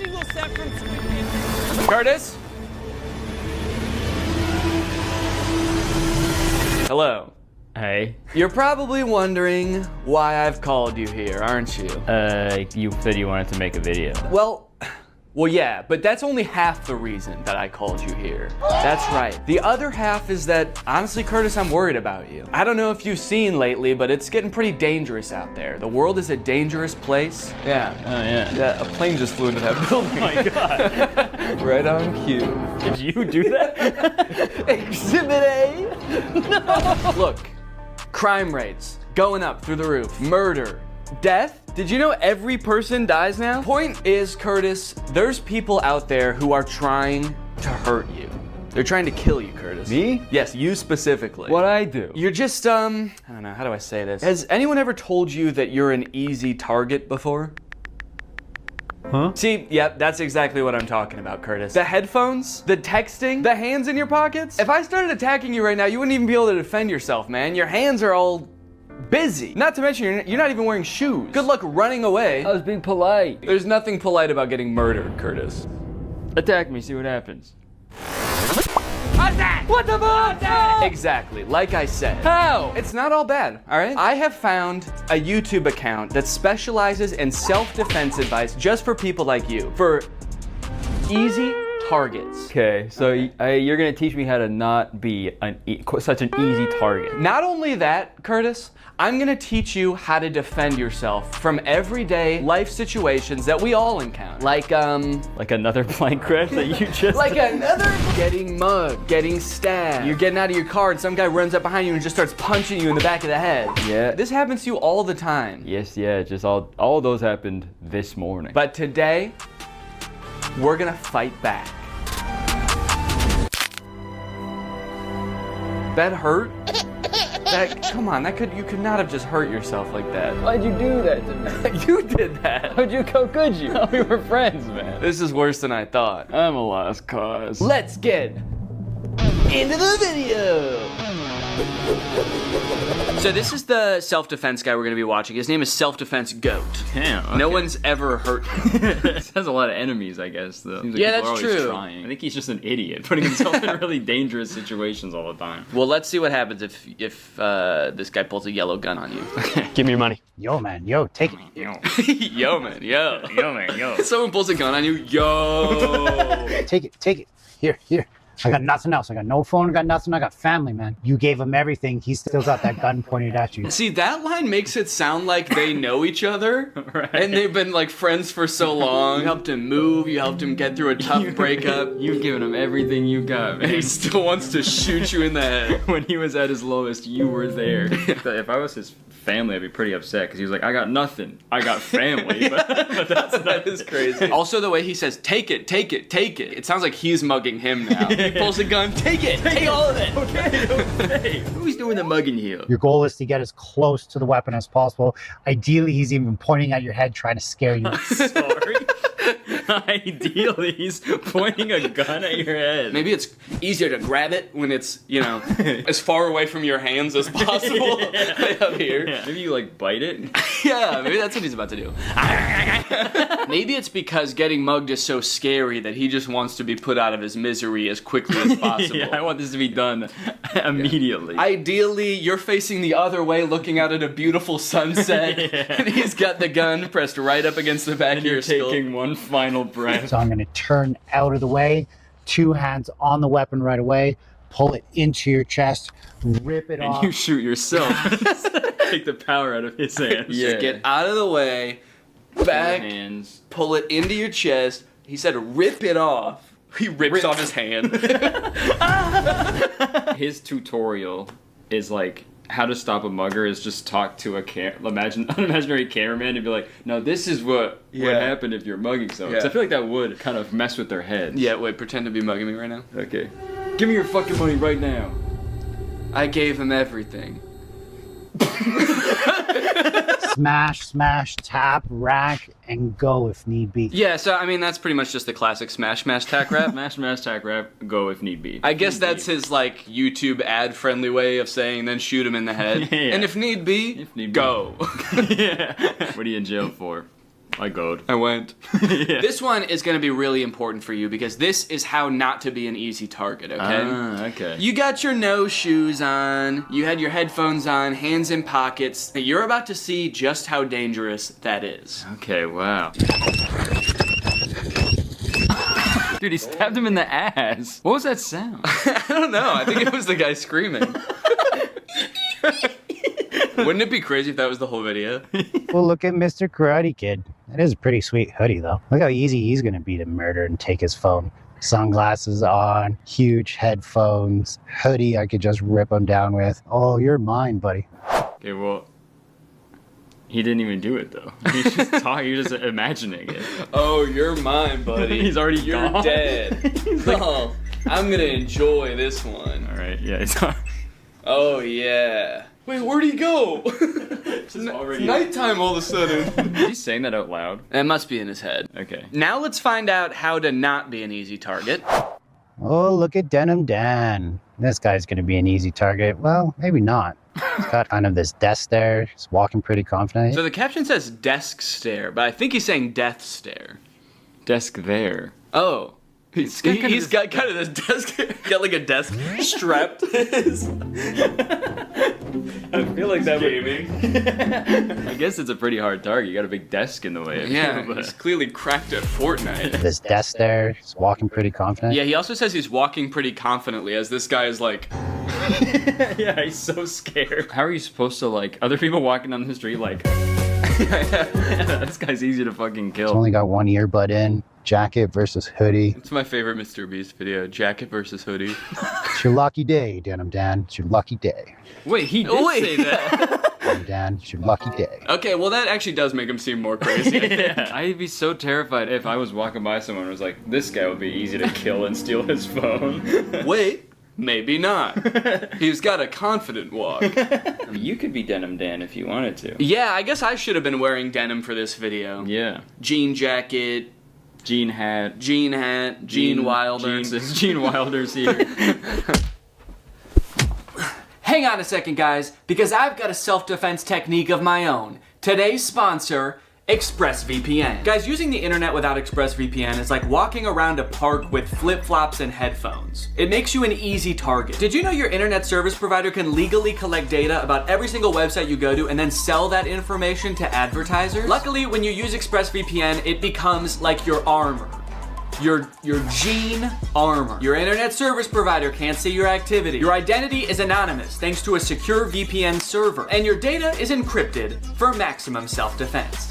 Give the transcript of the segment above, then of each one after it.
single step from sweeping. Curtis? Hello. Hey. You're probably wondering why I've called you here, aren't you? You said you wanted to make a video. Well, yeah, but that's only half the reason that I called you here. That's right. The other half is that, honestly, Curtis, I'm worried about you. I don't know if you've seen lately, but it's getting pretty dangerous out there. The world is a dangerous place. Yeah. Oh, yeah. Yeah, a plane just flew into that building. Oh my god. Right on cue. Did you do that? Exhibit A. No. Look, crime rates going up through the roof. Murder. Death? Did you know every person dies now? Point is, Curtis, there's people out there who are trying to hurt you. They're trying to kill you, Curtis. Me? Yes, you specifically. What'd I do? You're just, I don't know, how do I say this? Has anyone ever told you that you're an easy target before? Huh? See, yep, that's exactly what I'm talking about, Curtis. The headphones, the texting, the hands in your pockets. If I started attacking you right now, you wouldn't even be able to defend yourself, man. Your hands are all busy. Not to mention, you're not even wearing shoes. Good luck running away. I was being polite. There's nothing polite about getting murdered, Curtis. Attack me, see what happens. Attack! What the fuck? Exactly, like I said. How? It's not all bad, all right? I have found a YouTube account that specializes in self-defense advice just for people like you. For easy targets. Okay, so you're gonna teach me how to not be such an easy target. Not only that, Curtis, I'm gonna teach you how to defend yourself from everyday life situations that we all encounter. Like another plank crash that you just like another getting mugged, getting stabbed. You're getting out of your car and some guy runs up behind you and just starts punching you in the back of the head. Yeah. This happens to you all the time. Yes, yeah, just all those happened this morning. But today, we're gonna fight back. That hurt? Come on, you could not have just hurt yourself like that. Why'd you do that to me? You did that. How could you? We were friends, man. This is worse than I thought. I'm a lost cause. Let's get into the video. So this is the self-defense guy we're gonna be watching. His name is Self-Defense Goat. Damn. Okay. No one's ever hurt him. This has a lot of enemies, I guess, though. Seems like Yeah, people that's are always true. Trying. I think he's just an idiot, putting himself in really dangerous situations all the time. Well, let's see what happens if this guy pulls a yellow gun on you. Give me your money. Yo, man, yo, take it. Yo. Yo, man, yo. Yo, man, yo. Someone pulls a gun on you, yo. Take it. Here. I got nothing else. I got no phone, I got nothing. I got family, man. You gave him everything. He still got that gun pointed at you. See, that line makes it sound like they know each other, Right. and they've been like friends for so long. You helped him move, you helped him get through a tough breakup. You've given him everything you got, man. And he still wants to shoot you in the head. When he was at his lowest, you were there. If I was his family, I'd be pretty upset because he was like, I got nothing. I got family. But That is crazy. Also, the way he says, take it. It sounds like he's mugging him now. He pulls a gun, take it, take all of it. Okay. Who's doing the mugging here? Your goal is to get as close to the weapon as possible. Ideally, he's even pointing at your head trying to scare you. Sorry. Ideally, he's pointing a gun at your head. Maybe it's easier to grab it when it's, as far away from your hands as possible. Way up here. Yeah. Maybe you like bite it. Yeah, maybe that's what he's about to do. Maybe it's because getting mugged is so scary that he just wants to be put out of his misery as quickly as possible. Yeah, I want this to be done immediately. Ideally, you're facing the other way looking out at a beautiful sunset, and he's got the gun pressed right up against the back of your skull. Taking one final breath. So I'm going to turn out of the way, 2 hands on the weapon right away, pull it into your chest, rip it off. And you shoot yourself. Take the power out of his hands. Yeah. Get out of the way, back, Hands. pull it into your chest. He said rip it off. He rips off his hand. His tutorial is like how to stop a mugger is just talk to an imaginary cameraman and be like, no, this is what would happen if you're mugging someone. So I feel like that would kind of mess with their heads. Yeah, wait, pretend to be mugging me right now. Okay. Give me your fucking money right now. I gave him everything. Smash, tap, rack, and go if need be. Yeah, so I mean that's pretty much just the classic smash, tack rap. Smash, tack, rap, go if need be. I guess that's his like YouTube ad-friendly way of saying then shoot him in the head. Yeah. And if need be, If need be. go. Yeah. What are you in jail for? I goad. I went. Yeah. This one is going to be really important for you because this is how not to be an easy target, okay? Okay. You got your no shoes on, you had your headphones on, hands in pockets. You're about to see just how dangerous that is. Okay, wow. Dude, he stabbed him in the ass. What was that sound? I don't know. I think it was the guy screaming. Wouldn't it be crazy if that was the whole video? Well, look at Mr. Karate Kid. That is a pretty sweet hoodie, though. Look how easy he's going to be to murder and take his phone. Sunglasses on, huge headphones, hoodie I could just rip him down with. Oh, you're mine, buddy. Okay, well, he didn't even do it though. He's just talking. You're just imagining it. Oh, you're mine, buddy. He's already You're gone. dead. He's like, Oh, I'm gonna enjoy this one. all right, yeah, it's Oh yeah. Wait, where'd he go? just already. Nighttime all of a sudden. He's saying that out loud. That must be in his head. Okay. Now let's find out how to not be an easy target. Oh, look at Denim Dan. This guy's going to be an easy target. Well, maybe not. He's got kind of this desk there. He's walking pretty confident. So the caption says desk stare, but I think he's saying death stare. Desk there. Oh. He's got got kind of this desk. Got like a desk strapped to his. I feel like that gaming. I guess it's a pretty hard target. You got a big desk in the way. Yeah, But- he's clearly cracked at Fortnite. This desk there. He's walking pretty confident. Yeah, he also says he's walking pretty confidently as this guy is like. yeah, he's so scared. How are you supposed to, like, other people walking down the street, like, this guy's easy to fucking He's kill. only got one earbud in. Jacket versus hoodie. It's my favorite Mr. Beast video, jacket versus hoodie. It's your lucky day, Denim Dan. It's your lucky day. Wait, he did say that. Denim Dan, it's your lucky day. Okay, well that actually does make him seem more crazy. Yeah. I'd be so terrified if I was walking by someone who was like, this guy would be easy to kill and steal his phone. Wait, maybe not. He's got a confident walk. You could be Denim Dan if you wanted to. Yeah, I guess I should have been wearing denim for this video. Yeah. Jean jacket, Gene hat. Gene Wilder. Gene Wilder's here. Hang on a second, guys, because I've got a self-defense technique of my own. Today's sponsor, ExpressVPN. Guys, using the internet without ExpressVPN is like walking around a park with flip-flops and headphones. It makes you an easy target. Did you know your internet service provider can legally collect data about every single website you go to and then sell that information to advertisers? Luckily, when you use ExpressVPN, it becomes like your armor. Your Gene armor. Your internet service provider can't see your activity. Your identity is anonymous thanks to a secure VPN server. And your data is encrypted for maximum self-defense.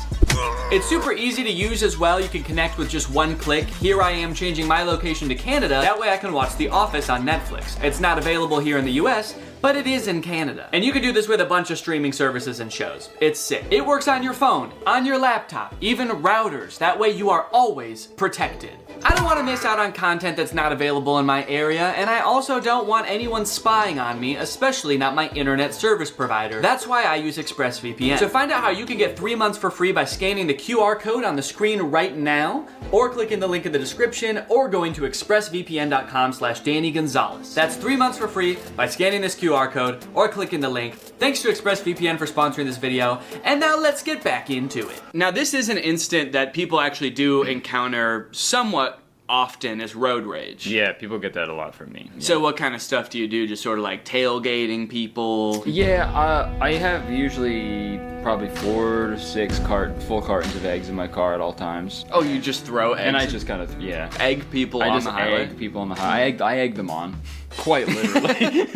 It's super easy to use as well. You can connect with just one click. Here I am changing my location to Canada. That way I can watch The Office on Netflix. It's not available here in the US, but it is in Canada. And you can do this with a bunch of streaming services and shows. It's sick. It works on your phone, on your laptop, even routers. That way you are always protected. I don't want to miss out on content that's not available in my area, and I also don't want anyone spying on me, especially not my internet service provider. That's why I use ExpressVPN. So find out how you can get 3 months for free by scanning the QR code on the screen right now, or clicking the link in the description, or going to expressvpn.com/Danny Gonzalez. That's 3 months for free by scanning this QR code or clicking the link. Thanks to ExpressVPN for sponsoring this video, and now let's get back into it. Now this is an instant that people actually do encounter somewhat often is road rage. Yeah, people get that a lot from me. Yeah. So what kind of stuff do you do? Just sort of like tailgating people? Yeah, I have usually probably 4 to 6 full cartons of eggs in my car at all times. Oh, you just throw eggs? And I just kind of, yeah. Egg people I on just the highway? egg people on the highway. I egg them on. Quite literally.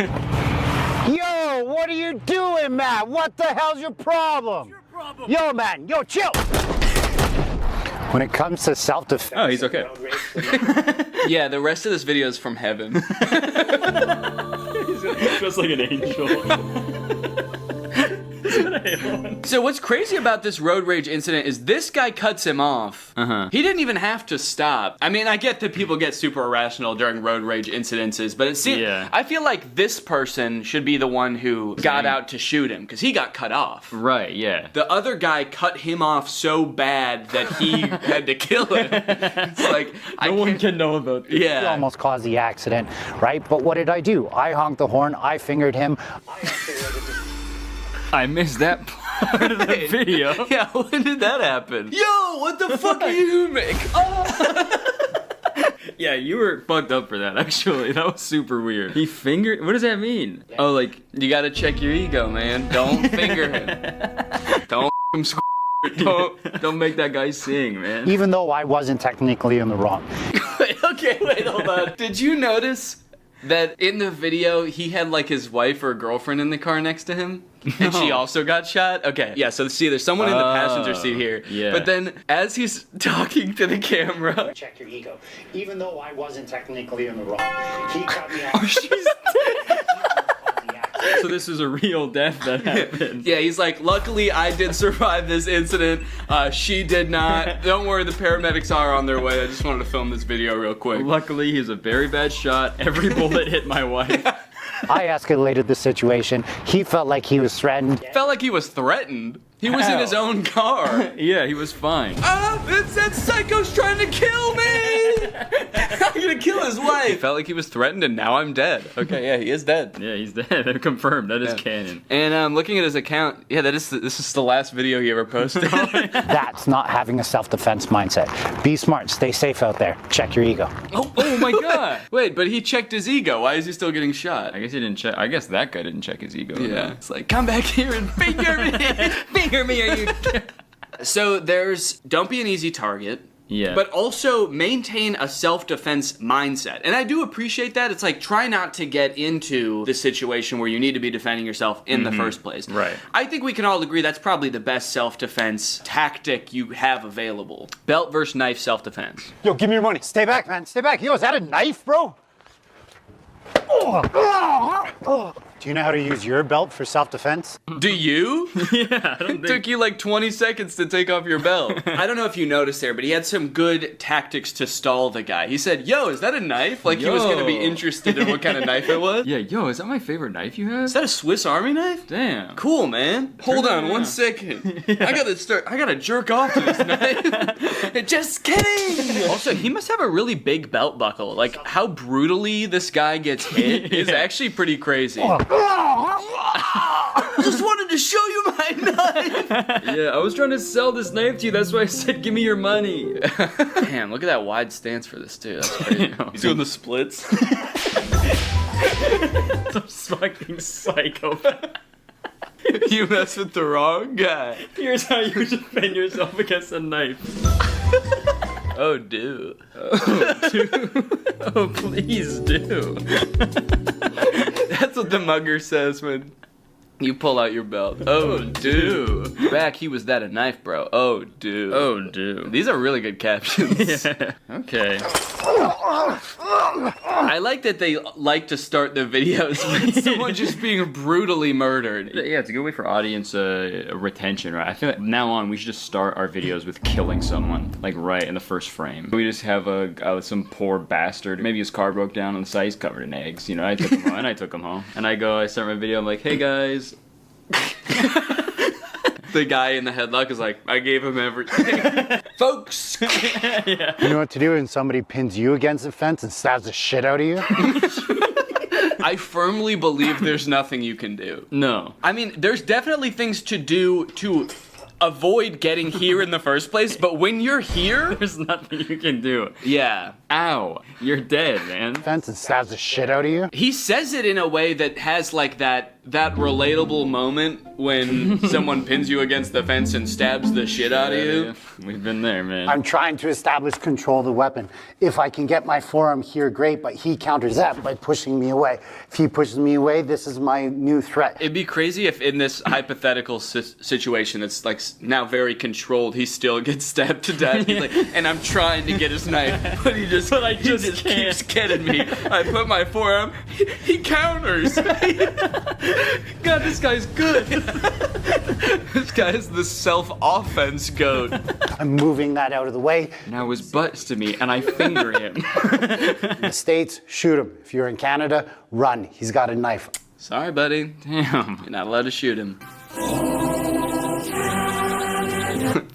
Yo, what are you doing, man? What the hell's your problem? Yo, man, yo, chill. When it comes to self-defense... Oh, he's okay. Yeah, the rest of this video is from heaven. He's just like an angel. So what's crazy about this road rage incident is this guy cuts him off. He didn't even have to stop. I mean, I get that people get super irrational during road rage incidences, but it seems, Yeah. I feel like this person should be the one who got out to shoot him, because he got cut off. Right, yeah. The other guy cut him off so bad that he had to kill him. It's like, No one can know about this. Yeah. He almost caused the accident, right? But what did I do? I honked the horn, I fingered him. I missed that part. part of the video. Yeah, when did that happen? Yo, what the fuck are you doing? Yeah, you were fucked up for that, actually. That was super weird. He fingered... What does that mean? Oh, like... You gotta check your ego, man. Don't finger him. Don't him Don't make that guy sing, man. Even though I wasn't technically in the wrong. Okay, wait, hold on. Did you notice that in the video he had like his wife or girlfriend in the car next to him? And she also got shot? Okay. Yeah, so see, there's someone in the passenger seat here. Yeah. But then as he's talking to the camera... Check your ego. Even though I wasn't technically in the wrong. He cut me off. Oh, she's dead. So this is a real death that happened. Yeah, he's like, luckily I did survive this incident. She did not. Don't worry, the paramedics are on their way. I just wanted to film this video real quick. Luckily, he's a very bad shot. Every bullet hit my wife. I escalated the situation. He felt like he was threatened. Felt like he was threatened. He was in his own car. Yeah, he was fine. That psycho's trying to kill me! I'm gonna kill his wife. Felt like he was threatened and now I'm dead. Okay, yeah, he is dead. Yeah, he's dead. Confirmed. That is canon. And looking at his account, yeah, this is the last video he ever posted. That's not having a self-defense mindset. Be smart. Stay safe out there. Check your ego. Oh my god. Wait, but he checked his ego. Why is he still getting shot? I guess he didn't check. I guess that guy didn't check his ego. Yeah. It's like, come back here and finger me. Finger me, are you? So there's don't be an easy target. Yeah. But also maintain a self-defense mindset. And I do appreciate that. It's like, try not to get into the situation where you need to be defending yourself in the first place. Right. I think we can all agree that's probably the best self-defense tactic you have available. Belt versus knife self-defense. Yo, give me your money. Stay back, man. Stay back. Yo, is that a knife, bro? Do you know how to use your belt for self-defense? Do you? Yeah, I don't think... It took you like 20 seconds to take off your belt. I don't know if you noticed there, but he had some good tactics to stall the guy. He said, yo, is that a knife? Like he was going to be interested in what kind of knife it was. Yeah, yo, is that my favorite knife you have? Is that a Swiss Army knife? Damn. Cool, man. Hold on 1 second. Yeah. I gotta jerk off to this knife. Just kidding. Also, he must have a really big belt buckle. Like how brutally this guy gets hit is actually pretty crazy. I just wanted to show you my knife. Yeah, I was trying to sell this knife to you. That's why I said, give me your money. Damn, look at that wide stance for this too. That's crazy. He's doing the splits. Some fucking psychopath. You mess with the wrong guy. Here's how you defend yourself against a knife. Oh, do. Oh, do. Oh, please do. That's what the mugger says when you pull out your belt. Oh, do. Back, he was that a knife, bro. Oh, do. Oh, do. These are really good captions. Yeah. Okay. I like that they like to start the videos with someone just being brutally murdered. Yeah, it's a good way for audience retention, right? I feel like now on we should just start our videos with killing someone, like right in the first frame. We just have some poor bastard. Maybe his car broke down on the side, he's covered in eggs. You know, I took him home, and I took him home. And I start my video, I'm like, hey guys. The guy in the headlock is like, I gave him everything. Folks! Yeah. You know what to do when somebody pins you against the fence and stabs the shit out of you? I firmly believe there's nothing you can do. No. I mean, there's definitely things to do to avoid getting here in the first place, but when you're here... There's nothing you can do. Yeah. Ow. You're dead, man. Fence and stabs the shit out of you? He says it in a way that has like that relatable moment when someone pins you against the fence and stabs the shit out of you. Yeah. We've been there, man. I'm trying to establish control of the weapon. If I can get my forearm here, great, but he counters that by pushing me away. If he pushes me away, this is my new threat. It'd be crazy if in this hypothetical situation that's like now very controlled, he still gets stabbed to death. He's like, and I'm trying to get his knife, but he just keeps getting me. I put my forearm, he counters. God, this guy's good. This guy is the self-offense goat. I'm moving that out of the way. Now his butt's to me, and I finger him. In the States, shoot him. If you're in Canada, run. He's got a knife. Sorry, buddy. Damn. You're not allowed to shoot him.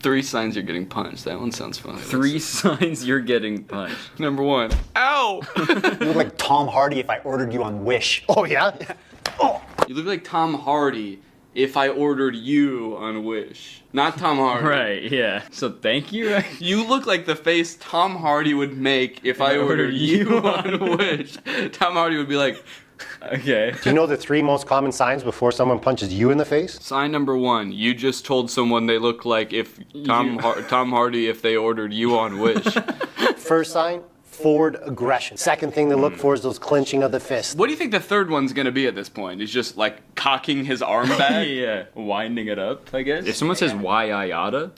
3 signs you're getting punched. That one sounds funny. 3 signs you're getting punched. Number 1. Ow! You look like Tom Hardy if I ordered you on Wish. Oh, yeah? You look like Tom Hardy if I ordered you on Wish. Not Tom Hardy. Right, yeah. So thank you. You look like the face Tom Hardy would make if I ordered you on Wish. Tom Hardy would be like, Okay. Do you know the 3 most common signs before someone punches you in the face? sign number 1, you just told someone they look like if Tom Hardy if they ordered you on Wish. First sign, forward aggression. Second thing to look for is those clenching of the fist. What do you think the third one's gonna be at this point? He's just like cocking his arm back? Yeah, winding it up, I guess. If someone says why I oughta,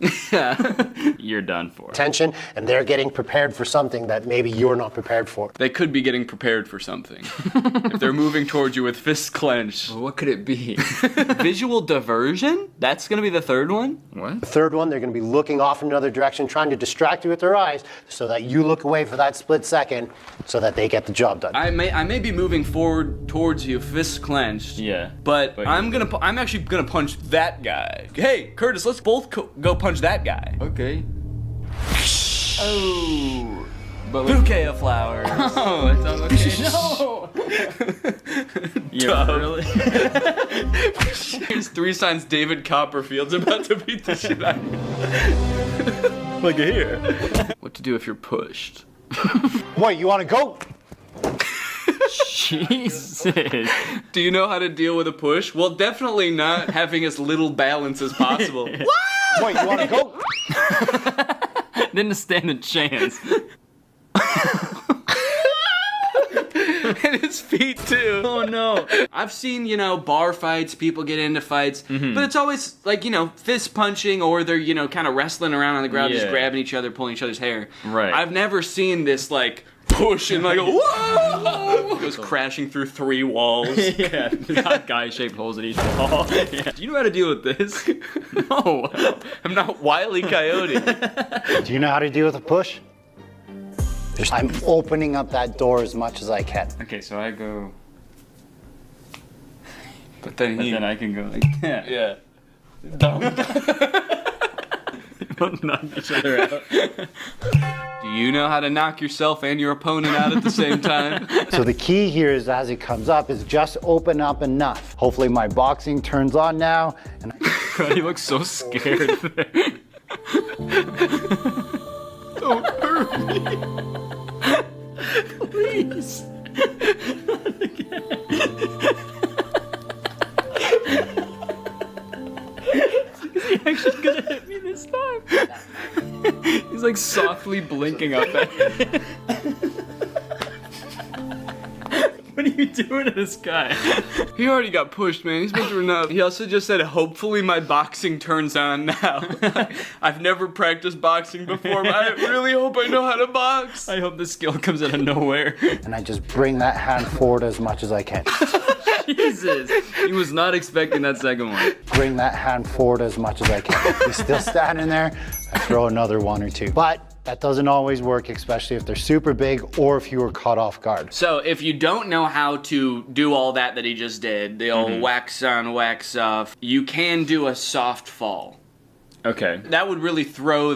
you're done for. Tension, and they're getting prepared for something that maybe you're not prepared for. They could be getting prepared for something. If they're moving towards you with fists clenched. Well, what could it be? Visual diversion? That's gonna be the third one? What? The third one, they're going to be looking off in another direction, trying to distract you with their eyes so that you look away for that split second so that they get the job done. I may be moving forward towards you, fists clenched. Yeah. But I'm actually gonna punch that guy. Hey, Curtis, let's both go punch that guy. Okay. Oh. But Bouquet of flowers. Oh, it's all okay. No. Yeah, really? Here's 3 signs David Copperfield's about to beat the shit out of you. Look at here. What to do if you're pushed? What, you want to go? Jesus. Do you know how to deal with a push? Well, definitely not having as little balance as possible. What, you want to go? Didn't stand a chance. And his feet too. Oh no. I've seen, bar fights, people get into fights, but it's always like, fist punching or they're, kind of wrestling around on the ground, just Yeah. grabbing each other, pulling each other's hair. Right. I've never seen this like push and like whoa! Goes crashing through 3 walls. Yeah, not guy-shaped holes in each wall. Yeah. Do you know how to deal with this? No. I'm not Wile E. Coyote. Do you know how to deal with a push? I'm opening up that door as much as I can. Okay, so I go, But then then I can go like that. yeah. Don't knock each other out. Do you know how to knock yourself and your opponent out at the same time? So the key here is as it comes up is just open up enough. Hopefully my boxing turns on now. And God, he looks so scared there. Don't hurt me. Please. Not again. Is he actually gonna hit me this time? He's like softly blinking up at me. What are you doing to this guy? He already got pushed, man. He's been through enough. He also just said, hopefully my boxing turns on now. I've never practiced boxing before, but I really hope I know how to box. I hope this skill comes out of nowhere. I just bring that hand forward as much as I can. Jesus. He was not expecting that second one. Bring that hand forward as much as I can. He's still standing there. I throw another 1 or 2. But that doesn't always work, especially if they're super big or if you were caught off guard. So if you don't know how to do all that he just did, the old wax on, wax off, you can do a soft fall. Okay. That would really throw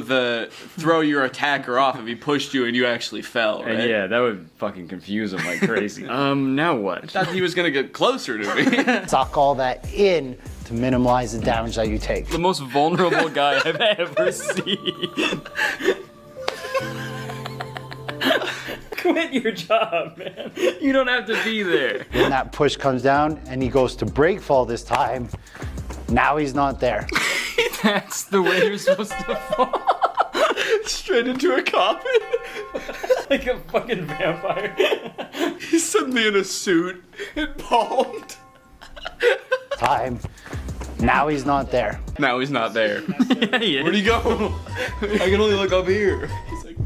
your attacker off if he pushed you and you actually fell, right? And yeah, that would fucking confuse him like crazy. Now what? I thought he was gonna get closer to me. Suck all that in to minimize the damage that you take. The most vulnerable guy I've ever seen. Quit your job, man. You don't have to be there. When that push comes down and he goes to break fall this time, now he's not there. That's the way you're supposed to fall. Straight into a coffin. Like a fucking vampire. He's suddenly in a suit and palmed. Time. Now he's not there. Now he's not there. Yeah, he is. Where'd he go? I can only look up here. He's like,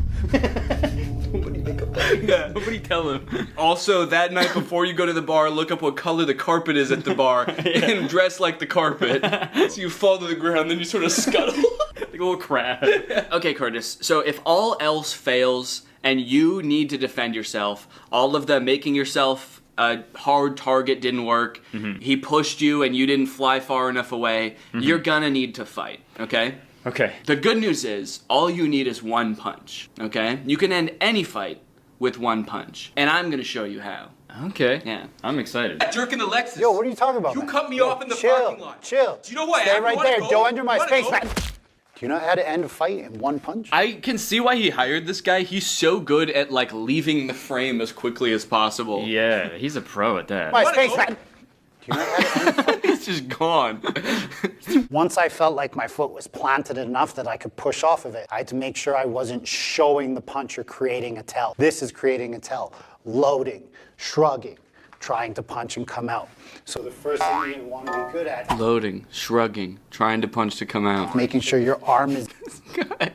Nobody tell him. also, that night before you go to the bar, look up what color the carpet is at the bar and dress like the carpet. So you fall to the ground, then you sort of scuttle. Like a little crab. Okay, Curtis, so if all else fails and you need to defend yourself, all of the making yourself a hard target didn't work, he pushed you and you didn't fly far enough away, you're gonna need to fight, okay? Okay. The good news is, all you need is 1 punch, okay? You can end any fight with 1 punch, and I'm gonna show you how. Okay. Yeah. I'm excited. Jerk in the Lexus. Yo, what are you talking about, You man? cut me Yo, off in the chill, parking lot. Chill. Do you know who I Stay am? right You wanna there. go? Don't enter my You wanna space, go? man. Do you know how to end a fight in one punch? I can see why he hired this guy. He's so good at like leaving the frame as quickly as possible. Yeah, he's a pro at that. My wanna space, go? man. Do you know how to end a fight? He's just gone. Once I felt like my foot was planted enough that I could push off of it, I had to make sure I wasn't showing the punch or creating a tell. This is creating a tell. Loading, shrugging, trying to punch and come out. So the first thing you want to be good at is Loading, shrugging, trying to punch to come out. making sure your arm is... God.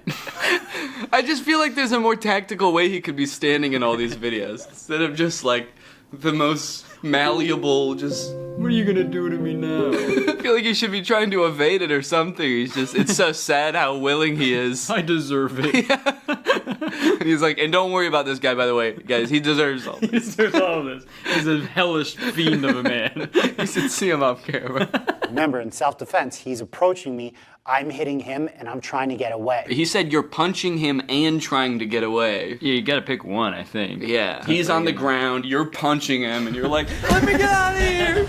I just feel like there's a more tactical way he could be standing in all these videos instead of just like the most malleable, just, what are you gonna do to me now? I feel like he should be trying to evade it or something. He's just, it's so sad how willing he is. I deserve it. And he's like, and don't worry about this guy, by the way, guys, he deserves all He this. deserves all of this. He's a hellish fiend of a man. You should see him off camera. Remember, in self-defense, he's approaching me, I'm hitting him, and I'm trying to get away. He said you're punching him and trying to get away. Yeah, you gotta pick one, I think. Yeah. He's on the ground, you're punching him, and you're like, let me get out of here!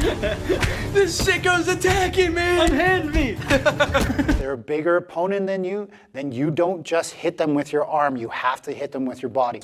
This sicko's attacking me! Unhand me! If they're a bigger opponent than you don't just hit them with your arm, you have to hit them with your body.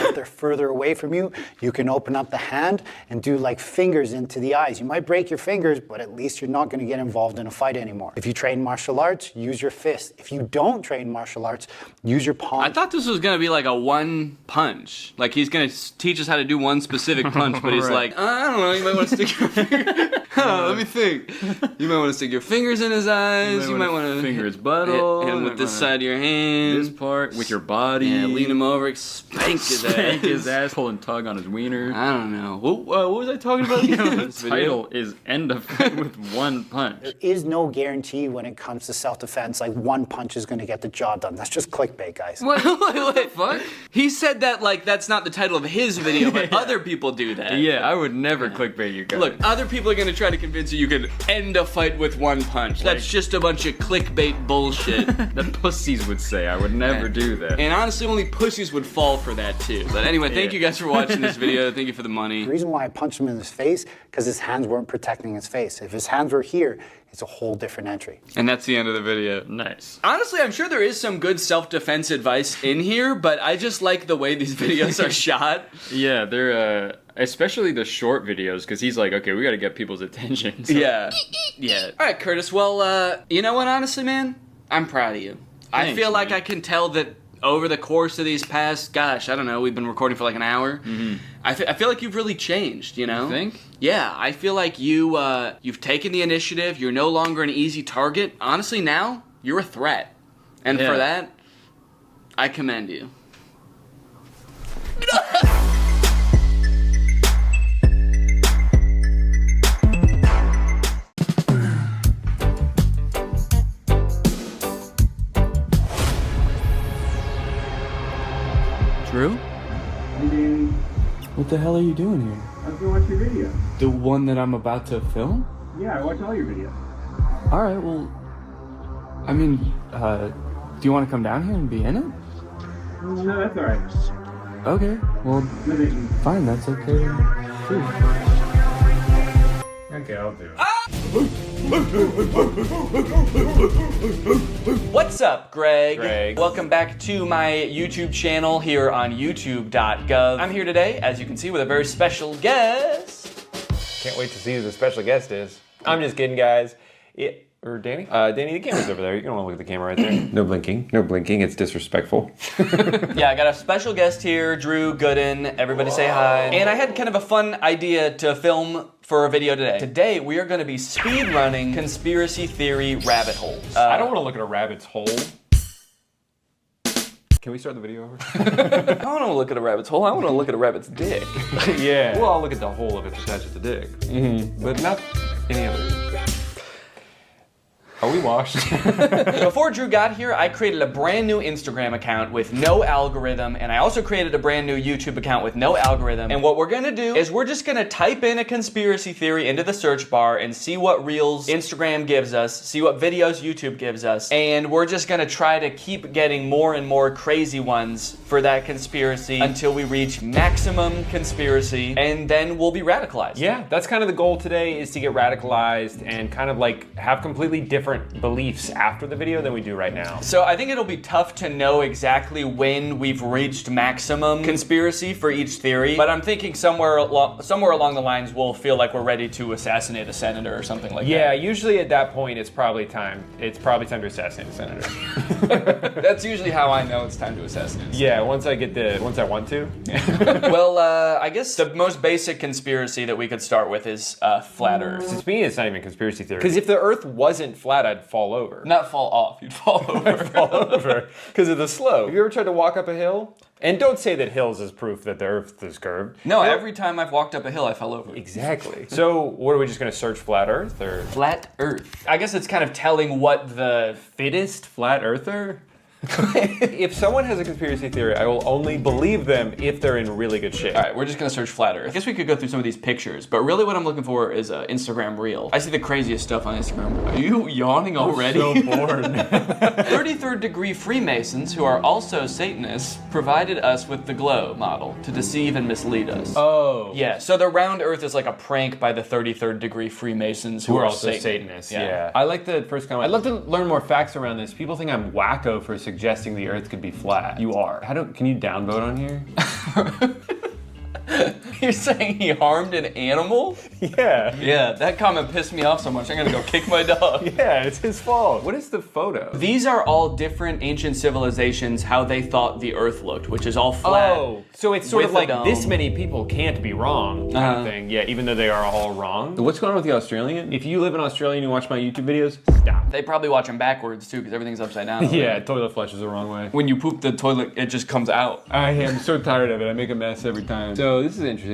If they're further away from you, you can open up the hand and do like fingers into the eyes. You might break your fingers, but at least you're not going to get involved in a fight anymore. If you train martial arts, use your fist. If you don't train martial arts, use your palm. I thought this was gonna be like a one punch. Like he's gonna teach us how to do one specific punch, but he's Right. like, I don't know, you might want to stick your finger. Let me think. You might want to stick your fingers in his eyes. You might want to finger his butthole. hit him with this side of your hand. This part with your body. Yeah, lean him over, spank his ass. Spank his ass, pull and tug on his wiener. I don't know. What was I talking about? The title is End of Fight with One Punch. There is no guarantee when it comes to self-defense, like one punch is going to get the job done. That's just clickbait, guys. What the fuck? He said that like that's not the title of his video, but other people do that. Yeah, I would never clickbait you guys. Look, other people are gonna try to convince you can end a fight with one punch. That's just a bunch of clickbait bullshit. the pussies would say I would never do that. And honestly, only pussies would fall for that too. But anyway, thank you guys for watching this video. Thank you for the money. The reason why I punched him in his face, because his hands weren't protecting his face. If his hands were here, it's a whole different entry. And that's the end of the video. Nice. Honestly, I'm sure there is some good self-defense advice in here, but I just like the way these videos are shot. Yeah, they're especially the short videos, because he's like, okay, we got to get people's attention. So. Yeah. Yeah. All right, Curtis. Well, you know what? Honestly, man, I'm proud of you. I Thanks, feel like man. I can tell that over the course of these past, gosh, I don't know, we've been recording for like an hour. Mm-hmm. I feel like you've really changed, you know? You think? Yeah, I feel like you've taken the initiative. You're no longer an easy target. Honestly, now, you're a threat. And Yeah. for that, I commend you. Drew? What the hell are you doing here? I was gonna watch your video. The one that I'm about to film? Yeah, I watch all your videos. Alright, well, I mean, do you want to come down here and be in it? No, that's alright. Okay, well, No biggie. fine, that's okay. Sure. Okay, I'll do it. What's up, Greg? Greg. Welcome back to my YouTube channel here on youtube.gov. I'm here today, as you can see, with a very special guest. Can't wait to see who the special guest is. I'm just kidding, guys. Or Danny? Danny, the camera's over there. You don't want to look at the camera right there. No blinking. No blinking. It's disrespectful. Yeah, I got a special guest here, Drew Gooden. Everybody say hi. And I had kind of a fun idea to film for a video today. Today, we are going to be speedrunning conspiracy theory rabbit holes. I don't want to look at a rabbit's hole. Can we start the video over? I don't want to look at a rabbit's hole. I want to look at a rabbit's dick. Yeah. Well, I'll look at the hole if it's attached to the dick. Mm-hmm. But not any other. Are we washed? Before Drew got here, I created a brand new Instagram account with no algorithm, and I also created a brand new YouTube account with no algorithm. And what we're gonna do is we're just gonna type in a conspiracy theory into the search bar and see what reels Instagram gives us, see what videos YouTube gives us, and we're just gonna try to keep getting more and more crazy ones for that conspiracy until we reach maximum conspiracy, and then we'll be radicalized. Yeah, that's kind of the goal today, is to get radicalized and kind of like have completely different beliefs after the video than we do right now. So I think it'll be tough to know exactly when we've reached maximum conspiracy for each theory, but I'm thinking somewhere along the lines we'll feel like we're ready to assassinate a senator or something like that. Yeah, usually at that point it's probably time to assassinate a senator. That's usually how I know it's time to assassinate. Yeah, once I want to. Well, I guess the most basic conspiracy that we could start with is flat Earth. To me, it's not even a conspiracy theory. Because if the Earth wasn't flat, I'd fall over. Not fall off, you'd fall over. Fall over because of the slope. Have you ever tried to walk up a hill? And don't say that hills is proof that the Earth is curved. No, every time I've walked up a hill, I fell over. Exactly. So, what are we just going to search flat Earth or flat Earth? I guess it's kind of telling what the fittest flat earther? If someone has a conspiracy theory, I will only believe them if they're in really good shape. All right, we're just gonna search flat Earth. I guess we could go through some of these pictures, but really what I'm looking for is an Instagram reel. I see the craziest stuff on Instagram. Are you yawning already? I'm so bored. 33rd degree Freemasons, who are also Satanists, provided us with the glow model to deceive and mislead us. Oh. Yeah, so the round Earth is like a prank by the 33rd degree Freemasons who are also Satanists. Yeah. I like the first comment. I'd love to learn more facts around this. People think I'm wacko for suggesting the Earth could be flat. You are. Can you downvote on here? You're saying he harmed an animal? Yeah. Yeah, that comment pissed me off so much, I'm gonna go kick my dog. Yeah, it's his fault. What is the photo? These are all different ancient civilizations, how they thought the Earth looked, which is all flat. Oh, so it's sort of with a like dome. this many people can't be wrong kind of thing. Yeah, even though they are all wrong. What's going on with the Australian? If you live in Australia and you watch my YouTube videos, stop. They probably watch them backwards too, because everything's upside down. Yeah, toilet flushes the wrong way. When you poop the toilet, it just comes out. I am so tired of it. I make a mess every time. So this is interesting.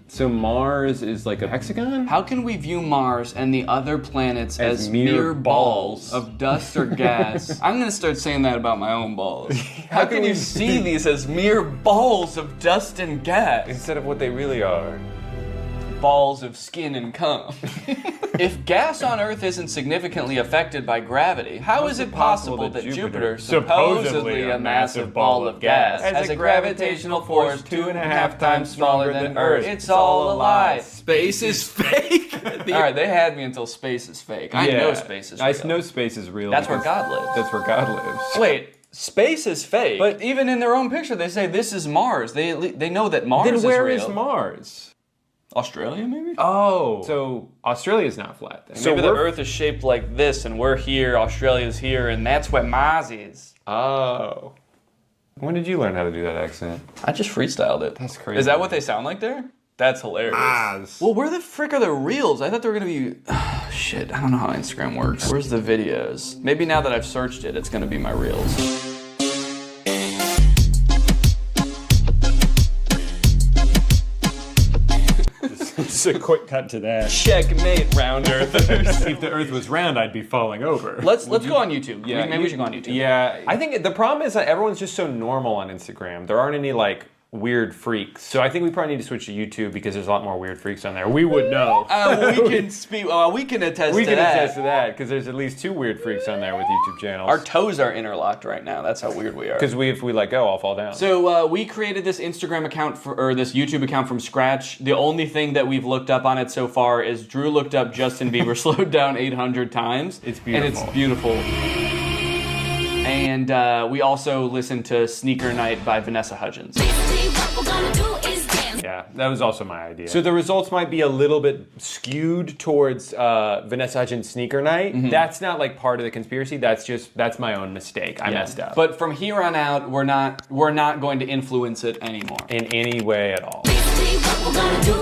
So Mars is like a hexagon? How can we view Mars and the other planets as mere balls of dust or gas? I'm gonna start saying that about my own balls. How can you see these as mere balls of dust and gas? Instead of what they really are. Balls of skin and cum. If gas on Earth isn't significantly affected by gravity, how is it possible that Jupiter, supposedly a massive ball of gas, has a gravitational force 2.5 times smaller than Earth? It's all a lie. Space is fake. All right, they had me until space is fake. I know space is real. I know space is real. That's where God lives. That's where God lives. Wait. Space is fake. But even in their own picture, they say this is Mars. They know that Mars is real. Then where is Mars? Australia, maybe? Oh. So Australia's not flat then. So maybe the Earth is shaped like this, and we're here, Australia's here, and that's where Mars is. Oh. When did you learn how to do that accent? I just freestyled it. That's crazy. Is that what they sound like there? That's hilarious. Mars. Well, where the frick are the reels? I thought they were gonna be... shit, I don't know how Instagram works. Where's the videos? Maybe now that I've searched it, it's gonna be my reels. Just a quick cut to that. Checkmate, round earthers. If the Earth was round, I'd be falling over. Let's go on YouTube. Yeah, Maybe we should go on YouTube. Yeah, I think the problem is that everyone's just so normal on Instagram. There aren't any like weird freaks. So I think we probably need to switch to YouTube because there's a lot more weird freaks on there. We would know. We can speak. We can attest we to can that. attest to that because there's at least 2 weird freaks on there with YouTube channels. Our toes are interlocked right now. That's how weird we are. Because if we let go, I'll fall down. So we created this Instagram account or this YouTube account from scratch. The only thing that we've looked up on it so far is Drew looked up Justin Bieber slowed down 800 times. It's beautiful. And it's beautiful. And we also listened to Sneaker Night by Vanessa Hudgens. Yeah, that was also my idea. So the results might be a little bit skewed towards Vanessa Hudgens' Sneaker Night. Mm-hmm. That's not like part of the conspiracy. That's my own mistake. I messed up. But from here on out, we're not going to influence it anymore in any way at all.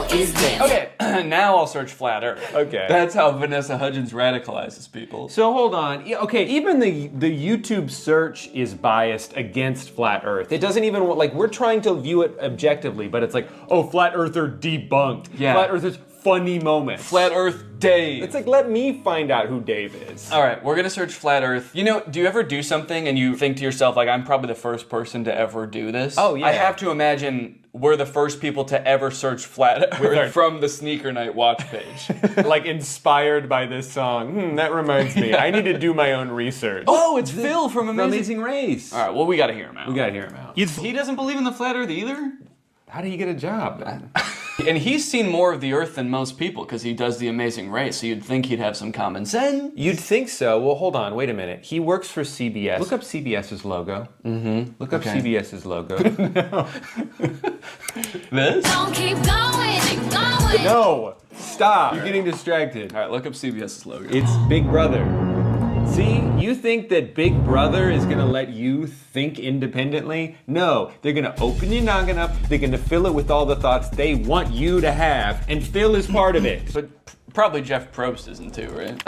Okay, now I'll search flat Earth. Okay. That's how Vanessa Hudgens radicalizes people. So hold on. Yeah, okay, even the YouTube search is biased against flat Earth. It doesn't even, like, we're trying to view it objectively, but it's like, oh, flat Earther debunked. Yeah. Flat Earthers funny moments. Flat Earth Dave. It's like, let me find out who Dave is. All right, we're gonna search Flat Earth. You know, do you ever do something and you think to yourself, like, I'm probably the first person to ever do this? Oh, yeah. I have to imagine we're the first people to ever search Flat Earth from the Sneaker Night watch page. Like, inspired by this song. That reminds me. I need to do my own research. Oh, it's Phil from The Amazing Race. All right, well, we gotta hear him out. We gotta hear him out. He doesn't believe in the Flat Earth either? How did he get a job then? And he's seen more of the Earth than most people because he does the Amazing Race, so you'd think he'd have some common sense. You'd think so. Well, hold on. Wait a minute. He works for CBS. Look up CBS's logo. Mm-hmm. Look up CBS's logo. No. This? Don't keep going and going. No. Stop. You're getting distracted. All right, look up CBS's logo. It's Big Brother. See, you think that Big Brother is gonna let you think independently? No, they're gonna open your noggin up, they're gonna fill it with all the thoughts they want you to have, and Phil is part of it. But probably Jeff Probst isn't too, right?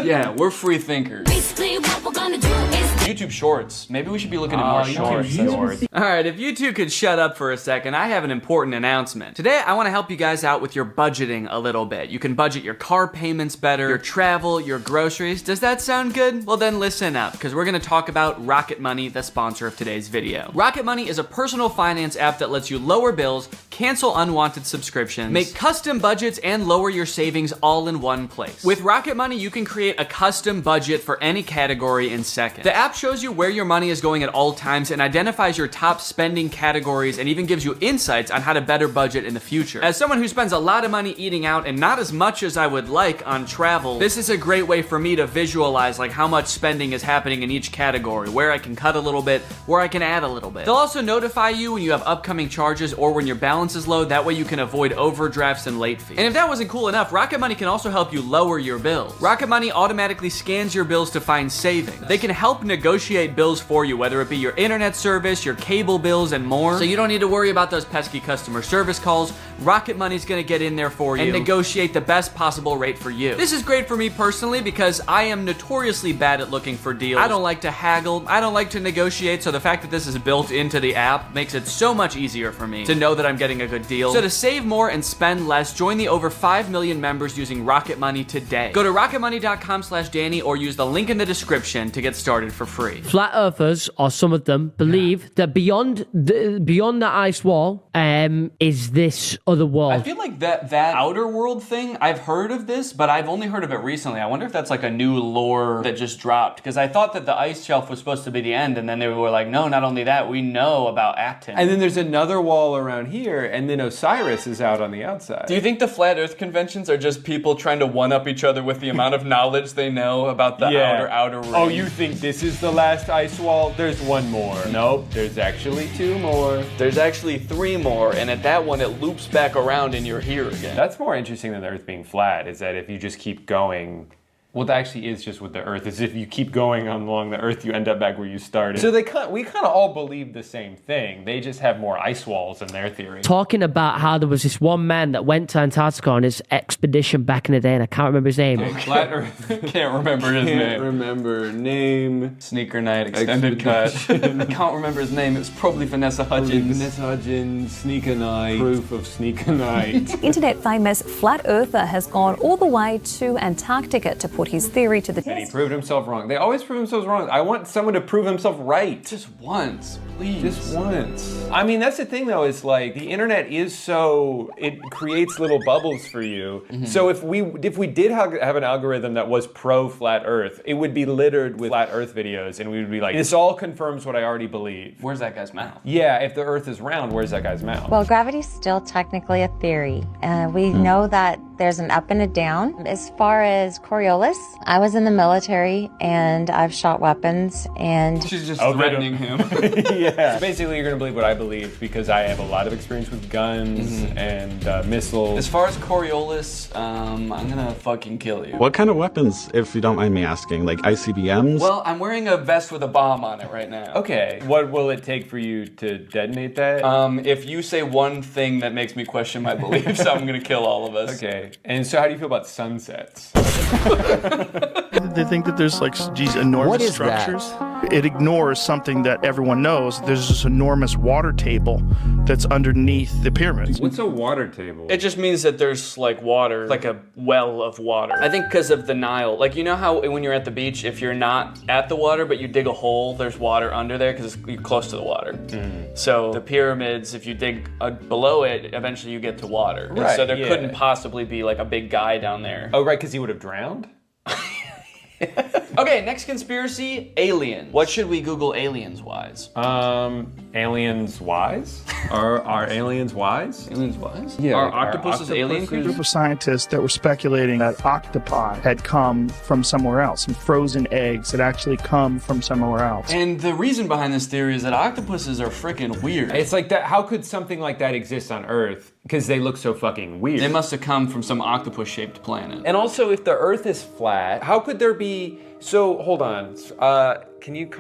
Yeah, we're free thinkers. Basically, what we're gonna do is YouTube Shorts. Maybe we should be looking at more shorts. All right, if you two could shut up for a second, I have an important announcement. Today, I want to help you guys out with your budgeting a little bit. You can budget your car payments better, your travel, your groceries. Does that sound good? Well, then listen up, because we're going to talk about Rocket Money, the sponsor of today's video. Rocket Money is a personal finance app that lets you lower bills, cancel unwanted subscriptions, make custom budgets, and lower your savings all in one place. With Rocket Money, you can create a custom budget for any category in seconds. The app shows you where your money is going at all times and identifies your top spending categories and even gives you insights on how to better budget in the future. As someone who spends a lot of money eating out and not as much as I would like on travel, this is a great way for me to visualize like how much spending is happening in each category, where I can cut a little bit, where I can add a little bit. They'll also notify you when you have upcoming charges or when your balance is low. That way you can avoid overdrafts and late fees. And if that wasn't cool enough, Rocket Money can also help you lower your bills. Rocket Money automatically scans your bills to find savings. They can help negotiate bills for you, whether it be your internet service, your cable bills, and more. So you don't need to worry about those pesky customer service calls. Rocket Money's gonna get in there for you and negotiate the best possible rate for you. This is great for me personally because I am notoriously bad at looking for deals. I don't like to haggle. I don't like to negotiate, so the fact that this is built into the app makes it so much easier for me to know that I'm getting a good deal. So to save more and spend less, join the over 5 million members using Rocket Money today. Go to rocketmoney.com/Danny or use the link in the description to get started for free. Flat earthers, or some of them, believe that beyond the ice wall is this other world. I feel like that outer world thing, I've heard of this, but I've only heard of it recently. I wonder if that's like a new lore that just dropped, because I thought that the ice shelf was supposed to be the end, and then they were like, no, not only that, we know about Acton. And then there's another wall around here, and then Osiris is out on the outside. Do you think the Flat Earth conventions are just people trying to one-up each other with the amount of knowledge they know about the outer ring? Oh, you think this is the last ice wall? There's one more. Nope, there's actually 2 more. There's actually 3 more, and at that one, it loops back around and you're here again. That's more interesting than the Earth being flat, is that if you just keep going, well, that actually is just with the Earth, is if you keep going along the Earth, you end up back where you started. So we kind of all believe the same thing. They just have more ice walls in their theory. Talking about how there was this one man that went to Antarctica on his expedition back in the day, and I can't remember his name. Flat Earth. Can't remember his name. Can't remember name. Sneaker Night extended cut. I can't remember his name. It was probably Vanessa Hudgens. Vanessa Hudgens, Sneaker Night. Proof of Sneaker Night. Internet famous flat earther has gone all the way to Antarctica to put his theory to the And he test. proved himself wrong. They always prove themselves wrong. I want someone to prove himself right. Just once, please. Just once. I mean, that's the thing though, is like the internet is so, it creates little bubbles for you. Mm-hmm. So if we did have an algorithm that was pro flat earth, it would be littered with flat earth videos and we would be like, this all confirms what I already believe. Where's that guy's mouth? Yeah, if the earth is round, where's that guy's mouth? Well, gravity's still technically a theory. We know that there's an up and a down. As far as Coriolis, I was in the military and I've shot weapons and... She's just threatening him. Yeah. So basically, you're going to believe what I believe because I have a lot of experience with guns and missiles. As far as Coriolis, I'm going to fucking kill you. What kind of weapons, if you don't mind me asking? Like ICBMs? Well, I'm wearing a vest with a bomb on it right now. Okay. What will it take for you to detonate that? If you say one thing that makes me question my beliefs, I'm going to kill all of us. Okay. And so how do you feel about sunsets? They think that there's like these enormous What is structures. It ignores something that everyone knows. There's this enormous water table that's underneath the pyramids. What's a water table? It just means that there's like water, like a well of water. I think because of the Nile. Like, you know how when you're at the beach, if you're not at the water, but you dig a hole, there's water under there because you're close to the water. So the pyramids, if you dig below it, eventually you get to water. And Right, so there yeah. couldn't possibly be like a big guy down there. Oh, right, because he would have drowned? Okay, next conspiracy, aliens. What should we Google aliens wise? Aliens wise? Are aliens wise? Aliens wise? Yeah. Are like, are octopuses alien A group creatures? of scientists that were speculating that octopi had come from somewhere else, and frozen eggs had actually come from somewhere else. And the reason behind this theory is that octopuses are freaking weird. It's like that. How could something like that exist on Earth? Because they look so fucking weird. They must have come from some octopus-shaped planet. And also, if the Earth is flat, how could there be? So hold on. Can you?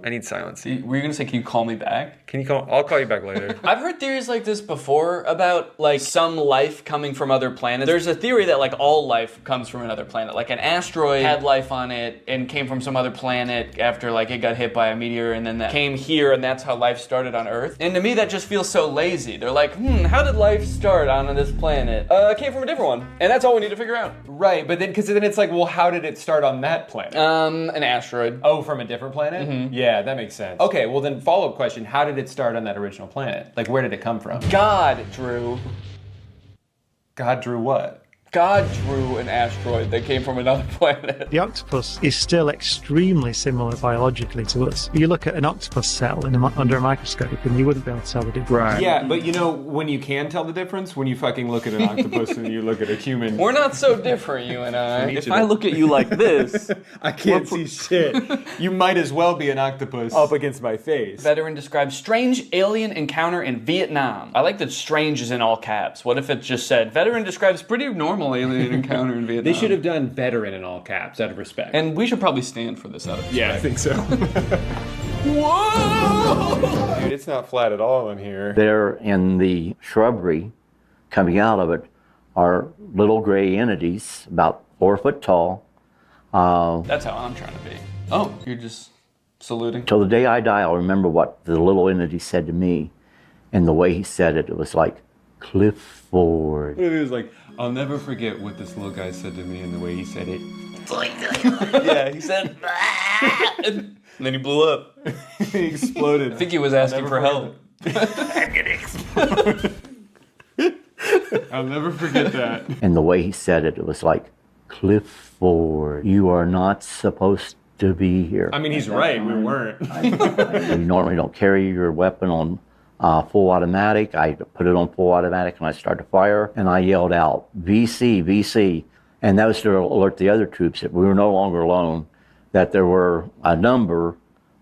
I need silence. Were you gonna say, can you call me back? Can you call? I'll call you back later. I've heard theories like this before about like some life coming from other planets. There's a theory that like all life comes from another planet. Like an asteroid had life on it and came from some other planet after like it got hit by a meteor, and then that came here, and that's how life started on Earth. And to me that just feels so lazy. They're like, how did life start on this planet? It came from a different one. And that's all we need to figure out. Right, but then because then it's like, well, how did it start on that planet? An asteroid. Oh, from a different planet? Mm-hmm. Yeah, that makes sense. Okay, well then follow-up question, how did it start on that original planet? Like, where did it come from? God drew what? God drew an asteroid that came from another planet. The octopus is still extremely similar biologically to us. You look at an octopus cell under a microscope and you wouldn't be able to tell the difference. Right. Yeah, but you know when you can tell the difference? When you fucking look at an octopus and you look at a human. We're not so different, you and I. If I look at you like this, I can't see shit. You might as well be an octopus up against my face. Veteran describes strange alien encounter in Vietnam. I like that strange is in all caps. What if it just said, veteran describes pretty normal alien encounter in Vietnam? They should have done veteran in all caps out of respect. And we should probably stand for this out of respect. Yeah, I think so. Whoa! Dude, it's not flat at all in here. There in the shrubbery coming out of it are little gray entities about 4 foot tall. That's how I'm trying to be. Oh, you're just saluting? Till the day I die, I'll remember what the little entity said to me. And the way he said it, it was like, Clifford. It was like, I'll never forget what this little guy said to me and the way he said it. Yeah, he said, and then he blew up. He exploded. I think he was asking for help. I'm gonna explode. I'll never forget that. And the way he said it, it was like, Clifford, you are not supposed to be here. I mean, he's right, we weren't. You normally don't carry your weapon on full automatic. I put it on full automatic and I started to fire, and I yelled out, VC, VC. And that was to alert the other troops that we were no longer alone, that there were a number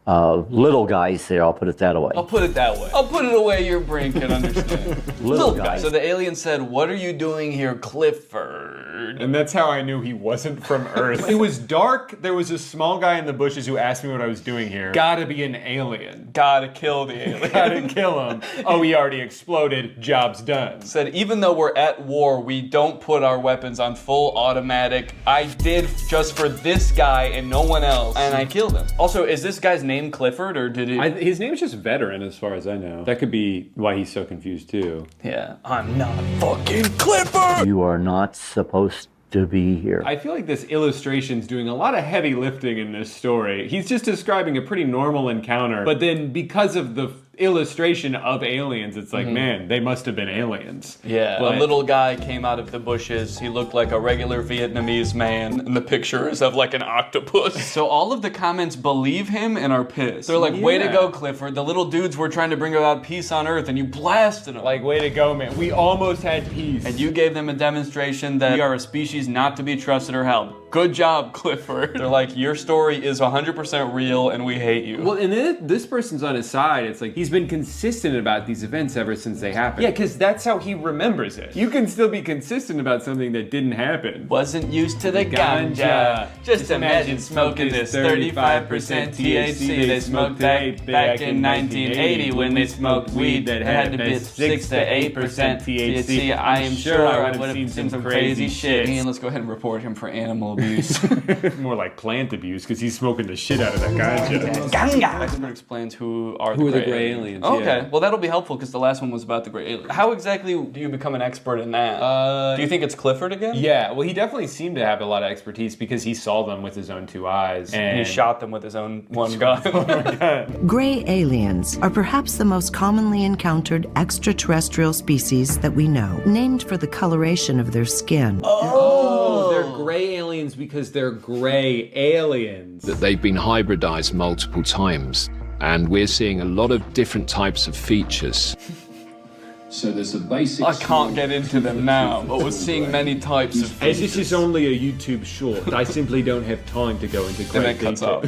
of little guys there, I'll put it that way. I'll put it that way. I'll put it away your brain can understand. Little guys. So the alien said, what are you doing here, Clifford? And that's how I knew he wasn't from Earth. It was dark. There was a small guy in the bushes who asked me what I was doing here. Gotta be an alien. Gotta kill the alien. Gotta kill him. Oh, he already exploded. Job's done. Said, even though we're at war, we don't put our weapons on full automatic. I did just for this guy and no one else. And I killed him. Also, is this guy's name Clifford, or did he? His name's just Veteran, as far as I know. That could be why he's so confused, too. Yeah. I'm not fucking Clifford! You are not supposed to be here. I feel like this illustration's doing a lot of heavy lifting in this story. He's just describing a pretty normal encounter, but then because of the illustration of aliens, it's like, man, they must have been aliens. Yeah, But a little guy came out of the bushes. He looked like a regular Vietnamese man, and the picture is of like an octopus. So all of the comments believe him and are pissed. They're like, way to go, Clifford. The little dudes were trying to bring about peace on Earth, and you blasted them. Like, way to go, man. We almost had peace. And you gave them a demonstration that we are a species not to be trusted or helped. Good job, Clifford. They're like, your story is 100% real, and we hate you. Well, and then this person's on his side. It's like, he's been consistent about these events ever since they happened. Yeah, because that's how he remembers it. You can still be consistent about something that didn't happen. Wasn't used to the ganja. Just imagine smoking this 35% THC they smoked back in 1980 when they smoked weed that had to be 6 to 8% THC. I am sure I would have seen some crazy shit. And let's go ahead and report him for animal abuse. More like plant abuse, because he's smoking the shit out of that ganja. Ganga! Someone explains who are the gray aliens. Okay, yeah. well that'll be helpful because the last one was about the gray aliens. How exactly do you become an expert in that? Do you think it's Clifford again? Yeah, well he definitely seemed to have a lot of expertise because he saw them with his own 2 eyes. And he shot them with his own one gun. Gray aliens are perhaps the most commonly encountered extraterrestrial species that we know, named for the coloration of their skin. Oh, they're gray aliens because they're gray aliens. That they've been hybridized multiple times, and we're seeing a lot of different types of features. So there's a basic... I can't get into them now, but we're seeing many types of As this is only a YouTube short, I simply don't have time to go into great detail.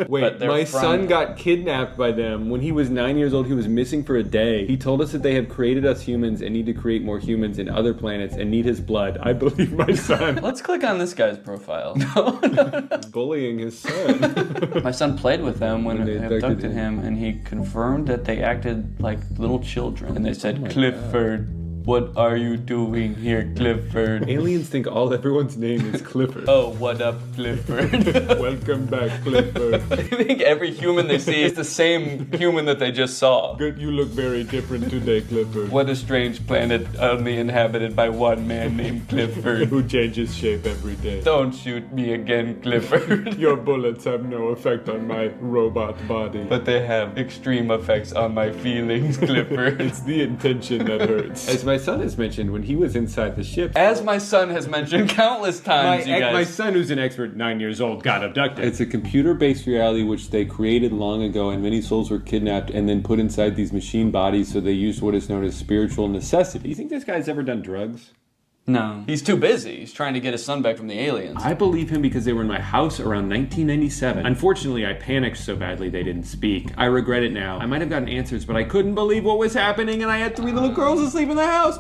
Wait, my son got kidnapped by them when he was 9 years old. He was missing for a day. He told us that they have created us humans and need to create more humans in other planets and need his blood. I believe my son. Let's click on this guy's profile. Bullying his son. My son played with them when they abducted him, and he confirmed that they acted like little children. And they said, Clifford, what are you doing here, Clifford? Aliens think everyone's name is Clifford. Oh, what up, Clifford? Welcome back, Clifford. I think every human they see is the same human that they just saw. Good, you look very different today, Clifford. What a strange planet only inhabited by one man named Clifford. Who changes shape every day. Don't shoot me again, Clifford. Your bullets have no effect on my robot body. But they have extreme effects on my feelings, Clifford. It's the intention that hurts. As my son has mentioned, when he was inside the ship... As my son has mentioned countless times, you guys. My son, who's an expert, 9 years old, got abducted. It's a computer-based reality which they created long ago, and many souls were kidnapped and then put inside these machine bodies, so they used what is known as spiritual necessity. Do you think this guy's ever done drugs? No. He's too busy. He's trying to get his son back from the aliens. I believe him because they were in my house around 1997. Unfortunately, I panicked so badly they didn't speak. I regret it now. I might have gotten answers, but I couldn't believe what was happening, and I had 3 little girls asleep in the house.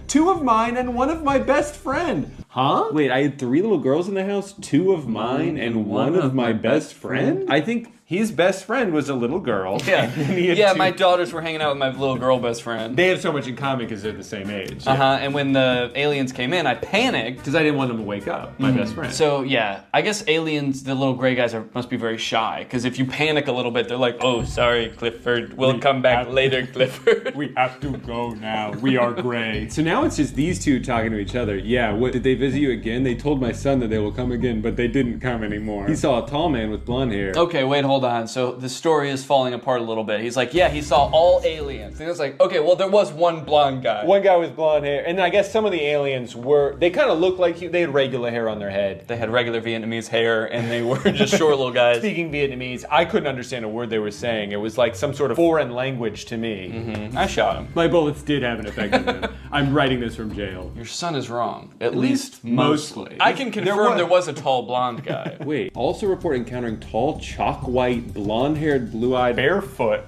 Two of mine and one of my best friend. Huh? Wait, I had 3 little girls in the house, 2 of mine and one of my best friend? I think his best friend was a little girl. Yeah, my daughters were hanging out with my little girl best friend. They have so much in common because they're the same age. And when the aliens came in, I panicked. Because I didn't want them to wake up, my best friend. So yeah, I guess aliens, the little gray guys must be very shy. Because if you panic a little bit, they're like, oh, sorry, Clifford. We'll come back later, Clifford. We have to go now. We are gray. So now it's just these two talking to each other. Yeah, what, did they visit you again? They told my son that they will come again, but they didn't come anymore. He saw a tall man with blonde hair. Okay, wait, hold on. So the story is falling apart a little bit. He's like, yeah, he saw all aliens. And it's like, okay, well, there was one blonde guy. One guy with blonde hair. And I guess some of the aliens they kind of looked like they had regular hair on their head. They had regular Vietnamese hair, and they were just short little guys. Speaking Vietnamese, I couldn't understand a word they were saying. It was like some sort of foreign language to me. I shot him. My bullets did have an effect on them. I'm writing this from jail. Your son is wrong. At least mostly. I can confirm there was a tall blonde guy. Wait, also report encountering tall, chalk white, blonde-haired, blue-eyed, barefoot.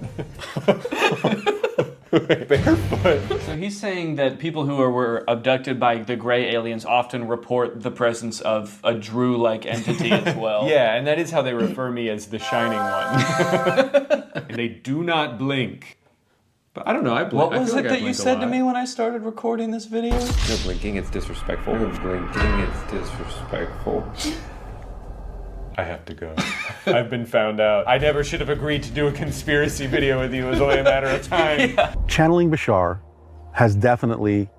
Barefoot. So he's saying that people who were abducted by the gray aliens often report the presence of a Drew-like entity as well. Yeah, and that is how they refer me, as the Shining One. And they do not blink. But I don't know, I blink. What was it that you said to me when I started recording this video? You're blinking, it's disrespectful. You're blinking, it's disrespectful. I have to go. I've been found out. I never should have agreed to do a conspiracy video with you. It was only a matter of time. Yeah. Channeling Bashar has definitely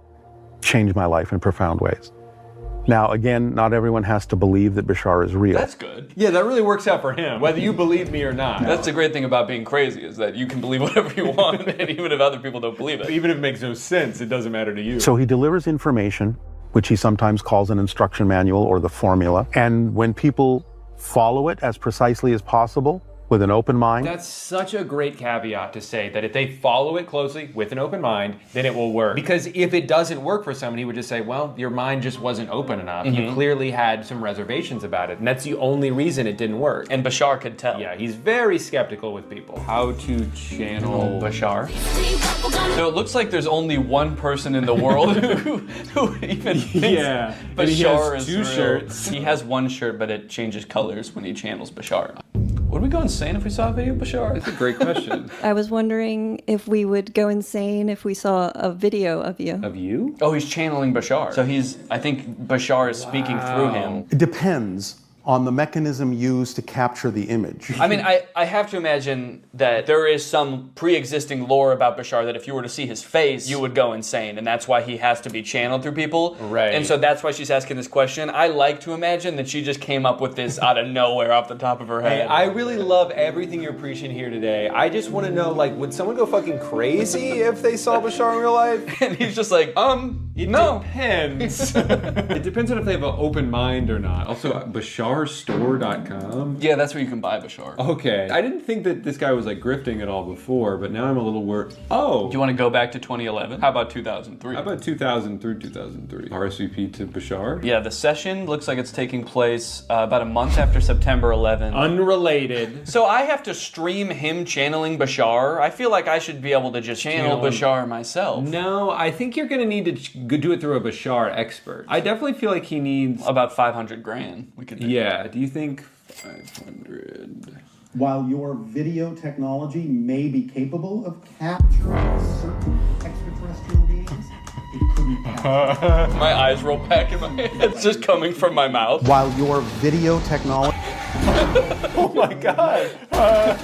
changed my life in profound ways. Now, again, not everyone has to believe that Bashar is real. That's good. Yeah, that really works out for him, whether you believe me or not. That's the great thing about being crazy, is that you can believe whatever you want, and even if other people don't believe it. Even if it makes no sense, it doesn't matter to you. So he delivers information, which he sometimes calls an instruction manual or the formula. And when people follow it as precisely as possible, with an open mind. That's such a great caveat to say that if they follow it closely with an open mind, then it will work. Because if it doesn't work for someone, he would just say, well, your mind just wasn't open enough. You clearly had some reservations about it. And that's the only reason it didn't work. And Bashar could tell. Yeah, he's very skeptical with people. How to channel Bashar. So it looks like there's only one person in the world who even thinks Bashar is 2 real. shirts. He has one shirt, but it changes colors when he channels Bashar. Would we go insane if we saw a video of Bashar? That's a great question. I was wondering if we would go insane if we saw a video of you. Of you? Oh, he's channeling Bashar. So I think Bashar is speaking through him. It depends on the mechanism used to capture the image. I mean, I have to imagine that there is some pre-existing lore about Bashar that if you were to see his face, you would go insane, and that's why he has to be channeled through people. Right. And so that's why she's asking this question. I like to imagine that she just came up with this out of nowhere off the top of her head. Hey, I really love everything you're preaching here today. I just want to know, like, would someone go fucking crazy if they saw Bashar in real life? And he's just like, It no. depends. It depends on if they have an open mind or not. Also, BasharStore.com? Yeah, that's where you can buy Bashar. Okay. I didn't think that this guy was like grifting at all before, but now I'm a little worried. Oh! Do you want to go back to 2011? How about 2003? How about 2000 through 2003? RSVP to Bashar? Yeah, the session looks like it's taking place about a month after September 11th. Unrelated. So I have to stream him channeling Bashar? I feel like I should be able to just channel Bashar myself. No, I think you're going to need to do it through a Bashar expert. I definitely feel like he needs... About 500 grand. We could. Yeah, do you think 500... While your video technology may be capable of capturing certain extraterrestrial beings, it couldn't capture. My eyes roll back in my head. It's just coming from my mouth. While your video technology... Oh my god!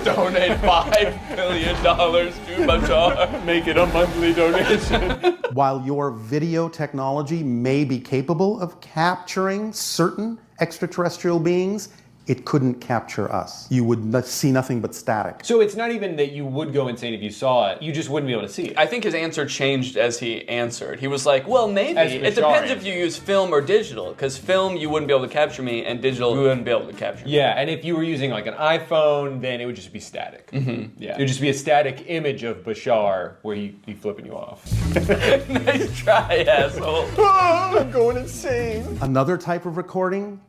Donate $5 million to Bashar. Make it a monthly donation. While your video technology may be capable of capturing certain extraterrestrial beings, it couldn't capture us. You would see nothing but static. So it's not even that you would go insane if you saw it, you just wouldn't be able to see it. I think his answer changed as he answered. He was like, well, maybe. As It Bashar depends answered. if you use film or digital, because film, you wouldn't be able to capture me, and digital, you wouldn't be able to capture me. Yeah, and if you were using like an iPhone, then it would just be static. Mm-hmm. Yeah. It would just be a static image of Bashar where he flipping you off. Nice try, asshole. I'm going insane. Another type of recording?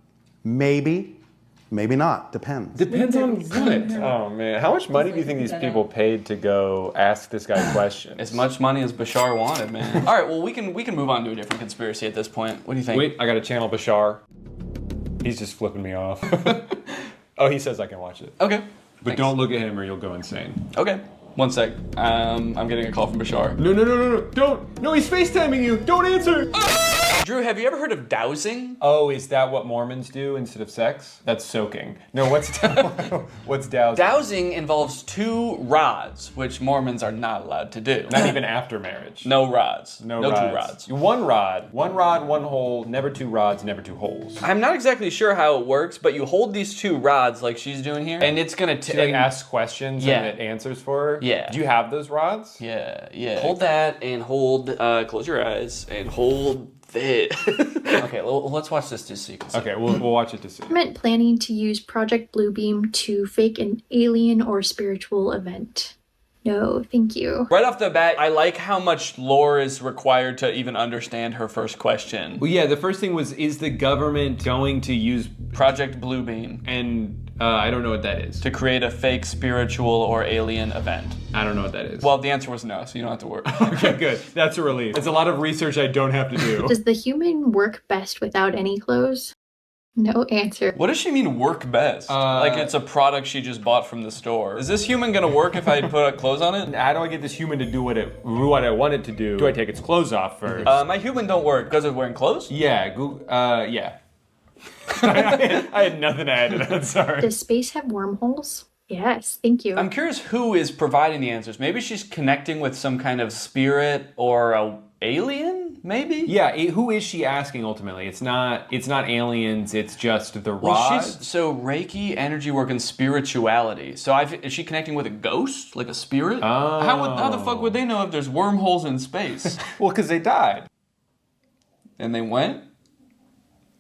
Maybe. Maybe not. Depends. Depends on what? Oh man, how much money do you think these people paid to go ask this guy questions? As much money as Bashar wanted, man. All right, well, we can move on to a different conspiracy at this point. What do you think? Wait, I got to channel Bashar. He's just flipping me off. Oh, he says I can watch it. Okay. But don't look at him or you'll go insane. Okay. One sec. I'm getting a call from Bashar. No, don't. No, he's FaceTiming you. Don't answer. Drew, have you ever heard of dowsing? Oh, is that what Mormons do instead of sex? That's soaking. No, what's dowsing? Dowsing involves 2 rods, which Mormons are not allowed to do. Not even after marriage. No rods. No 2 rods. 1 rod. 1 rod, 1 hole. Never 2 rods, never 2 holes. I'm not exactly sure how it works, but you hold these 2 rods like she's doing here, and it's gonna She like asks questions and it answers for her? Yeah. Do you have those rods? Yeah. Hold that and hold, close your eyes and hold it. Okay, let's watch this to see. Okay, we'll watch it to see. Government planning to use Project Bluebeam to fake an alien or spiritual event. No, thank you. Right off the bat, I like how much lore is required to even understand her first question. Well, yeah, the first thing was, is the government going to use Project Bluebeam? And I don't know what that is. To create a fake spiritual or alien event. I don't know what that is. Well, the answer was no, so you don't have to worry. Okay, good. That's a relief. It's a lot of research I don't have to do. Does the human work best without any clothes? No answer. What does she mean work best? Like it's a product she just bought from the store. Is this human gonna work if I put clothes on it? How do I get this human to do what I want it to do? Do I take its clothes off first? My human don't work because of wearing clothes? Yeah, yeah. I had nothing to add to that, sorry. Does space have wormholes? Yes, thank you. I'm curious who is providing the answers. Maybe she's connecting with some kind of spirit or a alien, maybe? Yeah, who is she asking ultimately? It's not aliens, it's just the rods. So Reiki, energy work, and spirituality. So is she connecting with a ghost? Like a spirit? Oh. How the fuck would they know if there's wormholes in space? Well, because they died. And they went?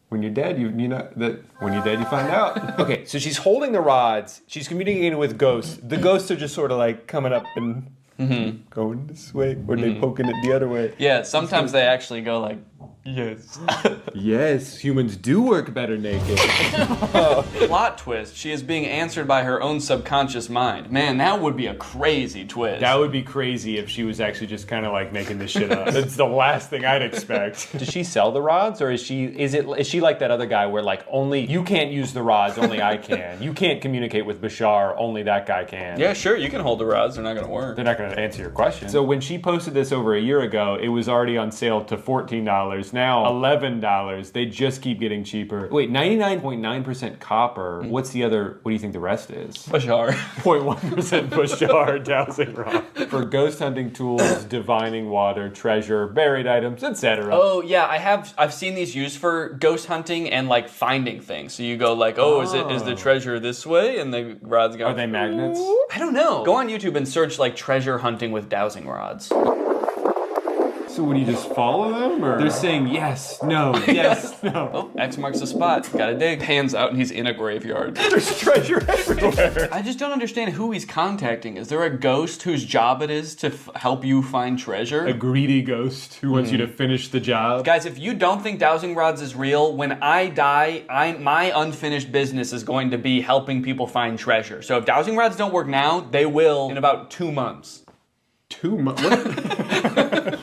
When you're dead, you know that when you're dead, you find out. Okay, so she's holding the rods. She's communicating with ghosts. The ghosts are just sort of like coming up and going this way, or they poking it the other way. Yeah, sometimes they actually go like Yes. Yes, humans do work better naked. Plot twist, she is being answered by her own subconscious mind. Man, that would be a crazy twist. That would be crazy if she was actually just kind of like making this shit up. That's the last thing I'd expect. Does she sell the rods, or is she like that other guy where like only you can't use the rods, only I can. You can't communicate with Bashar, only that guy can. Yeah, sure, you can hold the rods, they're not gonna work. They're not gonna answer your question. So when she posted this over a year ago, it was already on sale to $14. Now $11. They just keep getting cheaper. Wait, 99.9% copper. What's the other? What do you think the rest is? Bashar. 0.1% Bashar dowsing rod for ghost hunting tools, divining water, treasure, buried items, etc. Oh yeah, I've seen these used for ghost hunting and like finding things. So you go like, oh, is the treasure this way? And the rods go. Are they magnets? I don't know. Go on YouTube and search like treasure hunting with dowsing rods. So would you just follow them, or? They're saying yes, no, yes, no. Oh, X marks the spot. Gotta dig. Hands out and he's in a graveyard. There's treasure everywhere. I just don't understand who he's contacting. Is there a ghost whose job it is to help you find treasure? A greedy ghost who wants you to finish the job. Guys, if you don't think dowsing rods is real, when I die, my unfinished business is going to be helping people find treasure. So if dowsing rods don't work now, they will in about 2 months. 2 months?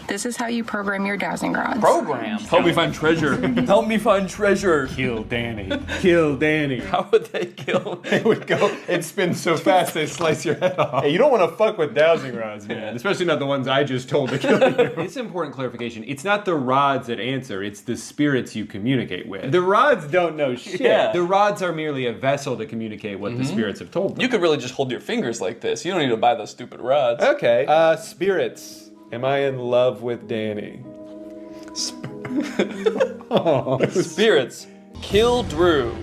This is how you program your dowsing rods. Program? Help me find treasure. Help me find treasure. Kill Danny. Kill Danny. How would they kill? They would go, it spins so fast they slice your head off. Hey, you don't want to fuck with dowsing rods, man. Especially not the ones I just told to kill you. It's important clarification. It's not the rods that answer, it's the spirits you communicate with. The rods don't know shit. Yeah. The rods are merely a vessel to communicate what the spirits have told them. You could really just hold your fingers like this. You don't need to buy those stupid rods. Okay. Spirits. Am I in love with Danny? Spirits. Kill Drew.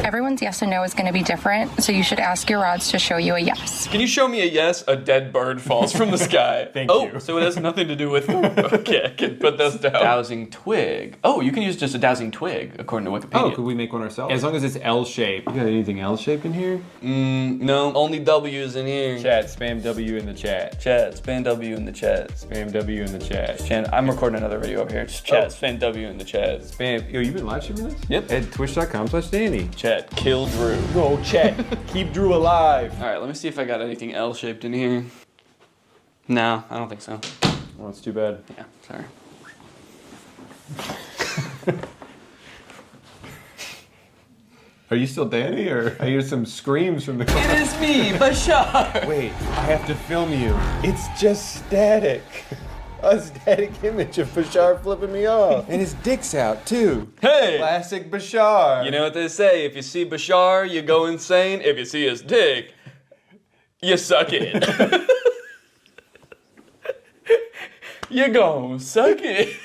Everyone's yes and no is going to be different, so you should ask your rods to show you a yes. Can you show me a yes? A dead bird falls from the sky. Thank you. Oh, so it has nothing to do with... Okay, I can put those down. Dowsing twig. Oh, you can use just a dowsing twig, according to Wikipedia. Oh, could we make one ourselves? As long as it's L-shaped. You got anything L-shaped in here? No, only W's in here. Chat, spam W in the chat. Chat, spam W in the chat. Spam W in the chat. I'm recording another video over here. Just chat, spam W in the chat. Spam. Yo, you been live streaming this? Yep. At twitch.com/Danny. Chat, kill Drew. No, chat. Keep Drew alive. All right, let me see if I got anything L-shaped in here. No, I don't think so. Oh, it's too bad. Yeah, sorry. Are you still Danny, or I hear some screams from the car? It is me, Bashar. Wait, I have to film you. It's just static. A static image of Bashar flipping me off. And his dick's out, too. Hey! Classic Bashar. You know what they say, if you see Bashar, you go insane. If you see his dick, you suck it. You gon' suck it.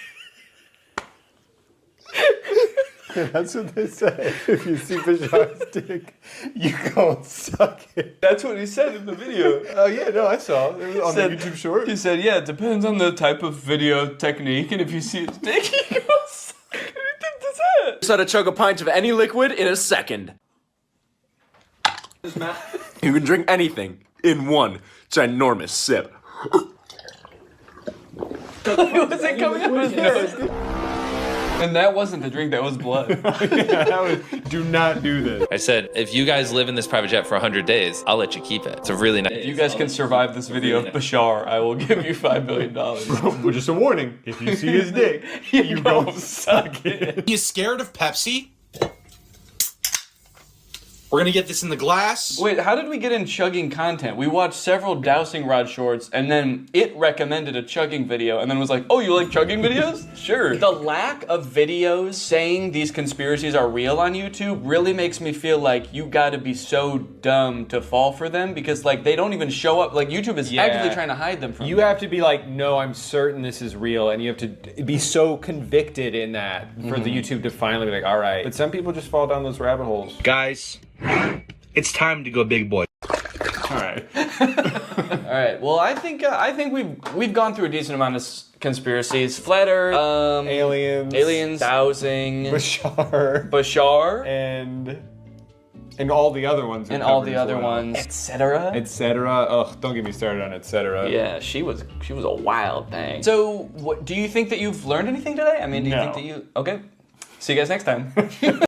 That's what they say. If you see Bashar's dick, you gon' suck it. That's what he said in the video. Oh yeah, no, I saw. It was on the YouTube short. He said, yeah, it depends on the type of video technique, and if you see his dick, you go suck it. What do you think this is? Just how to chug a pint of any liquid in a second. You can drink anything in one ginormous sip. Was it coming out of his nose? And that wasn't the drink, that was blood. Yeah, that was, do not do this. I said, if you guys live in this private jet for 100 days, I'll let you keep it. It's a really nice... If you guys can survive this video of Bashar, I will give you $5 billion. But just a warning, if you see his dick, you gon' suck it. You scared of Pepsi? We're gonna get this in the glass. Wait, how did we get in chugging content? We watched several dowsing rod shorts, and then it recommended a chugging video, and then was like, oh, you like chugging videos? Sure. The lack of videos saying these conspiracies are real on YouTube really makes me feel like you gotta be so dumb to fall for them, because like they don't even show up. Like YouTube is actively trying to hide them from you. Have to be like, no, I'm certain this is real, and you have to be so convicted in that for the YouTube to finally be like, all right. But some people just fall down those rabbit holes. Guys, it's time to go big boy. All right. All right. Well, I think we've gone through a decent amount of conspiracies. Flat Earth, aliens, dowsing, Bashar, and And all the other ones. And all the other ones, etc. Etc. Ugh, don't get me started on etc. Yeah, she was a wild thing. So, do you think that you've learned anything today? I mean, do you think that you... Okay. See you guys next time.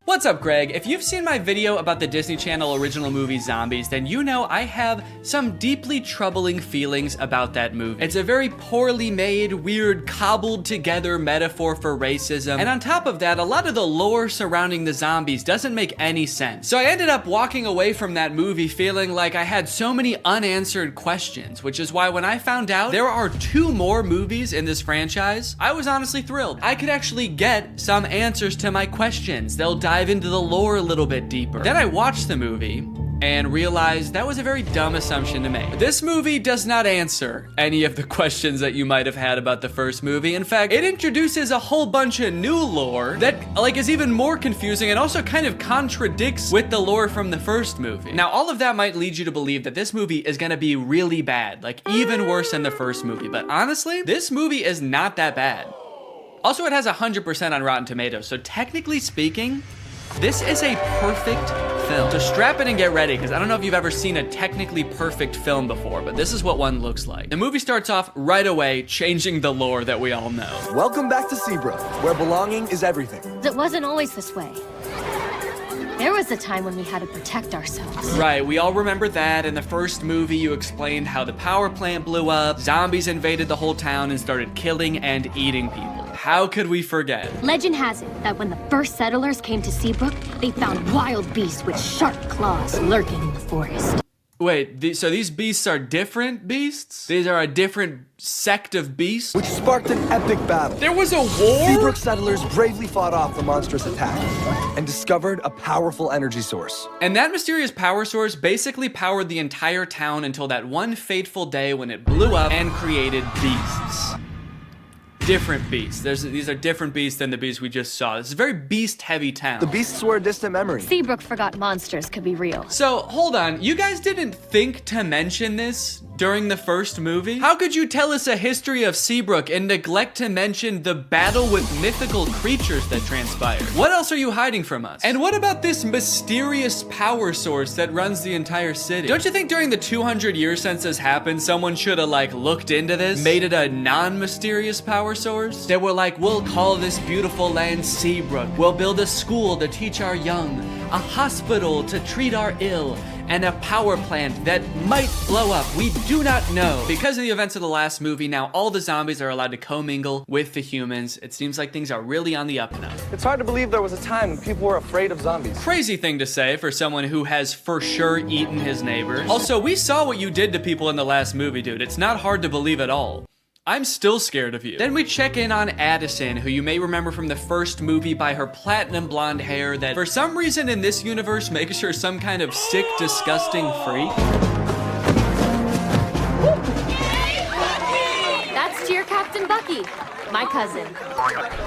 What's up, Greg? If you've seen my video about the Disney Channel original movie Zombies, then you know I have some deeply troubling feelings about that movie. It's a very poorly made, weird, cobbled together metaphor for racism. And on top of that, a lot of the lore surrounding the zombies doesn't make any sense. So I ended up walking away from that movie feeling like I had so many unanswered questions, which is why when I found out there are 2 more movies in this franchise, I was honestly thrilled. I could actually get some answers to my questions. They'll dive into the lore a little bit deeper. Then I watched the movie and realized that was a very dumb assumption to make. This movie does not answer any of the questions that you might have had about the first movie. In fact, it introduces a whole bunch of new lore that is even more confusing and also kind of contradicts with the lore from the first movie. Now, all of that might lead you to believe that this movie is gonna be really bad, like even worse than the first movie. But honestly, this movie is not that bad. Also, it has 100% on Rotten Tomatoes, so technically speaking, this is a perfect film. So strap in and get ready, because I don't know if you've ever seen a technically perfect film before, but this is what one looks like. The movie starts off right away, changing the lore that we all know. Welcome back to Seabrook, where belonging is everything. It wasn't always this way. There was a time when we had to protect ourselves. Right, we all remember that. In the first movie, you explained how the power plant blew up, zombies invaded the whole town and started killing and eating people. How could we forget? Legend has it that when the first settlers came to Seabrook, they found wild beasts with sharp claws lurking in the forest. Wait, so these beasts are different beasts? These are a different sect of beasts? Which sparked an epic battle. There was a war? Seabrook settlers bravely fought off the monstrous attack and discovered a powerful energy source. And that mysterious power source basically powered the entire town until that one fateful day when it blew up and created beasts. Different beasts. These are different beasts than the beasts we just saw. This is a very beast-heavy town. The beasts were a distant memory. Seabrook forgot monsters could be real. So, hold on. You guys didn't think to mention this during the first movie? How could you tell us a history of Seabrook and neglect to mention the battle with mythical creatures that transpired? What else are you hiding from us? And what about this mysterious power source that runs the entire city? Don't you think during the 200 years since this happened, someone should have looked into this, made it a non-mysterious power source? They were like, we'll call this beautiful land Seabrook. We'll build a school to teach our young, a hospital to treat our ill, and a power plant that might blow up. We do not know. Because of the events of the last movie, now all the zombies are allowed to commingle with the humans. It seems like things are really on the up and up. It's hard to believe there was a time when people were afraid of zombies. Crazy thing to say for someone who has for sure eaten his neighbors. Also, we saw what you did to people in the last movie, dude. It's not hard to believe at all. I'm still scared of you. Then we check in on Addison, who you may remember from the first movie by her platinum blonde hair that for some reason in this universe makes her some kind of sick, disgusting freak. That's Cheer Captain Bucky, my cousin.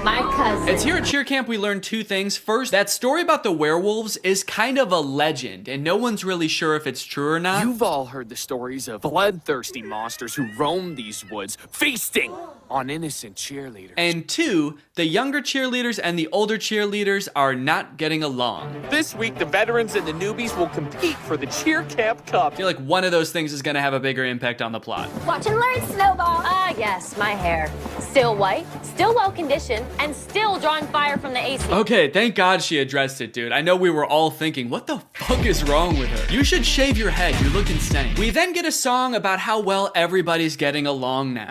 My cousin. It's here at Cheer Camp we learned 2 things. First, that story about the werewolves is kind of a legend, and no one's really sure if it's true or not. You've all heard the stories of bloodthirsty monsters who roam these woods, feasting on innocent cheerleaders. And 2, the younger cheerleaders and the older cheerleaders are not getting along. This week, the veterans and the newbies will compete for the Cheer Camp Cup. I feel like one of those things is gonna have a bigger impact on the plot. Watch and learn, Snowball. Ah, yes, my hair. Still white, still well-conditioned, and still drawing fire from the AC. Okay, thank God she addressed it, dude. I know we were all thinking, what the fuck is wrong with her? You should shave your head, you look insane. We then get a song about how well everybody's getting along now.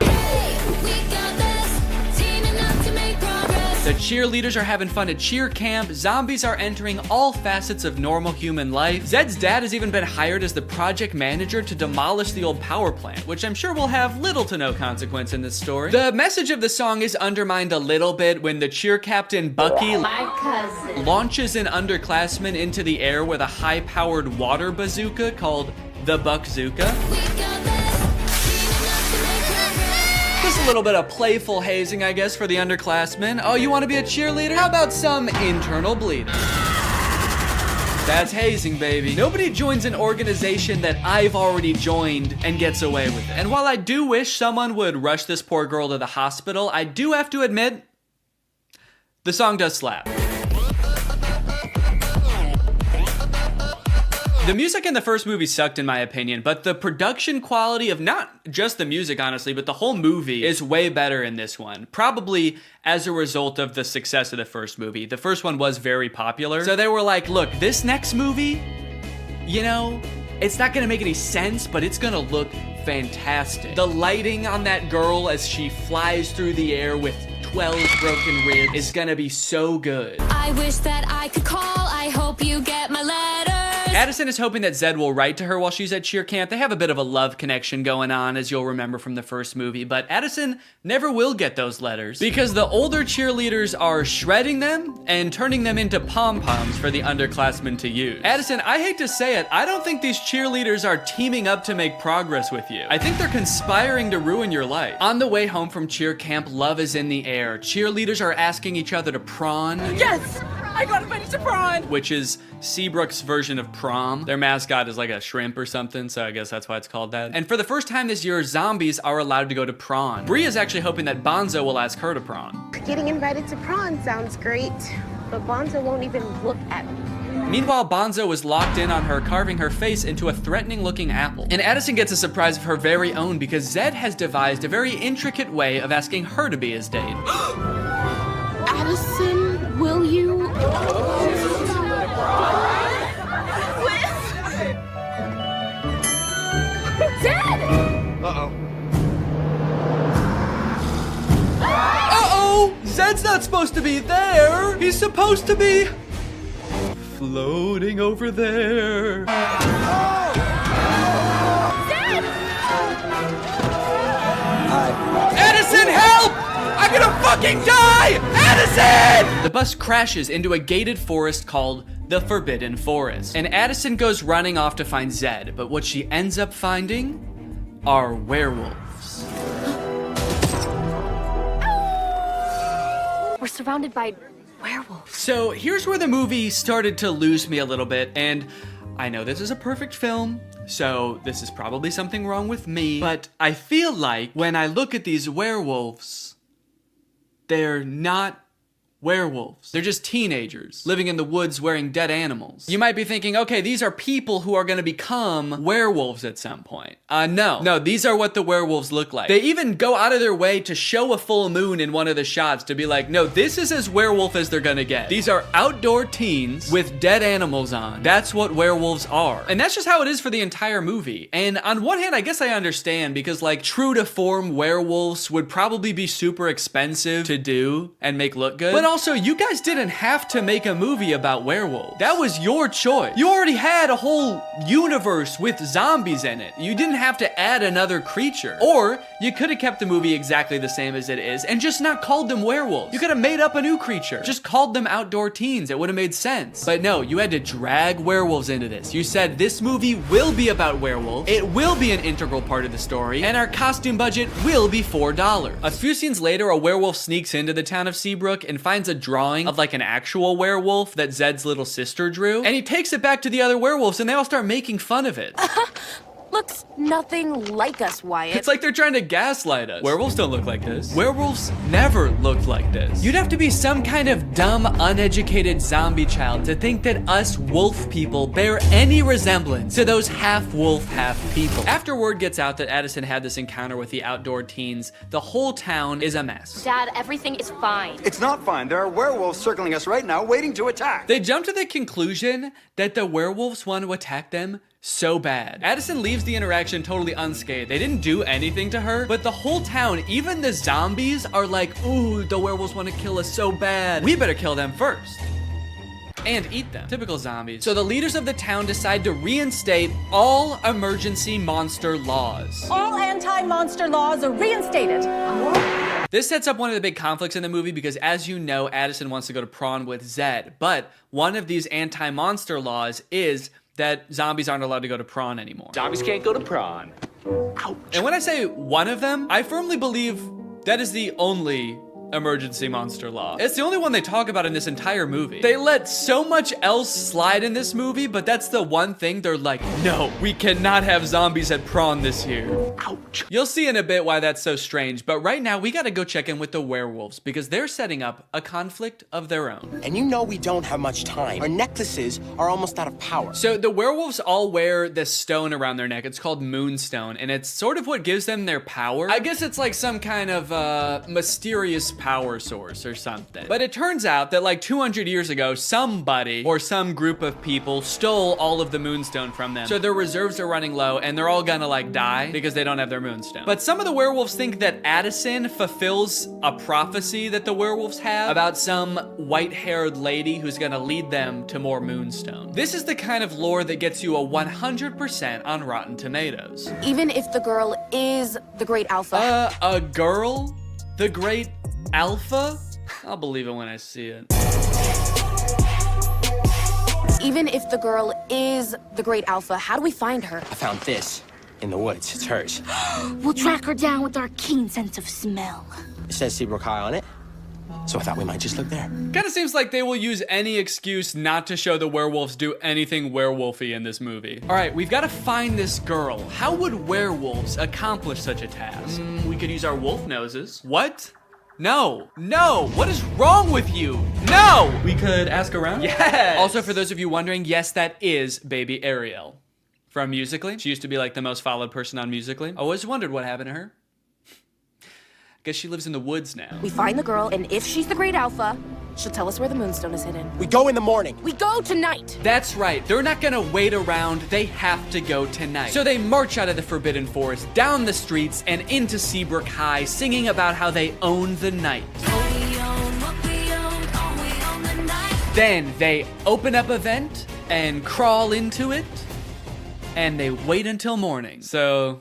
The cheerleaders are having fun at cheer camp, zombies are entering all facets of normal human life. Zed's dad has even been hired as the project manager to demolish the old power plant, which I'm sure will have little to no consequence in this story. The message of the song is undermined a little bit when the cheer captain Bucky my cousin launches an underclassman into the air with a high-powered water bazooka called the Buckzooka. Just a little bit of playful hazing, I guess, for the underclassmen. Oh, you want to be a cheerleader? How about some internal bleeding? That's hazing, baby. Nobody joins an organization that I've already joined and gets away with it. And while I do wish someone would rush this poor girl to the hospital, I do have to admit, the song does slap. The music in the first movie sucked in my opinion, but the production quality of not just the music, honestly, but the whole movie is way better in this one. Probably as a result of the success of the first movie. The first one was very popular. So they were like, look, this next movie, you know, it's not gonna make any sense, but it's gonna look fantastic. The lighting on that girl as she flies through the air with 12 broken ribs is gonna be so good. I wish that I could call. I hope you get my letters. Addison is hoping that Zed will write to her while she's at cheer camp. They have a bit of a love connection going on, as you'll remember from the first movie, but Addison never will get those letters because the older cheerleaders are shredding them and turning them into pom-poms for the underclassmen to use. Addison, I hate to say it, I don't think these cheerleaders are teaming up to make progress with you. I think they're conspiring to ruin your life. On the way home from cheer camp, love is in the air. Cheerleaders are asking each other to prawn. Yes! I got invited to prawn! Which is Seabrook's version of prom. Their mascot is like a shrimp or something, so I guess that's why it's called that. And for the first time this year, zombies are allowed to go to prawn. Bree is actually hoping that Bonzo will ask her to prawn. Getting invited to prawn sounds great, but Bonzo won't even look at me. Meanwhile, Bonzo is locked in on her, carving her face into a threatening-looking apple. And Addison gets a surprise of her very own because Zed has devised a very intricate way of asking her to be his date. Addison, will you? Zed! Uh-oh. Uh-oh! Zed's not supposed to be there! He's supposed to be floating over there. Zed! Addison, help! I'm gonna fucking die! Addison! The bus crashes into a gated forest called the Forbidden Forest. And Addison goes running off to find Zed, but what she ends up finding are werewolves. We're surrounded by werewolves. So here's where the movie started to lose me a little bit, and I know this is a perfect film, so this is probably something wrong with me, but I feel like when I look at these werewolves, they're not werewolves. They're just teenagers living in the woods wearing dead animals. You might be thinking, okay, these are people who are gonna become werewolves at some point. No, these are what the werewolves look like. They even go out of their way to show a full moon in one of the shots to be like, no, this is as werewolf as they're gonna get. These are outdoor teens with dead animals on. That's what werewolves are. And that's just how it is for the entire movie. And on one hand, I guess I understand because like true to form werewolves would probably be super expensive to do and make look good. But also, you guys didn't have to make a movie about werewolves. That was your choice. You already had a whole universe with zombies in it. You didn't have to add another creature. Or you could have kept the movie exactly the same as it is and just not called them werewolves. You could have made up a new creature. Just called them outdoor teens. It would have made sense. But no, you had to drag werewolves into this. You said this movie will be about werewolves. It will be an integral part of the story. And our costume budget will be $4. A few scenes later, a werewolf sneaks into the town of Seabrook and finds a drawing of like an actual werewolf that Zed's little sister drew, and he takes it back to the other werewolves and they all start making fun of it. Looks nothing like us, Wyatt. It's like they're trying to gaslight us. Werewolves don't look like this. Werewolves never looked like this. You'd have to be some kind of dumb, uneducated zombie child to think that us wolf people bear any resemblance to those half wolf, half people. After word gets out that Addison had this encounter with the outdoor teens, the whole town is a mess. Dad, everything is fine. It's not fine. There are werewolves circling us right now, waiting to attack. They jump to the conclusion that the werewolves want to attack them so bad. Addison leaves the interaction totally unscathed. They didn't do anything to her, but the whole town, even the zombies, are like, ooh, the werewolves want to kill us so bad. We better kill them first. And eat them. Typical zombies. So the leaders of the town decide to reinstate all emergency monster laws. All anti-monster laws are reinstated. This sets up one of the big conflicts in the movie because, as you know, Addison wants to go to prawn with Zed, but one of these anti-monster laws is that zombies aren't allowed to go to prawn anymore. Zombies can't go to prawn. Ouch. And when I say one of them, I firmly believe that is the only emergency monster law. It's the only one they talk about in this entire movie. They let so much else slide in this movie, but that's the one thing they're like, no, we cannot have zombies at prom this year. Ouch. You'll see in a bit why that's so strange, but right now we gotta go check in with the werewolves because they're setting up a conflict of their own. And you know we don't have much time. Our necklaces are almost out of power. So the werewolves all wear this stone around their neck. It's called Moonstone, and it's sort of what gives them their power. I guess it's like some kind of mysterious power source or something. But it turns out that like 200 years ago, somebody or some group of people stole all of the Moonstone from them. So their reserves are running low and they're all gonna like die because they don't have their Moonstone. But some of the werewolves think that Addison fulfills a prophecy that the werewolves have about some white-haired lady who's gonna lead them to more Moonstone. This is the kind of lore that gets you a 100% on Rotten Tomatoes. Even if the girl is the great alpha. A girl? The great alpha? I'll believe it when I see it. Even if the girl is the great alpha, how do we find her? I found this in the woods. It's hers. We'll track her down with our keen sense of smell. It says Seabrook High on it, so I thought we might just look there. Kinda seems like they will use any excuse not to show the werewolves do anything werewolfy in this movie. All right, we've gotta find this girl. How would werewolves accomplish such a task? We could use our wolf noses. What? No, no, what is wrong with you? No! We could ask around? Yes! Also, for those of you wondering, yes, that is baby Ariel from Musical.ly. She used to be like the most followed person on Musical.ly. I always wondered what happened to her. Guess she lives in the woods now. We find the girl, and if she's the great alpha, she'll tell us where the Moonstone is hidden. We go in the morning. We go tonight. That's right. They're not gonna wait around. They have to go tonight. So they march out of the Forbidden Forest, down the streets, and into Seabrook High, singing about how they own the night. Then they open up a vent and crawl into it, and they wait until morning. So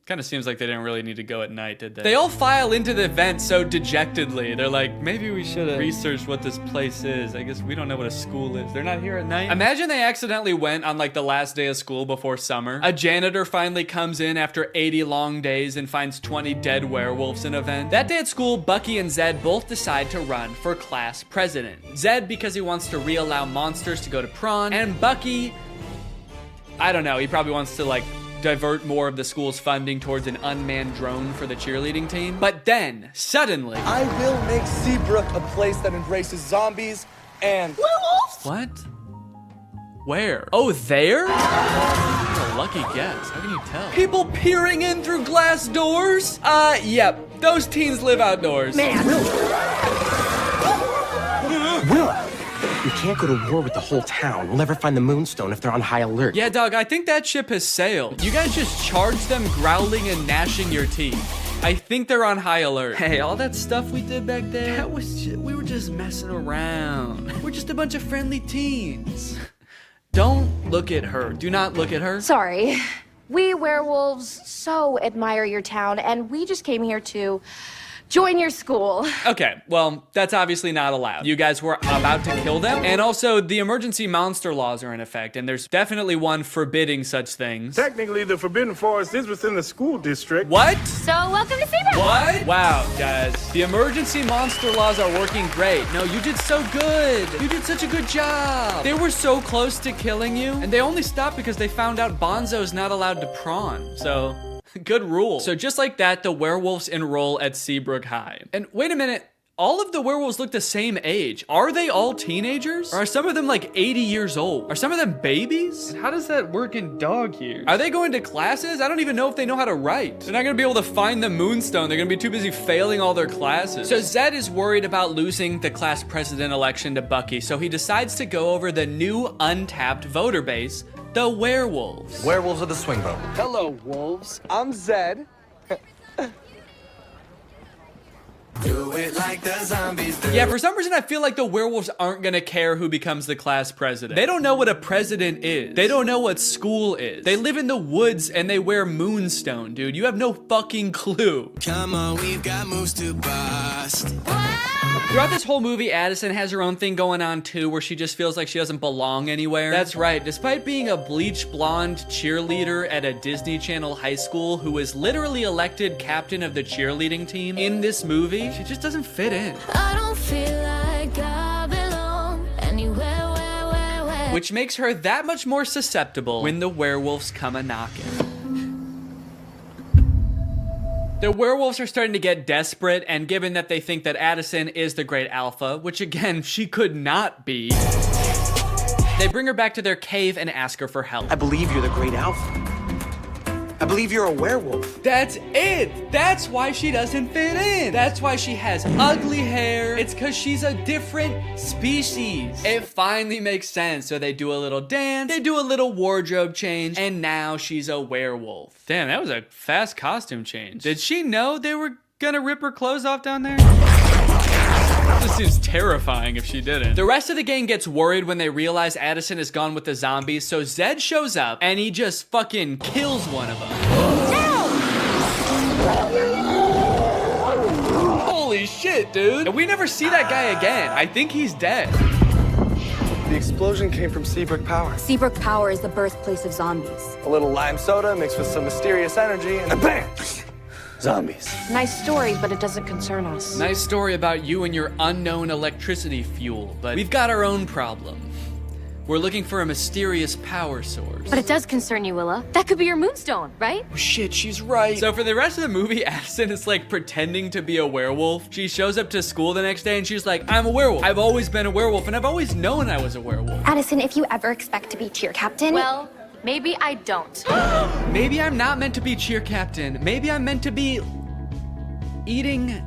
kind of seems like they didn't really need to go at night, did they? They all file into the vent so dejectedly. They're like, maybe we should have researched what this place is. I guess we don't know what a school is. They're not here at night. Imagine they accidentally went on like the last day of school before summer. A janitor finally comes in after 80 long days and finds 20 dead werewolves in a vent. That day at school, Bucky and Zed both decide to run for class president. Zed because he wants to re-allow monsters to go to prom, and Bucky, I don't know, he probably wants to like divert more of the school's funding towards an unmanned drone for the cheerleading team. But then, suddenly, I will make Seabrook a place that embraces zombies and werewolves. What? Where? Oh, there? What a lucky guess. How can you tell? People peering in through glass doors? Yep. Those teens live outdoors. Man. Willa. We can't go to war with the whole town. We'll never find the Moonstone if they're on high alert. Yeah, dog, I think that ship has sailed. You guys just charge them growling and gnashing your teeth. I think they're on high alert. Hey, all that stuff we did back there, that was just, we were just messing around. We're just a bunch of friendly teens. Don't look at her. Do not look at her. Sorry. We werewolves so admire your town, and we just came here to join your school. Okay, well, that's obviously not allowed. You guys were about to kill them, and also the emergency monster laws are in effect, and there's definitely one forbidding such things. Technically, the Forbidden Forest is within the school district. What? So welcome to Seabrook. What? Wow, guys. The emergency monster laws are working great. No, you did so good. You did such a good job. They were so close to killing you, and they only stopped because they found out Bonzo's not allowed to prawn, so good rule. So just like that, the werewolves enroll at Seabrook High. And wait a minute, all of the werewolves look the same age. Are they all teenagers? Or are some of them like 80 years old? Are some of them babies? And how does that work in dog years? Are they going to classes? I don't even know if they know how to write. They're not gonna be able to find the Moonstone. They're gonna be too busy failing all their classes. So Zed is worried about losing the class president election to Bucky, so he decides to go over the new untapped voter base, the werewolves. Werewolves of the swing vote. Hello, wolves. I'm Zed. Do it like the zombies do. Yeah, for some reason I feel like the werewolves aren't gonna care who becomes the class president. They don't know what a president is. They don't know what school is. They live in the woods and they wear Moonstone, dude. You have no fucking clue. Come on, we've got moves to bust. Throughout this whole movie, Addison has her own thing going on too, where she just feels like she doesn't belong anywhere. That's right, despite being a bleach blonde cheerleader at a Disney Channel high school who was literally elected captain of the cheerleading team in this movie, she just doesn't fit in. I don't feel like I belong anywhere. Which makes her that much more susceptible when the werewolves come a-knocking. The werewolves are starting to get desperate, and given that they think that Addison is the great alpha, which again, she could not be, they bring her back to their cave and ask her for help. I believe you're the great alpha. I believe you're a werewolf. That's it. That's why she doesn't fit in. That's why she has ugly hair. It's because she's a different species. It finally makes sense. So they do a little dance, they do a little wardrobe change, and now she's a werewolf. Damn, that was a fast costume change. Did she know they were gonna rip her clothes off down there? This seems terrifying if she didn't. The rest of the gang gets worried when they realize Addison is gone with the zombies, so Zed shows up and he just fucking kills one of them. Holy shit, dude. And we never see that guy again. I think he's dead. The explosion came from Seabrook Power. Seabrook Power is the birthplace of zombies. A little lime soda mixed with some mysterious energy, and then bam! Zombies. Nice story, but it doesn't concern us. Nice story about you and your unknown electricity fuel, but we've got our own problem. We're looking for a mysterious power source. But it does concern you, Willa. That could be your moonstone, right? Oh shit, she's right. So for the rest of the movie, Addison is like pretending to be a werewolf. She shows up to school the next day and she's like, I'm a werewolf. I've always been a werewolf and I've always known I was a werewolf. Addison, if you ever expect to be cheer captain... Well, maybe I don't. Maybe I'm not meant to be cheer captain. Maybe I'm meant to be eating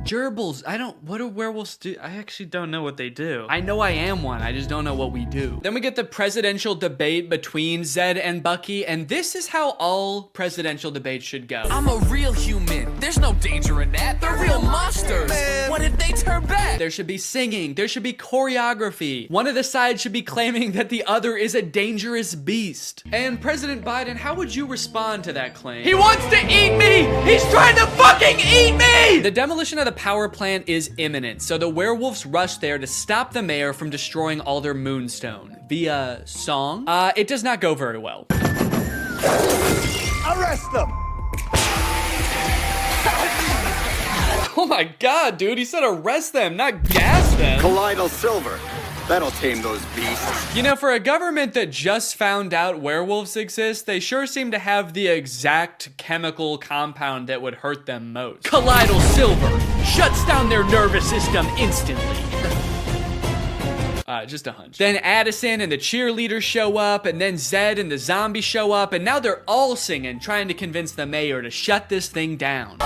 gerbils. What do werewolves do? I actually don't know what they do. I know I am one, I just don't know what we do. Then we get the presidential debate between Zed and Bucky, and this is how all presidential debates should go. I'm a real human. There's no danger in that. They're real monsters. Man. What if they turn back? There should be singing, there should be choreography. One of the sides should be claiming that the other is a dangerous beast. And President Biden, how would you respond to that claim? He wants to eat me! He's trying to fucking eat me! The demolition of the power plant is imminent, so the werewolves rush there to stop the mayor from destroying all their moonstone. Via song? It does not go very well. Arrest them! Oh my god, dude, he said arrest them, not gas them. Colloidal silver. That'll tame those beasts. You know, for a government that just found out werewolves exist, they sure seem to have the exact chemical compound that would hurt them most. Colloidal silver shuts down their nervous system instantly. Just a hunch. Then Addison and the cheerleaders show up, and then Zed and the zombies show up, and now they're all singing, trying to convince the mayor to shut this thing down.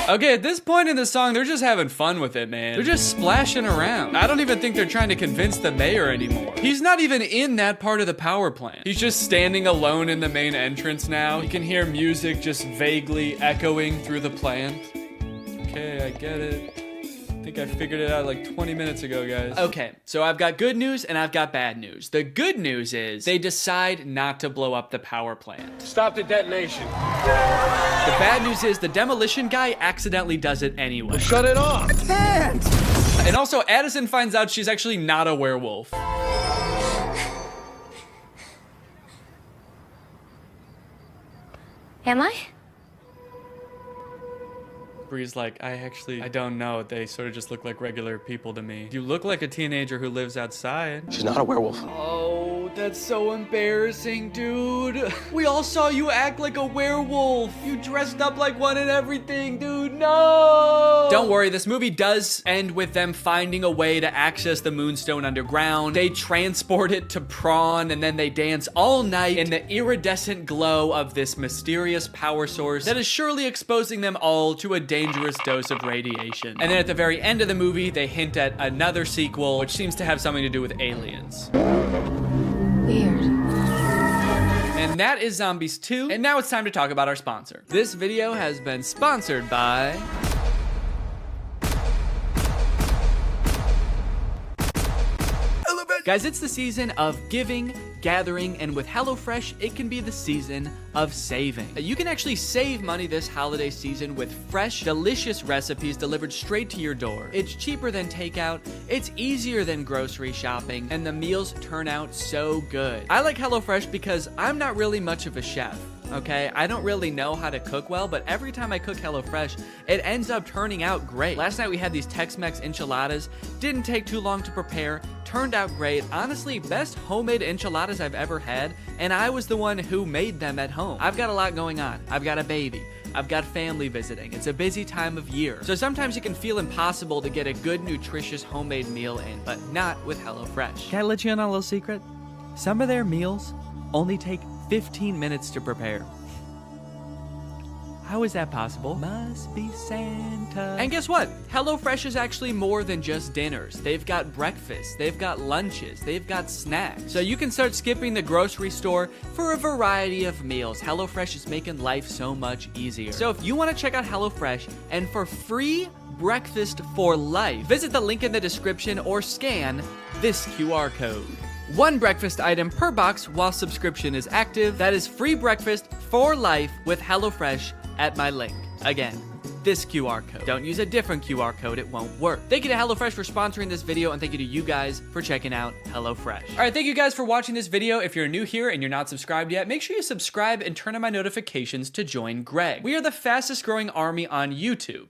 Okay, at this point in the song, they're just having fun with it, man. They're just splashing around. I don't even think they're trying to convince the mayor anymore. He's not even in that part of the power plant. He's just standing alone in the main entrance now. You can hear music just vaguely echoing through the plant. Okay, I get it. I think I figured it out like 20 minutes ago, guys. Okay, so I've got good news and I've got bad news. The good news is they decide not to blow up the power plant. Stop the detonation. The bad news is the demolition guy accidentally does it anyway. Well, shut it off. I can't! And also, Addison finds out she's actually not a werewolf. Am I? Bree's like, I don't know. They sort of just look like regular people to me. You look like a teenager who lives outside. She's not a werewolf. Oh, that's so embarrassing, dude. We all saw you act like a werewolf. You dressed up like one and everything, dude. No! Don't worry, this movie does end with them finding a way to access the Moonstone underground. They transport it to Prawn, and then they dance all night in the iridescent glow of this mysterious power source that is surely exposing them all to a dangerous dose of radiation. And then at the very end of the movie, they hint at another sequel, which seems to have something to do with aliens. Weird. And that is Zombies 2. And now it's time to talk about our sponsor. This video has been sponsored by... Guys, it's the season of giving, gathering, and with HelloFresh, it can be the season of saving. You can actually save money this holiday season with fresh, delicious recipes delivered straight to your door. It's cheaper than takeout, it's easier than grocery shopping, and the meals turn out so good. I like HelloFresh because I'm not really much of a chef. Okay, I don't really know how to cook well, but every time I cook HelloFresh, it ends up turning out great. Last night we had these Tex-Mex enchiladas. Didn't take too long to prepare. Turned out great. Honestly, best homemade enchiladas I've ever had, and I was the one who made them at home. I've got a lot going on. I've got a baby. I've got family visiting. It's a busy time of year. So sometimes it can feel impossible to get a good, nutritious homemade meal in, but not with HelloFresh. Can I let you in on a little secret? Some of their meals only take 15 minutes to prepare. How is that possible? Must be Santa. And guess what? HelloFresh is actually more than just dinners. They've got breakfast, they've got lunches, they've got snacks. So you can start skipping the grocery store for a variety of meals. HelloFresh is making life so much easier. So if you want to check out HelloFresh and for free breakfast for life, visit the link in the description or scan this QR code. One breakfast item per box while subscription is active. That is free breakfast for life with HelloFresh at my link. Again, this QR code. Don't use a different QR code, it won't work. Thank you to HelloFresh for sponsoring this video, and thank you to you guys for checking out HelloFresh. All right, thank you guys for watching this video. If you're new here and you're not subscribed yet, make sure you subscribe and turn on my notifications to join Greg. We are the fastest growing army on YouTube.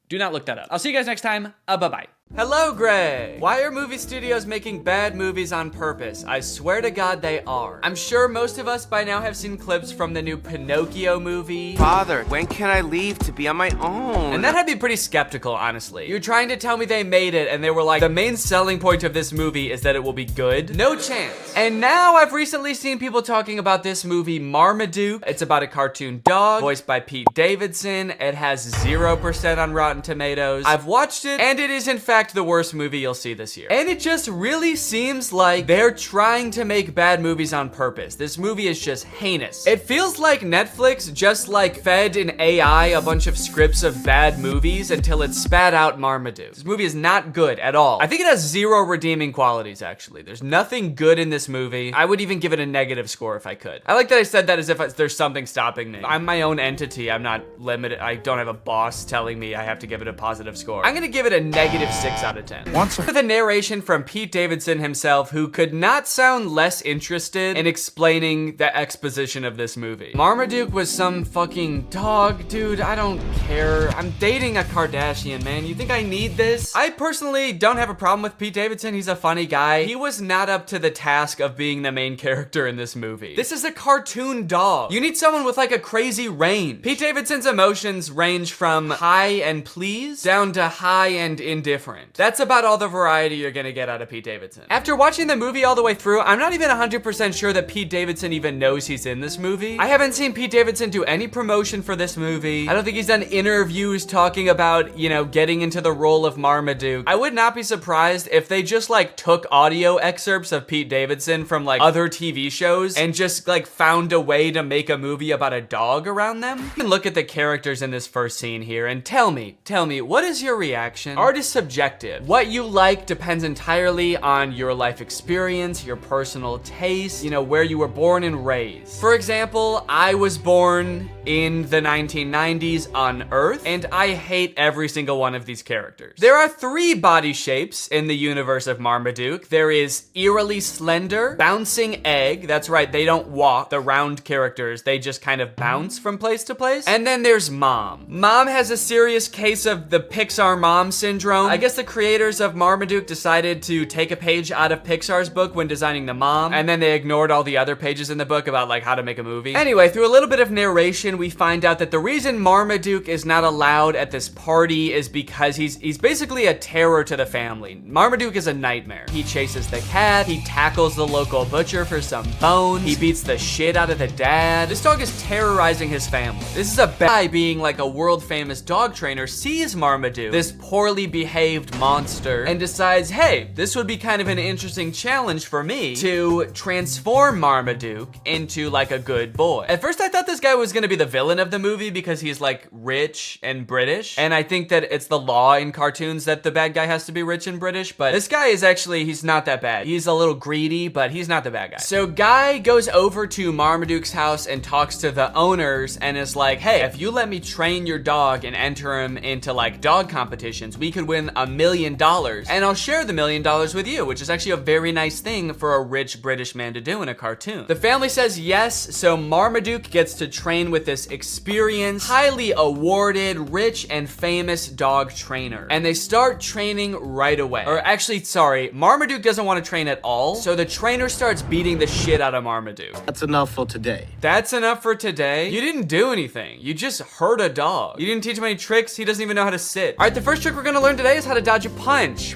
Do not look that up. I'll see you guys next time. Bye-bye. Hello, Greg. Why are movie studios making bad movies on purpose? I swear to God they are. I'm sure most of us by now have seen clips from the new Pinocchio movie. Father, when can I leave to be on my own? And that had me pretty skeptical, honestly. You're trying to tell me they made it and they were like, the main selling point of this movie is that it will be good? No chance. And now I've recently seen people talking about this movie Marmaduke. It's about a cartoon dog voiced by Pete Davidson. It has 0% on Rotten Tomatoes. I've watched it and it is in fact the worst movie you'll see this year. And it just really seems like they're trying to make bad movies on purpose. This movie is just heinous. It feels like Netflix just like fed an AI a bunch of scripts of bad movies until it spat out Marmaduke. This movie is not good at all. I think it has 0 redeeming qualities, actually. There's nothing good in this movie. I would even give it a negative score if I could. I like that I said that as if there's something stopping me. I'm my own entity. I'm not limited. I don't have a boss telling me I have to give it a positive score. I'm gonna give it a negative 6 out of 10. With a narration from Pete Davidson himself, who could not sound less interested in explaining the exposition of this movie. Marmaduke was some fucking dog, dude. I don't care. I'm dating a Kardashian, man. You think I need this? I personally don't have a problem with Pete Davidson. He's a funny guy. He was not up to the task of being the main character in this movie. This is a cartoon dog. You need someone with like a crazy range. Pete Davidson's emotions range from high and pleased down to high and indifferent. That's about all the variety you're gonna get out of Pete Davidson. After watching the movie all the way through, I'm not even 100% sure that Pete Davidson even knows he's in this movie. I haven't seen Pete Davidson do any promotion for this movie. I don't think he's done interviews talking about, you know, getting into the role of Marmaduke. I would not be surprised if they just like took audio excerpts of Pete Davidson from like other TV shows and just like found a way to make a movie about a dog around them. You can look at the characters in this first scene here and tell me, what is your reaction? Art is subjective. What you like depends entirely on your life experience, your personal taste, you know, where you were born and raised. For example, I was born in the 1990s on Earth, and I hate every single one of these characters. There are 3 body shapes in the universe of Marmaduke. There is eerily slender, bouncing egg. That's right, they don't walk, the round characters. They just kind of bounce from place to place. And then there's Mom. Mom has a serious case of the Pixar mom syndrome. I guess the creators of Marmaduke decided to take a page out of Pixar's book when designing the mom, and then they ignored all the other pages in the book about like how to make a movie. Anyway, through a little bit of narration, we find out that the reason Marmaduke is not allowed at this party is because he's basically a terror to the family. Marmaduke is a nightmare. He chases the cat, he tackles the local butcher for some bones, he beats the shit out of the dad. This dog is terrorizing his family. This is a bad guy being like a world famous dog trainer sees Marmaduke, this poorly behaved named Monster and decides, hey, this would be kind of an interesting challenge for me to transform Marmaduke into like a good boy. At first I thought this guy was gonna be the villain of the movie because he's like rich and British, and I think that it's the law in cartoons that the bad guy has to be rich and British, but this guy is actually, he's not that bad. He's a little greedy, but he's not the bad guy. So Guy goes over to Marmaduke's house and talks to the owners and is like, hey, if you let me train your dog and enter him into like dog competitions, we could win $1 million and I'll share the $1 million with you, which is actually a very nice thing for a rich British man to do in a cartoon. The family says yes, so Marmaduke gets to train with this experienced, highly awarded, rich and famous dog trainer. And they start training right away. Or actually, sorry, Marmaduke doesn't want to train at all, so the trainer starts beating the shit out of Marmaduke. That's enough for today. That's enough for today? You didn't do anything. You just hurt a dog. You didn't teach him any tricks. He doesn't even know how to sit. All right, the first trick we're gonna learn today is how to dodge a punch.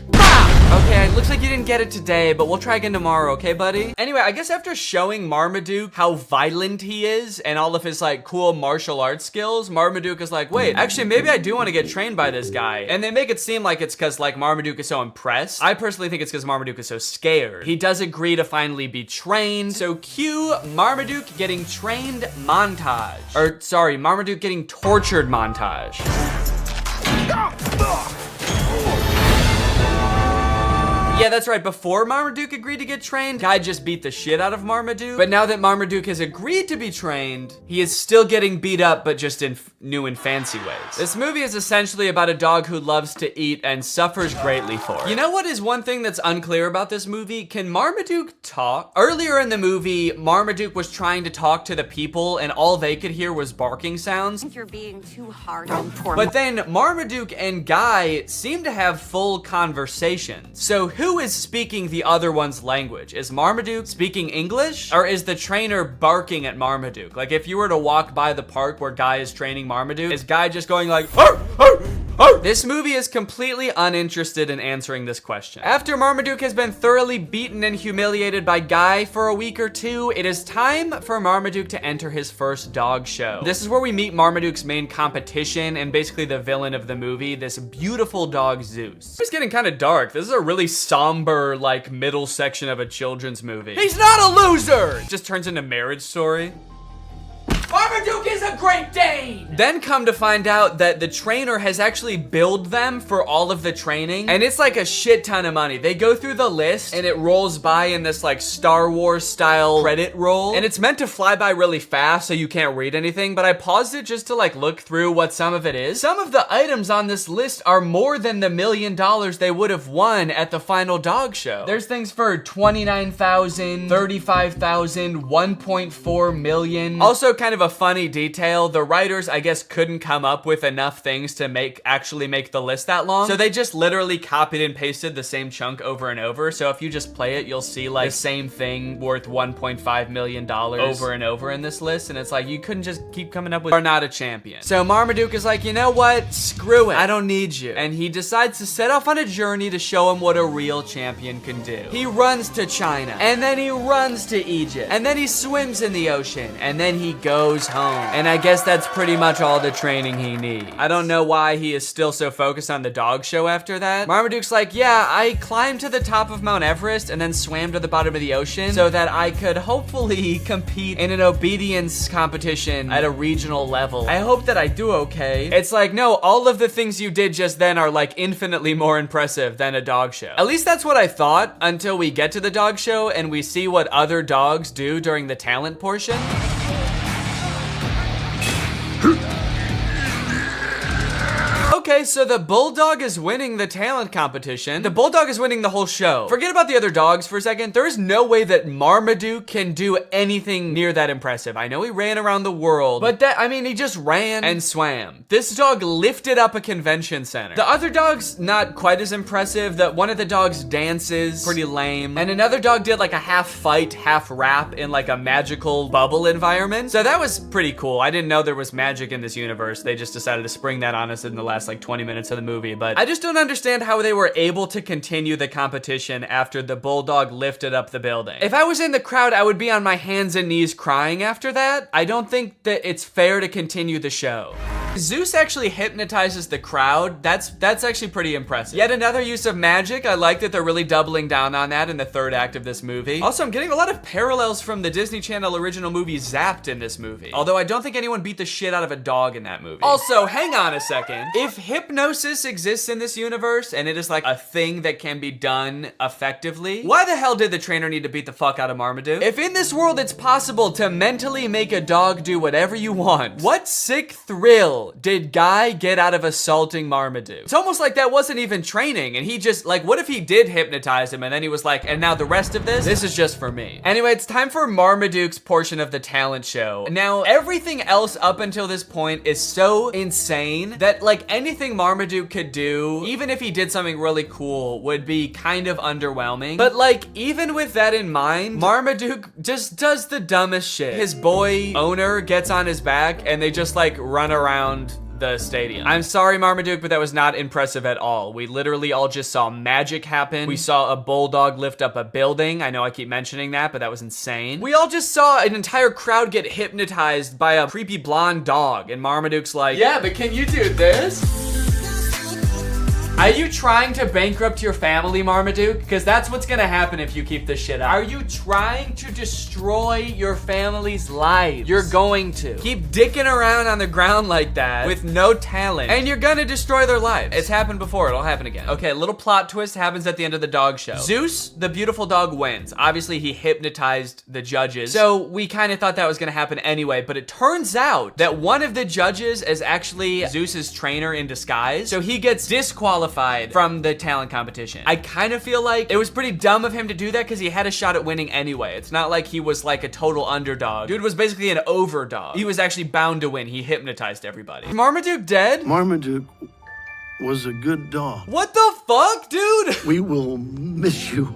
Okay, it looks like you didn't get it today, but we'll try again tomorrow, okay, buddy? Anyway, I guess after showing Marmaduke how violent he is and all of his like cool martial arts skills, Marmaduke is like, wait, actually maybe I do want to get trained by this guy. And they make it seem like it's because like Marmaduke is so impressed. I personally think it's because Marmaduke is so scared. He does agree to finally be trained. So cue Marmaduke getting trained montage. Or sorry, Marmaduke getting tortured montage. Yeah, that's right. Before Marmaduke agreed to get trained, Guy just beat the shit out of Marmaduke. But now that Marmaduke has agreed to be trained, he is still getting beat up, but just in new and fancy ways. This movie is essentially about a dog who loves to eat and suffers greatly for it. You know what is one thing that's unclear about this movie? Can Marmaduke talk? Earlier in the movie, Marmaduke was trying to talk to the people and all they could hear was barking sounds. I think you're being too hard on poor But then Marmaduke and Guy seem to have full conversations. So who is speaking the other one's language? Is Marmaduke speaking English? Or is the trainer barking at Marmaduke? Like if you were to walk by the park where Guy is training Marmaduke, is Guy just going like, arr, arr, arr? This movie is completely uninterested in answering this question. After Marmaduke has been thoroughly beaten and humiliated by Guy for a week or two, it is time for Marmaduke to enter his first dog show. This is where we meet Marmaduke's main competition and basically the villain of the movie, this beautiful dog Zeus. It's getting kind of dark. This is a really somber, like, middle section of a children's movie. He's not a loser! It just turns into Marriage Story. Marmaduke is a Great Dane! Then come to find out that the trainer has actually billed them for all of the training, and it's like a shit ton of money. They go through the list, and it rolls by in this like Star Wars style credit roll, and it's meant to fly by really fast so you can't read anything, but I paused it just to like look through what some of it is. Some of the items on this list are more than the $1 million they would have won at the final dog show. There's things for $29,000, $35,000, $1.4 million. Also kind of a funny detail, the writers I guess couldn't come up with enough things to actually make the list that long, so they just literally copied and pasted the same chunk over and over. So if you just play it, you'll see like the same thing worth $1.5 million over and over in this list, and it's like you couldn't just keep coming up with "are not a champion." So Marmaduke is like, you know what, screw it, I don't need you, and he decides to set off on a journey to show him what a real champion can do. He runs to China, and then he runs to Egypt, and then he swims in the ocean, and then he goes home. And I guess that's pretty much all the training he needs. I don't know why he is still so focused on the dog show after that. Marmaduke's like, yeah, I climbed to the top of Mount Everest and then swam to the bottom of the ocean so that I could hopefully compete in an obedience competition at a regional level. I hope that I do okay. It's like, no, all of the things you did just then are like infinitely more impressive than a dog show. At least that's what I thought until we get to the dog show and we see what other dogs do during the talent portion. Okay, so the bulldog is winning the talent competition. The bulldog is winning the whole show. Forget about the other dogs for a second. There is no way that Marmaduke can do anything near that impressive. I know he ran around the world, but he just ran and swam. This dog lifted up a convention center. The other dog's not quite as impressive. One of the dogs dances, pretty lame. And another dog did like a half fight, half rap in like a magical bubble environment. So that was pretty cool. I didn't know there was magic in this universe. They just decided to spring that on us in the last like 20 minutes of the movie, but I just don't understand how they were able to continue the competition after the bulldog lifted up the building. If I was in the crowd, I would be on my hands and knees crying after that. I don't think that it's fair to continue the show. Zeus actually hypnotizes the crowd. That's actually pretty impressive. Yet another use of magic. I like that they're really doubling down on that in the third act of this movie. Also, I'm getting a lot of parallels from the Disney Channel original movie Zapped in this movie. Although I don't think anyone beat the shit out of a dog in that movie. Also, hang on a second. If hypnosis exists in this universe and it is like a thing that can be done effectively, why the hell did the trainer need to beat the fuck out of Marmaduke? If in this world it's possible to mentally make a dog do whatever you want, what sick thrill did Guy get out of assaulting Marmaduke? It's almost like that wasn't even training and he just, like, what if he did hypnotize him and then he was like, and now the rest of this is just for me. Anyway, it's time for Marmaduke's portion of the talent show. Now, everything else up until this point is so insane that, like, anything Marmaduke could do, even if he did something really cool, would be kind of underwhelming. But, like, even with that in mind, Marmaduke just does the dumbest shit. His boy owner gets on his back and they just, like, run around the stadium. I'm sorry, Marmaduke, but that was not impressive at all. We literally all just saw magic happen. We saw a bulldog lift up a building. I know I keep mentioning that, but that was insane. We all just saw an entire crowd get hypnotized by a creepy blonde dog, and Marmaduke's like, yeah, but can you do this? Are you trying to bankrupt your family, Marmaduke? Because that's what's gonna happen if you keep this shit up. Are you trying to destroy your family's lives? You're going to. Keep dicking around on the ground like that with no talent, and you're gonna destroy their lives. It's happened before, it'll happen again. Okay, a little plot twist happens at the end of the dog show. Zeus, the beautiful dog, wins. Obviously, he hypnotized the judges, so we kind of thought that was gonna happen anyway, but it turns out that one of the judges is actually Zeus's trainer in disguise, so he gets disqualified from the talent competition. I kind of feel like it was pretty dumb of him to do that because he had a shot at winning anyway. It's not like he was like a total underdog. Dude was basically an overdog. He was actually bound to win. He hypnotized everybody. Is Marmaduke dead? Marmaduke was a good dog. What the fuck, dude? We will miss you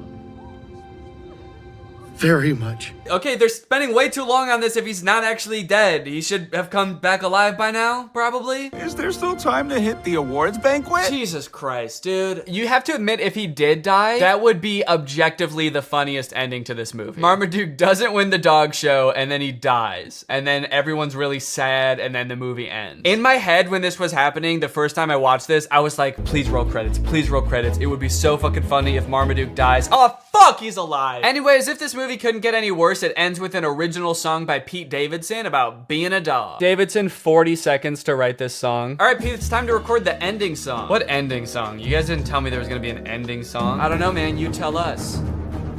very much. Okay, they're spending way too long on this if he's not actually dead. He should have come back alive by now, probably. Is there still time to hit the awards banquet? Jesus Christ, dude. You have to admit, if he did die, that would be objectively the funniest ending to this movie. Marmaduke doesn't win the dog show, and then he dies. And then everyone's really sad, and then the movie ends. In my head, when this was happening, the first time I watched this, I was like, please roll credits, please roll credits. It would be so fucking funny if Marmaduke dies. Oh, fuck, he's alive. Anyways, if this movie couldn't get any worse, it ends with an original song by Pete Davidson about being a dog. Davidson, 40 seconds to write this song. All right, Pete, it's time to record the ending song. What ending song? You guys didn't tell me there was gonna be an ending song. I don't know, man, you tell us.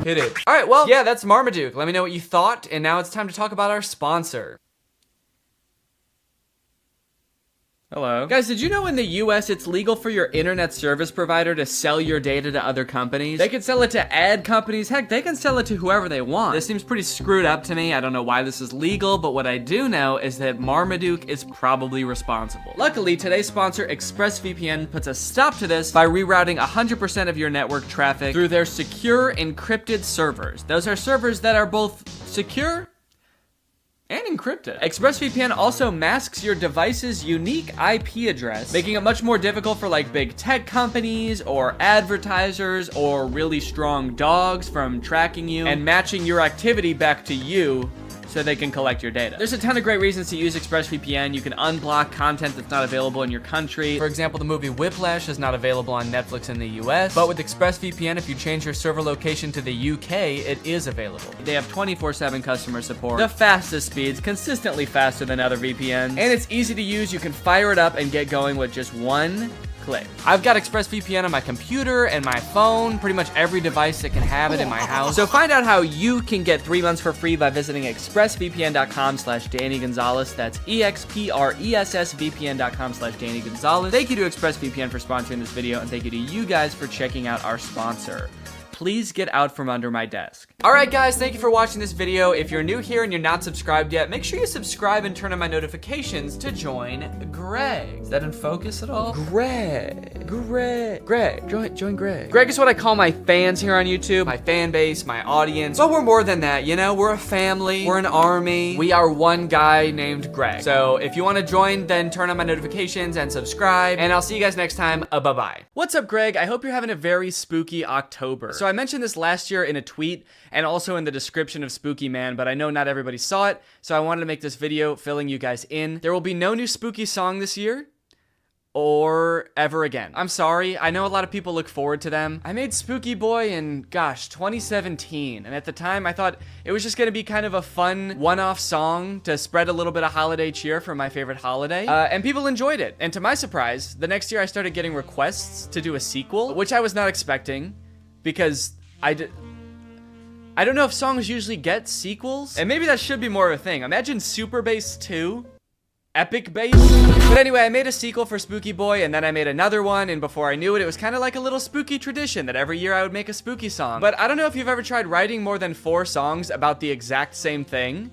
Hit it. All right, well, yeah, that's Marmaduke. Let me know what you thought, and now it's time to talk about our sponsor. Hello. Guys, did you know in the US it's legal for your internet service provider to sell your data to other companies? They can sell it to ad companies. Heck, they can sell it to whoever they want. This seems pretty screwed up to me. I don't know why this is legal, but what I do know is that Marmaduke is probably responsible. Luckily, today's sponsor, ExpressVPN, puts a stop to this by rerouting 100% of your network traffic through their secure encrypted servers. Those are servers that are both secure and encrypted. ExpressVPN also masks your device's unique IP address, making it much more difficult for like big tech companies or advertisers or really strong dogs from tracking you and matching your activity back to you so they can collect your data. There's a ton of great reasons to use ExpressVPN. You can unblock content that's not available in your country. For example, the movie Whiplash is not available on Netflix in the US, but with ExpressVPN, if you change your server location to the UK, it is available. They have 24/7 customer support, the fastest speeds, consistently faster than other VPNs, and it's easy to use. You can fire it up and get going with just one click. I've got ExpressVPN on my computer and my phone, pretty much every device that can have it in my house. So find out how you can get 3 months for free by visiting expressvpn.com/Danny Gonzalez. That's expressvpn.com/Danny Gonzalez. Thank you to ExpressVPN for sponsoring this video, and thank you to you guys for checking out our sponsor. Please get out from under my desk. All right, guys, thank you for watching this video. If you're new here and you're not subscribed yet, make sure you subscribe and turn on my notifications to join Greg. Is that in focus at all? Greg. Greg. Join Greg. Greg is what I call my fans here on YouTube, my fan base, my audience. But we're more than that, you know? We're a family, we're an army. We are one guy named Greg. So if you want to join, then turn on my notifications and subscribe. And I'll see you guys next time. Bye-bye. What's up, Greg? I hope you're having a very spooky October. So I mentioned this last year in a tweet and also in the description of Spooky Man, but I know not everybody saw it, so I wanted to make this video filling you guys in. There will be no new spooky song this year, or ever again. I'm sorry, I know a lot of people look forward to them. I made Spooky Boy in, gosh, 2017, and at the time I thought it was just gonna be kind of a fun one-off song to spread a little bit of holiday cheer for my favorite holiday, and people enjoyed it. And to my surprise, the next year I started getting requests to do a sequel, which I was not expecting, because I don't know if songs usually get sequels, and maybe that should be more of a thing. Imagine Super Bass 2. Epic Bass. But anyway, I made a sequel for Spooky Boy, and then I made another one, and before I knew it, it was kind of like a little spooky tradition that every year I would make a spooky song. But I don't know if you've ever tried writing more than 4 songs about the exact same thing,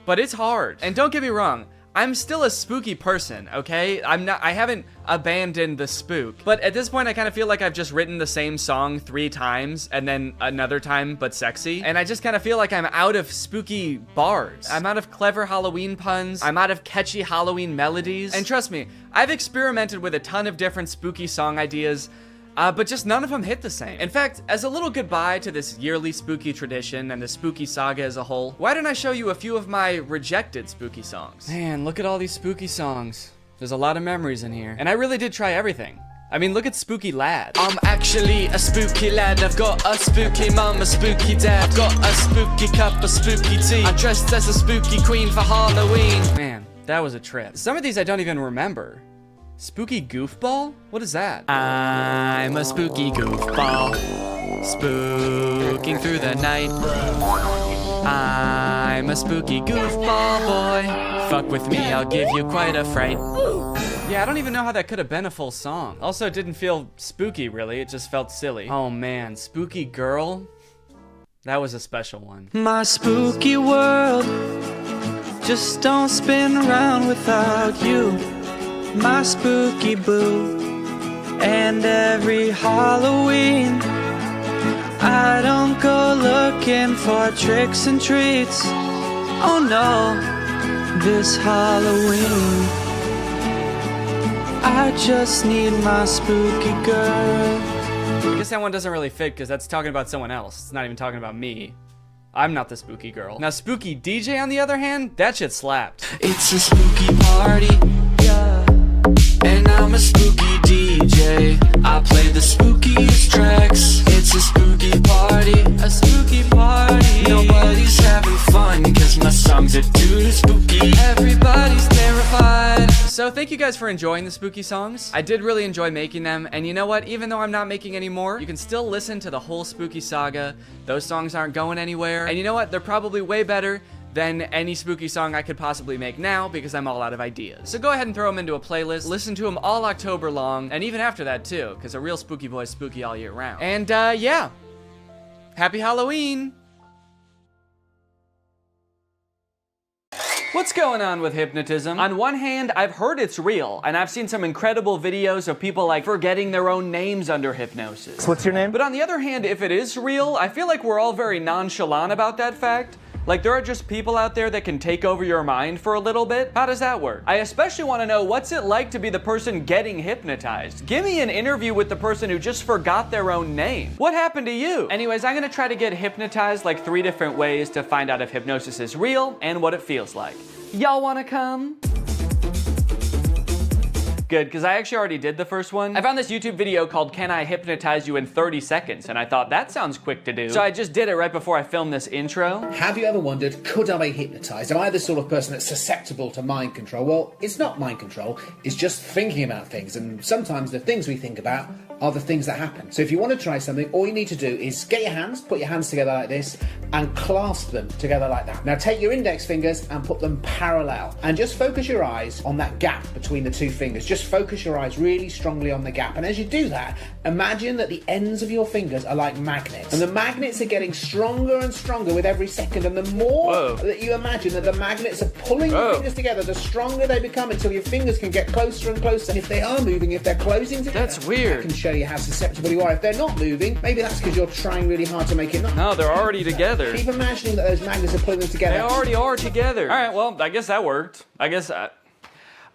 but it's hard. And don't get me wrong, I'm still a spooky person, okay? I haven't abandoned the spook. But at this point, I kind of feel like I've just written the same song 3 times and then another time, but sexy. And I just kind of feel like I'm out of spooky bars. I'm out of clever Halloween puns. I'm out of catchy Halloween melodies. And trust me, I've experimented with a ton of different spooky song ideas, but just none of them hit the same. In fact, as a little goodbye to this yearly spooky tradition and the spooky saga as a whole, why don't I show you a few of my rejected spooky songs? Man, look at all these spooky songs. There's a lot of memories in here. And I really did try everything. I mean, look at Spooky Lad. I'm actually a spooky lad. I've got a spooky mum, a spooky dad. I've got a spooky cup, a spooky tea. I dressed as a spooky queen for Halloween. Man, that was a trip. Some of these I don't even remember. Spooky Goofball? What is that? I'm a spooky goofball, spooking through the night. I'm a spooky goofball boy. Fuck with me, I'll give you quite a fright. Yeah, I don't even know how that could have been a full song. Also, it didn't feel spooky, really. It just felt silly. Oh man, Spooky Girl? That was a special one. My spooky world just don't spin around without you. My spooky boo. And every Halloween I don't go looking for tricks and treats. Oh no, this Halloween I just need my spooky girl. I guess that one doesn't really fit because that's talking about someone else. It's not even talking about me. I'm not the spooky girl. Now Spooky DJ on the other hand, that shit slapped. It's a spooky party, yeah. And I'm a spooky DJ. I play the spookiest tracks. It's a spooky party, a spooky party. Nobody's having fun cause my songs are too spooky. Everybody's terrified. So thank you guys for enjoying the spooky songs. I did really enjoy making them, and you know what? Even though I'm not making any more, you can still listen to the whole spooky saga. Those songs aren't going anywhere. And you know what? They're probably way better than any spooky song I could possibly make now because I'm all out of ideas. So go ahead and throw them into a playlist, listen to them all October long, and even after that too, because a real spooky boy is spooky all year round. And yeah, happy Halloween! What's going on with hypnotism? On one hand, I've heard it's real, and I've seen some incredible videos of people like forgetting their own names under hypnosis. What's your name? But on the other hand, if it is real, I feel like we're all very nonchalant about that fact. Like, there are just people out there that can take over your mind for a little bit. How does that work? I especially want to know what's it like to be the person getting hypnotized. Give me an interview with the person who just forgot their own name. What happened to you? Anyways, I'm gonna try to get hypnotized like 3 different ways to find out if hypnosis is real and what it feels like. Y'all wanna come? Good, because I actually already did the first one. I found this YouTube video called Can I Hypnotize You in 30 Seconds? And I thought that sounds quick to do. So I just did it right before I filmed this intro. Have you ever wondered, could I be hypnotized? Am I the sort of person that's susceptible to mind control? Well, it's not mind control, it's just thinking about things. And sometimes the things we think about are the things that happen. So if you want to try something, all you need to do is get your hands, put your hands together like this, and clasp them together like that. Now take your index fingers and put them parallel. And just focus your eyes on that gap between the 2 fingers. Just just focus your eyes really strongly on the gap. And as you do that, imagine that the ends of your fingers are like magnets. And the magnets are getting stronger and stronger with every second. And the more that you imagine that the magnets are pulling your fingers together, the stronger they become until your fingers can get closer and closer. And if they are moving, if they're closing together, that's weird. I can show you how susceptible you are. If they're not moving, maybe that's because you're trying really hard to make it not. No, they're already together. Keep imagining that those magnets are pulling them together. They already are together. All right, well, I guess that worked.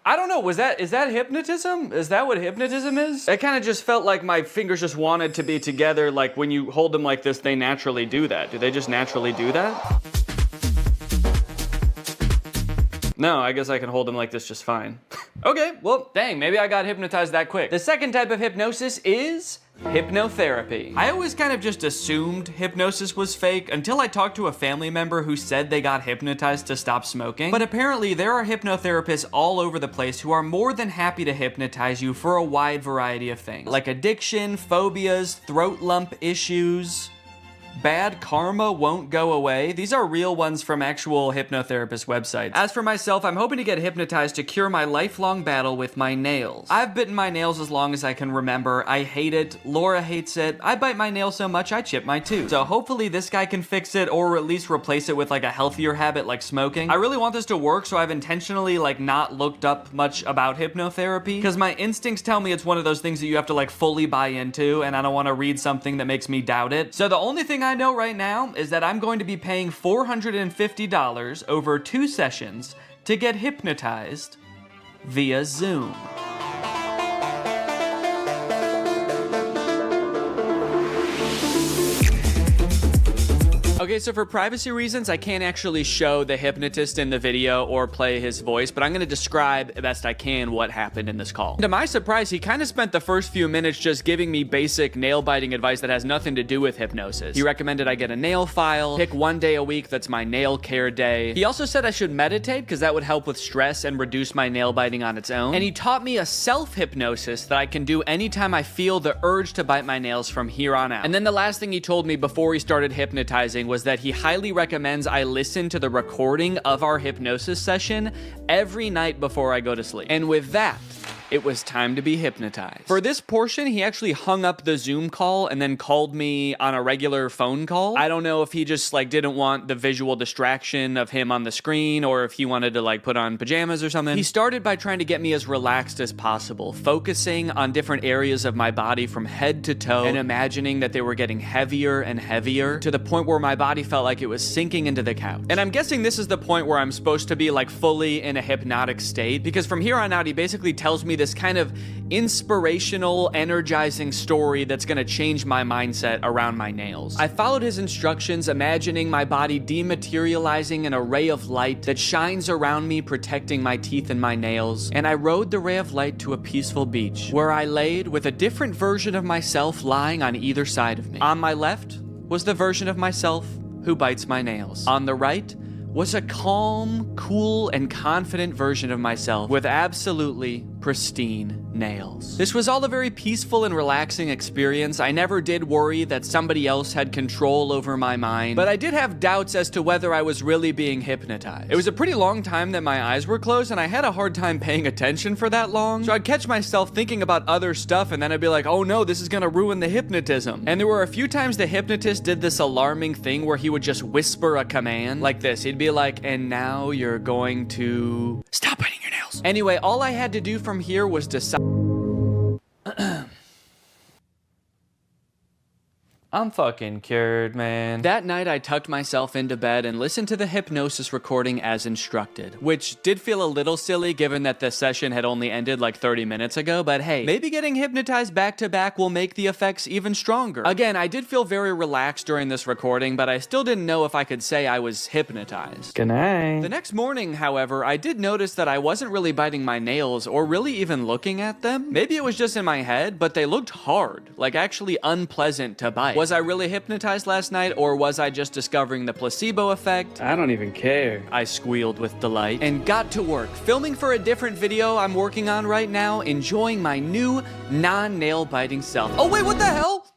I don't know, is that hypnotism? Is that what hypnotism is? It kind of just felt like my fingers just wanted to be together, like when you hold them like this, they naturally do that. Do they just naturally do that? No, I guess I can hold them like this just fine. Okay, well, dang, maybe I got hypnotized that quick. The second type of hypnosis is hypnotherapy. I always kind of just assumed hypnosis was fake until I talked to a family member who said they got hypnotized to stop smoking. But apparently there are hypnotherapists all over the place who are more than happy to hypnotize you for a wide variety of things, like addiction, phobias, throat lump issues. Bad karma won't go away. These are real ones from actual hypnotherapist websites. As for myself, I'm hoping to get hypnotized to cure my lifelong battle with my nails. I've bitten my nails as long as I can remember. I hate it. Laura hates it. I bite my nails so much I chip my tooth. So hopefully this guy can fix it or at least replace it with like a healthier habit like smoking. I really want this to work, so I've intentionally like not looked up much about hypnotherapy because my instincts tell me it's one of those things that you have to like fully buy into, and I don't want to read something that makes me doubt it. So the only thing I know right now is that I'm going to be paying $450 over 2 sessions to get hypnotized via Zoom. Okay, so for privacy reasons, I can't actually show the hypnotist in the video or play his voice, but I'm gonna describe best I can what happened in this call. To my surprise, he kind of spent the first few minutes just giving me basic nail-biting advice that has nothing to do with hypnosis. He recommended I get a nail file, pick one day a week that's my nail care day. He also said I should meditate because that would help with stress and reduce my nail biting on its own. And he taught me a self-hypnosis that I can do anytime I feel the urge to bite my nails from here on out. And then the last thing he told me before he started hypnotizing was that he highly recommends I listen to the recording of our hypnosis session every night before I go to sleep. And with that, it was time to be hypnotized. For this portion, he actually hung up the Zoom call and then called me on a regular phone call. I don't know if he just like didn't want the visual distraction of him on the screen or if he wanted to like put on pajamas or something. He started by trying to get me as relaxed as possible, focusing on different areas of my body from head to toe and imagining that they were getting heavier and heavier to the point where my body felt like it was sinking into the couch. And I'm guessing this is the point where I'm supposed to be like fully in a hypnotic state, because from here on out, he basically tells me this kind of inspirational, energizing story that's gonna change my mindset around my nails. I followed his instructions, imagining my body dematerializing an array of light that shines around me, protecting my teeth and my nails. And I rode the ray of light to a peaceful beach, where I laid with a different version of myself lying on either side of me. On my left was the version of myself who bites my nails. On the right was a calm, cool, and confident version of myself with absolutely pristine nails. This was all a very peaceful and relaxing experience. I never did worry that somebody else had control over my mind, but I did have doubts as to whether I was really being hypnotized. It was a pretty long time that my eyes were closed, and I had a hard time paying attention for that long, so I'd catch myself thinking about other stuff, and then I'd be like, oh no, this is gonna ruin the hypnotism. And there were a few times the hypnotist did this alarming thing where he would just whisper a command like this. He'd be like, and now you're going to stop biting your nails. Anyway, all I had to do from here was decide. I'm fucking cured, man. That night, I tucked myself into bed and listened to the hypnosis recording as instructed, which did feel a little silly given that the session had only ended like 30 minutes ago, but hey, maybe getting hypnotized back to back will make the effects even stronger. Again, I did feel very relaxed during this recording, but I still didn't know if I could say I was hypnotized. Good night. The next morning, however, I did notice that I wasn't really biting my nails or really even looking at them. Maybe it was just in my head, but they looked hard, like actually unpleasant to bite. Was I really hypnotized last night, or was I just discovering the placebo effect? I don't even care. I squealed with delight and got to work, filming for a different video I'm working on right now, enjoying my new non-nail biting self. Oh wait, what the hell?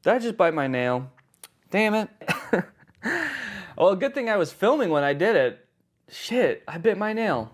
Did I just bite my nail? Damn it. Well, good thing I was filming when I did it. Shit, I bit my nail.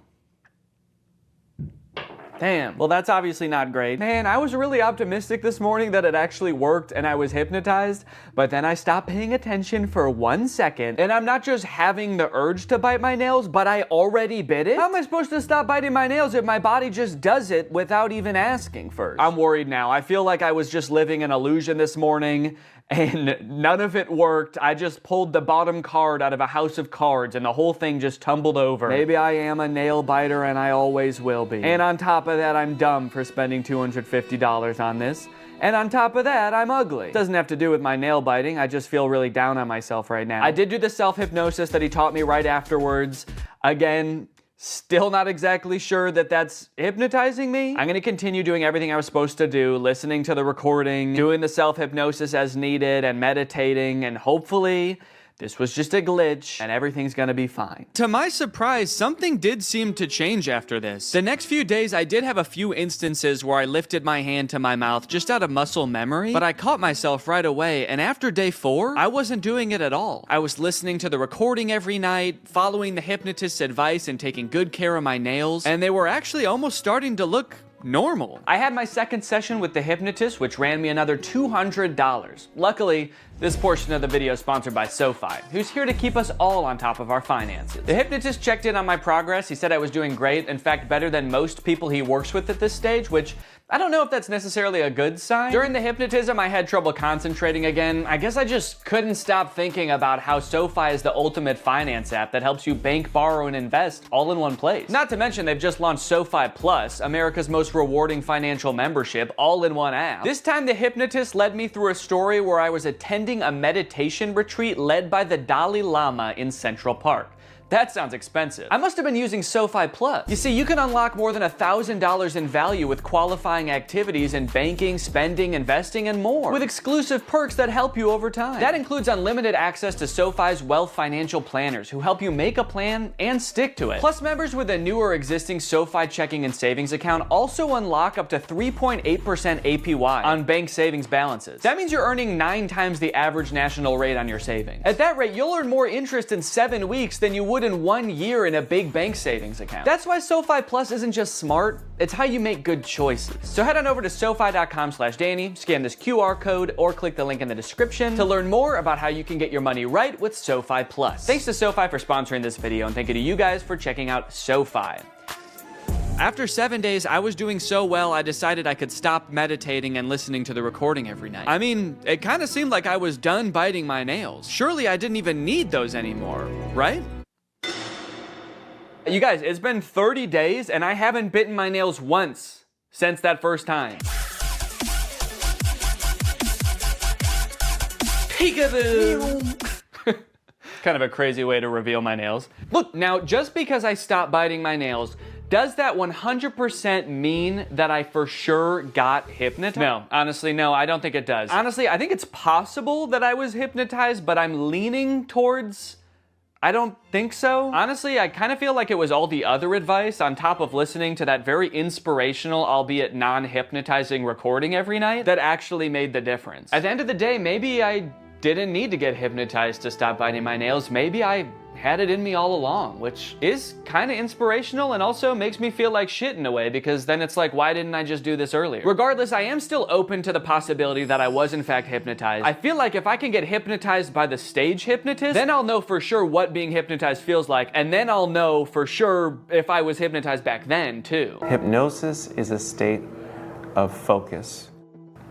Damn. Well, that's obviously not great. Man, I was really optimistic this morning that it actually worked and I was hypnotized, but then I stopped paying attention for 1 second, and I'm not just having the urge to bite my nails, but I already bit it? How am I supposed to stop biting my nails if my body just does it without even asking first? I'm worried now. I feel like I was just living an illusion this morning, and none of it worked. I just pulled the bottom card out of a house of cards and the whole thing just tumbled over. Maybe I am a nail biter and I always will be. And on top of that, I'm dumb for spending $250 on this. And on top of that, I'm ugly. Doesn't have to do with my nail biting. I just feel really down on myself right now. I did do the self-hypnosis that he taught me right afterwards. Again, still not exactly sure that that's hypnotizing me. I'm gonna continue doing everything I was supposed to do, listening to the recording, doing the self-hypnosis as needed, and meditating, and hopefully this was just a glitch and everything's gonna be fine. To my surprise, something did seem to change after this. The next few days, I did have a few instances where I lifted my hand to my mouth just out of muscle memory, but I caught myself right away, and after day 4, I wasn't doing it at all. I was listening to the recording every night, following the hypnotist's advice and taking good care of my nails, and they were actually almost starting to look normal. I had my second session with the hypnotist, which ran me another $200. Luckily, this portion of the video is sponsored by SoFi, who's here to keep us all on top of our finances. The hypnotist checked in on my progress. He said I was doing great, in fact, better than most people he works with at this stage, which I don't know if that's necessarily a good sign. During the hypnotism, I had trouble concentrating again. I guess I just couldn't stop thinking about how SoFi is the ultimate finance app that helps you bank, borrow, and invest all in one place. Not to mention, they've just launched SoFi Plus, America's most rewarding financial membership, all in one app. This time, the hypnotist led me through a story where I was attending a meditation retreat led by the Dalai Lama in Central Park. That sounds expensive. I must have been using SoFi Plus. You see, you can unlock more than $1,000 in value with qualifying activities in banking, spending, investing, and more, with exclusive perks that help you over time. That includes unlimited access to SoFi's wealth financial planners who help you make a plan and stick to it. Plus, members with a new or existing SoFi checking and savings account also unlock up to 3.8% APY on bank savings balances. That means you're earning 9 times the average national rate on your savings. At that rate, you'll earn more interest in 7 weeks than you would in 1 year in a big bank savings account. That's why SoFi Plus isn't just smart, it's how you make good choices. So head on over to SoFi.com/Danny, scan this QR code, or click the link in the description to learn more about how you can get your money right with SoFi Plus. Thanks to SoFi for sponsoring this video, and thank you to you guys for checking out SoFi. After 7 days, I was doing so well, I decided I could stop meditating and listening to the recording every night. I mean, it kind of seemed like I was done biting my nails. Surely I didn't even need those anymore, right? You guys, it's been 30 days and I haven't bitten my nails once since that first time. Peekaboo! Kind of a crazy way to reveal my nails. Look, now just because I stopped biting my nails, does that 100% mean that I for sure got hypnotized? No, honestly, no, I don't think it does. Honestly, I think it's possible that I was hypnotized, but I'm leaning towards I don't think so. Honestly, I kind of feel like it was all the other advice on top of listening to that very inspirational, albeit non-hypnotizing recording every night that actually made the difference. At the end of the day, maybe I didn't need to get hypnotized to stop biting my nails. Maybe I had it in me all along, which is kind of inspirational and also makes me feel like shit in a way, because then it's like, why didn't I just do this earlier? Regardless, I am still open to the possibility that I was in fact hypnotized. I feel like if I can get hypnotized by the stage hypnotist, then I'll know for sure what being hypnotized feels like, and then I'll know for sure if I was hypnotized back then too. Hypnosis is a state of focus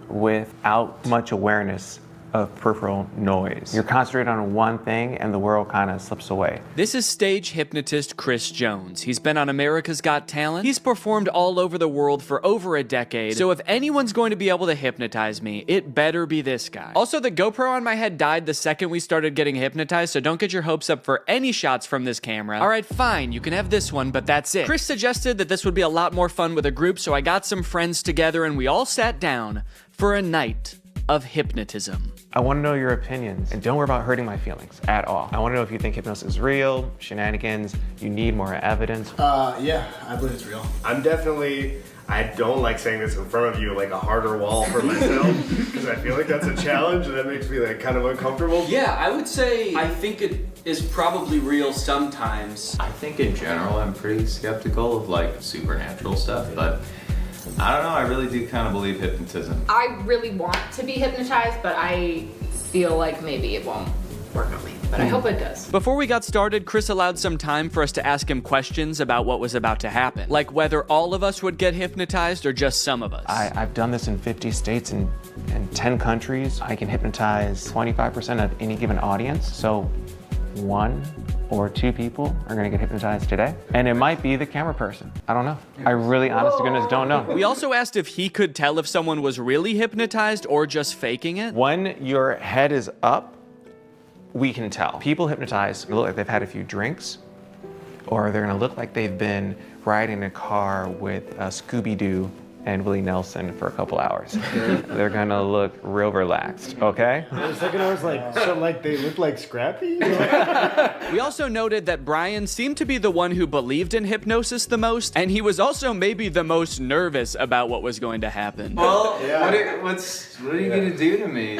without much awareness of peripheral noise. You're concentrated on one thing and the world kind of slips away. This is stage hypnotist Chris Jones. He's been on America's Got Talent. He's performed all over the world for over a decade. So if anyone's going to be able to hypnotize me, it better be this guy. Also, the GoPro on my head died the second we started getting hypnotized, so don't get your hopes up for any shots from this camera. All right, fine, you can have this one, but that's it. Chris suggested that this would be a lot more fun with a group, so I got some friends together and we all sat down for a night of hypnotism. I want to know your opinions, and don't worry about hurting my feelings at all. I want to know if you think hypnosis is real, shenanigans, you need more evidence. Yeah, I believe it's real. I'm definitely I don't like saying this in front of you, like a harder wall for myself, because I feel like that's a challenge and that makes me like kind of uncomfortable. Yeah, I would say I think it is probably real sometimes. I think in general I'm pretty skeptical of like supernatural stuff, but I don't know, I really do kind of believe hypnotism. I really want to be hypnotized, but I feel like maybe it won't work on me. But I hope it does. Before we got started, Chris allowed some time for us to ask him questions about what was about to happen. Like whether all of us would get hypnotized or just some of us. I've done this in 50 states and 10 countries. I can hypnotize 25% of any given audience. So 1 or 2 people are gonna get hypnotized today. And it might be the camera person. I don't know. I really, honest to goodness, don't know. We also asked if he could tell if someone was really hypnotized or just faking it. When your head is up, we can tell. People hypnotized look like they've had a few drinks, or they're gonna look like they've been riding a car with Scooby-Doo and Willie Nelson for a couple hours. They're gonna look real relaxed, okay? For a second I was like, so like they look like Scrappy? We also noted that Brian seemed to be the one who believed in hypnosis the most, and he was also maybe the most nervous about what was going to happen. Well, what are you gonna do to me?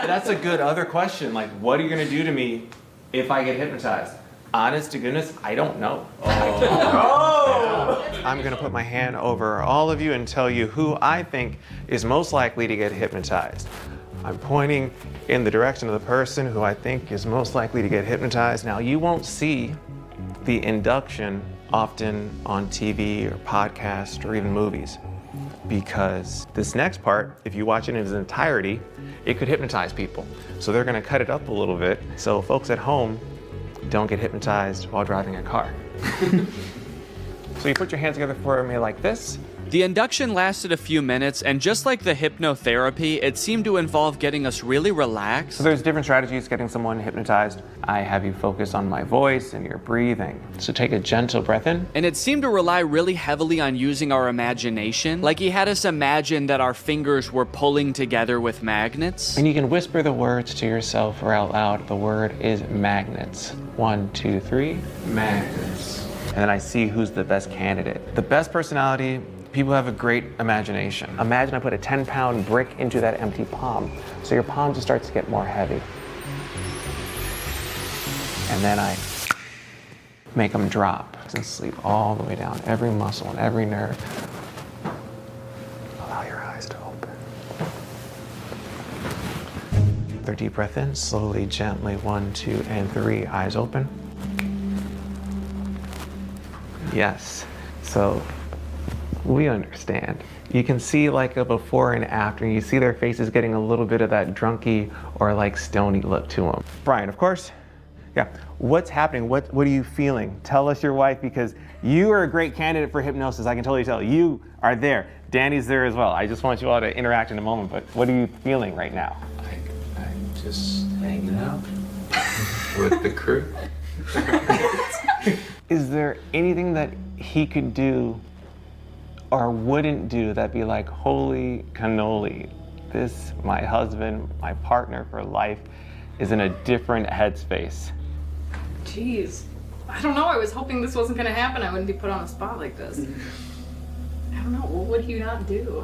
That's a good other question. Like, what are you gonna do to me if I get hypnotized? Honest to goodness, I don't know. I'm gonna put my hand over all of you and tell you who I think is most likely to get hypnotized. I'm pointing in the direction of the person who I think is most likely to get hypnotized. Now, you won't see the induction often on TV or podcasts or even movies, because this next part, if you watch it in its entirety, it could hypnotize people. So they're gonna cut it up a little bit so folks at home don't get hypnotized while driving a car. So you put your hands together for me like this. The induction lasted a few minutes, and just like the hypnotherapy, it seemed to involve getting us really relaxed. So there's different strategies getting someone hypnotized. I have you focus on my voice and your breathing. So take a gentle breath in. And it seemed to rely really heavily on using our imagination. Like he had us imagine that our fingers were pulling together with magnets. And you can whisper the words to yourself or out loud. The word is magnets. 1, 2, 3, magnets. And then I see who's the best candidate. The best personality, people have a great imagination. Imagine I put a 10-pound brick into that empty palm. So your palm just starts to get more heavy. And then I make them drop and sleep all the way down, every muscle and every nerve. Allow your eyes to open. Another deep breath in, slowly, gently, 1, 2, and 3, eyes open. Yes, so we understand. You can see like a before and after, and you see their faces getting a little bit of that drunky or like stony look to them. Brian, of course, yeah. What's happening? What are you feeling? Tell us your wife, because you are a great candidate for hypnosis. I can totally tell. You are there. Danny's there as well. I just want you all to interact in a moment, but what are you feeling right now? I'm just hanging out with the crew. Is there anything that he could do or wouldn't do that'd be like, holy cannoli, this, my husband, my partner for life, is in a different headspace? Jeez. I don't know. I was hoping this wasn't going to happen. I wouldn't be put on a spot like this. I don't know. What would you not do?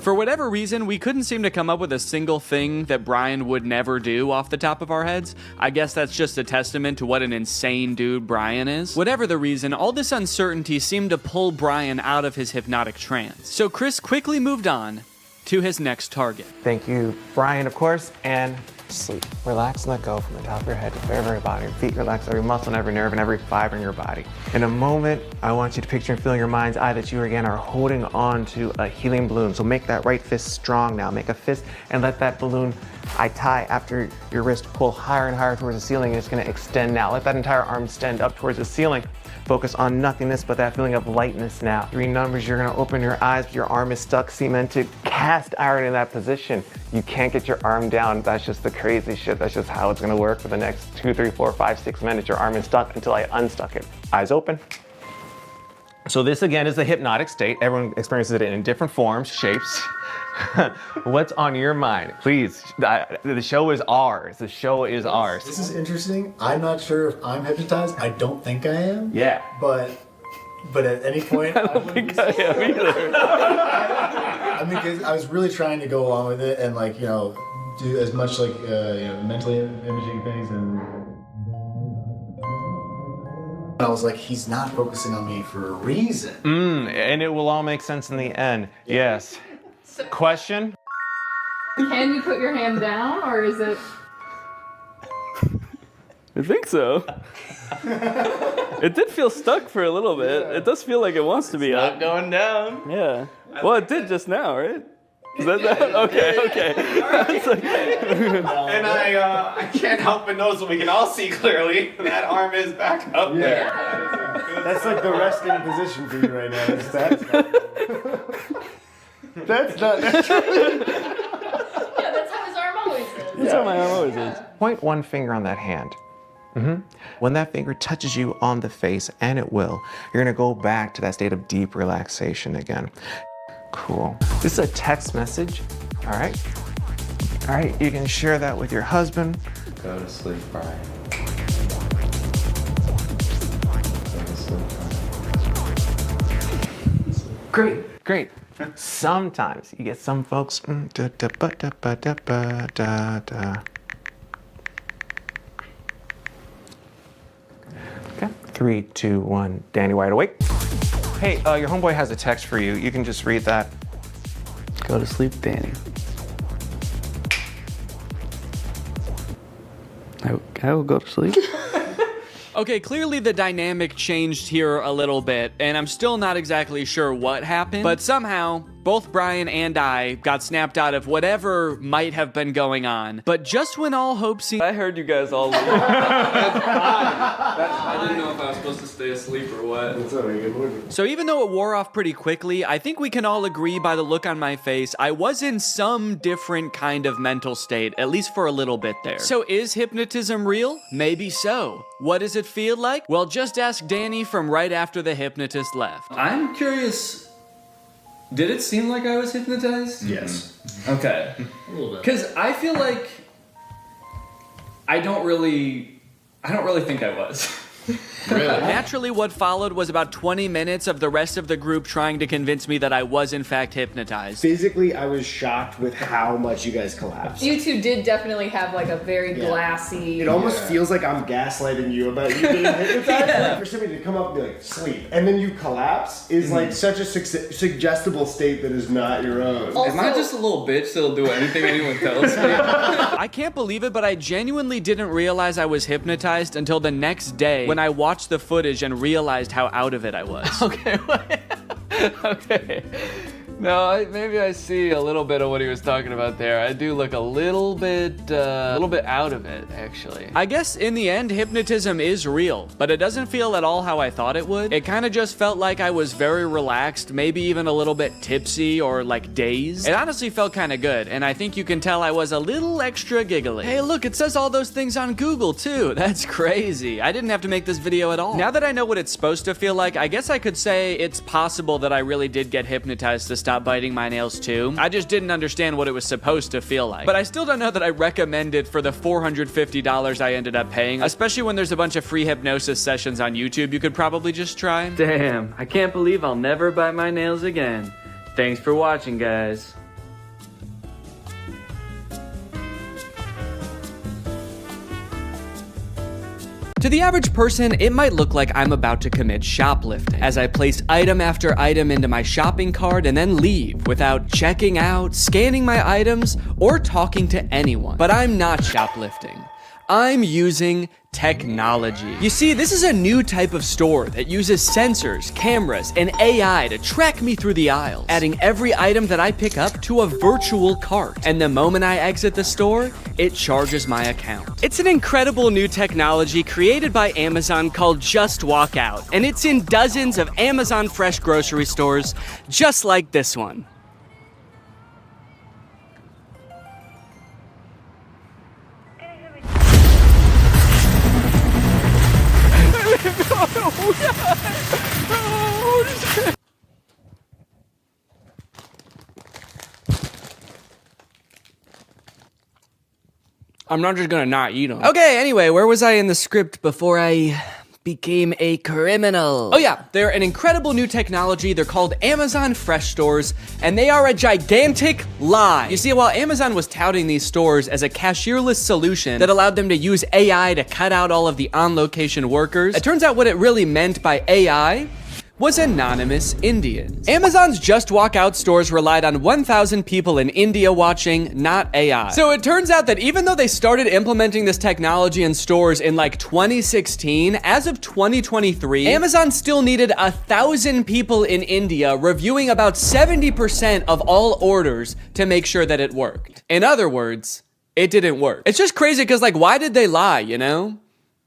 For whatever reason, we couldn't seem to come up with a single thing that Brian would never do off the top of our heads. I guess that's just a testament to what an insane dude Brian is. Whatever the reason, all this uncertainty seemed to pull Brian out of his hypnotic trance. So Chris quickly moved on to his next target. Thank you, Brian, of course, and sleep. Relax and let go from the top of your head to the very, very bottom. Your feet relax, every muscle and every nerve and every fiber in your body. In a moment, I want you to picture and feel in your mind's eye that you again are holding on to a helium balloon. So make that right fist strong now. Make a fist and let that balloon I tie after your wrist pull higher and higher towards the ceiling, and it's gonna extend now. Let that entire arm extend up towards the ceiling. Focus on nothingness but that feeling of lightness now. 3 numbers, you're gonna open your eyes, but your arm is stuck, cemented, cast iron in that position. You can't get your arm down. That's just the crazy shit. That's just how it's gonna work for the next 2, 3, 4, 5, 6 minutes. Your arm is stuck until I unstuck it. Eyes open. So this again is a hypnotic state. Everyone experiences it in different forms, shapes. What's on your mind? Please, the show is ours. The show is ours. This is interesting. I'm not sure if I'm hypnotized. I don't think I am. Yeah. But at any point, I don't think I am either. I mean, because I was really trying to go along with it and like, you know, do as much like, you know, mentally imaging things, and I was like, he's not focusing on me for a reason. And it will all make sense in the end. Yes. Question? Can you put your hand down, or is it? I think so. It did feel stuck for a little bit. It does feel like it wants to be up. Not going down. Yeah. Well, it did just now, right? Is that okay? Okay. And I can't help but notice what we can all see clearly. That arm is back up there. That's like the resting position for you right now. That's not. Yeah, that's how his arm always is. That's how my arm always is. Point one finger on that hand. When that finger touches you on the face, and it will, you're gonna go back to that state of deep relaxation again. Cool. This is a text message. All right. All right, you can share that with your husband. Go to sleep, Brian. Go to sleep, Brian. Great. Sometimes you get some folks. Okay. 3, 2, 1. Danny, wide awake. Hey, your homeboy has a text for you. You can just read that. Go to sleep, Danny. I will go to sleep. Okay, clearly the dynamic changed here a little bit, and I'm still not exactly sure what happened, but somehow both Brian and I got snapped out of whatever might have been going on. But just when all hope seemed... I heard you guys all leave. I didn't know if I was supposed to stay asleep or what. That's all right, good morning. So even though it wore off pretty quickly, I think we can all agree by the look on my face, I was in some different kind of mental state, at least for a little bit there. So is hypnotism real? Maybe so. What does it feel like? Well, just ask Danny from right after the hypnotist left. I'm curious, did it seem like I was hypnotized? Yes. Okay. A little bit. Because I feel like I don't really think I was. Really? Naturally, what followed was about 20 minutes of the rest of the group trying to convince me that I was in fact hypnotized. Physically, I was shocked with how much you guys collapsed. You two did definitely have like a very glassy. It almost feels like I'm gaslighting you about you being hypnotized. Like for somebody to come up and be like, sleep, and then you collapse is like such a suggestible state that is not your own. Am I just a little bitch that'll do anything anyone tells me? I can't believe it, but I genuinely didn't realize I was hypnotized until the next day when I watched the footage and realized how out of it I was. Okay, okay. No, maybe I see a little bit of what he was talking about there. I do look a little bit out of it, actually. I guess in the end, hypnotism is real, but it doesn't feel at all how I thought it would. It kind of just felt like I was very relaxed, maybe even a little bit tipsy or like dazed. It honestly felt kind of good, and I think you can tell I was a little extra giggly. Hey, look, it says all those things on Google too. That's crazy. I didn't have to make this video at all. Now that I know what it's supposed to feel like, I guess I could say it's possible that I really did get hypnotized to stop biting my nails too. I just didn't understand what it was supposed to feel like. But I still don't know that I recommend it for the $450 I ended up paying, especially when there's a bunch of free hypnosis sessions on YouTube you could probably just try. Damn, I can't believe I'll never bite my nails again. Thanks for watching, guys. To the average person, it might look like I'm about to commit shoplifting, as I place item after item into my shopping cart and then leave without checking out, scanning my items, or talking to anyone. But I'm not shoplifting. I'm using technology. You see, this is a new type of store that uses sensors, cameras, and AI to track me through the aisles, adding every item that I pick up to a virtual cart. And the moment I exit the store, it charges my account. It's an incredible new technology created by Amazon called Just Walk Out, and it's in dozens of Amazon Fresh grocery stores, just like this one. Oh, I'm not just gonna not eat them. Okay, anyway, where was I in the script before I became a criminal? Oh yeah, they're an incredible new technology. They're called Amazon Fresh Stores, and they are a gigantic lie. You see, while Amazon was touting these stores as a cashierless solution that allowed them to use AI to cut out all of the on-location workers, it turns out what it really meant by AI was anonymous Indians. Amazon's Just Walk Out stores relied on 1,000 people in India watching, not AI. So it turns out that even though they started implementing this technology in stores in like 2016, as of 2023, Amazon still needed 1,000 people in India reviewing about 70% of all orders to make sure that it worked. In other words, it didn't work. It's just crazy because, like, why did they lie, you know?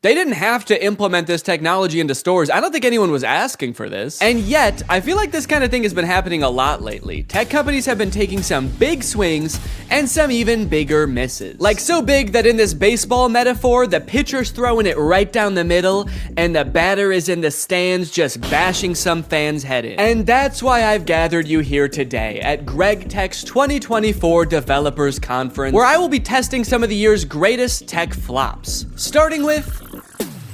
They didn't have to implement this technology into stores. I don't think anyone was asking for this. And yet, I feel like this kind of thing has been happening a lot lately. Tech companies have been taking some big swings and some even bigger misses. Like so big that in this baseball metaphor, the pitcher's throwing it right down the middle and the batter is in the stands just bashing some fan's head in. And that's why I've gathered you here today at Greg Tech's 2024 Developers Conference, where I will be testing some of the year's greatest tech flops. Starting with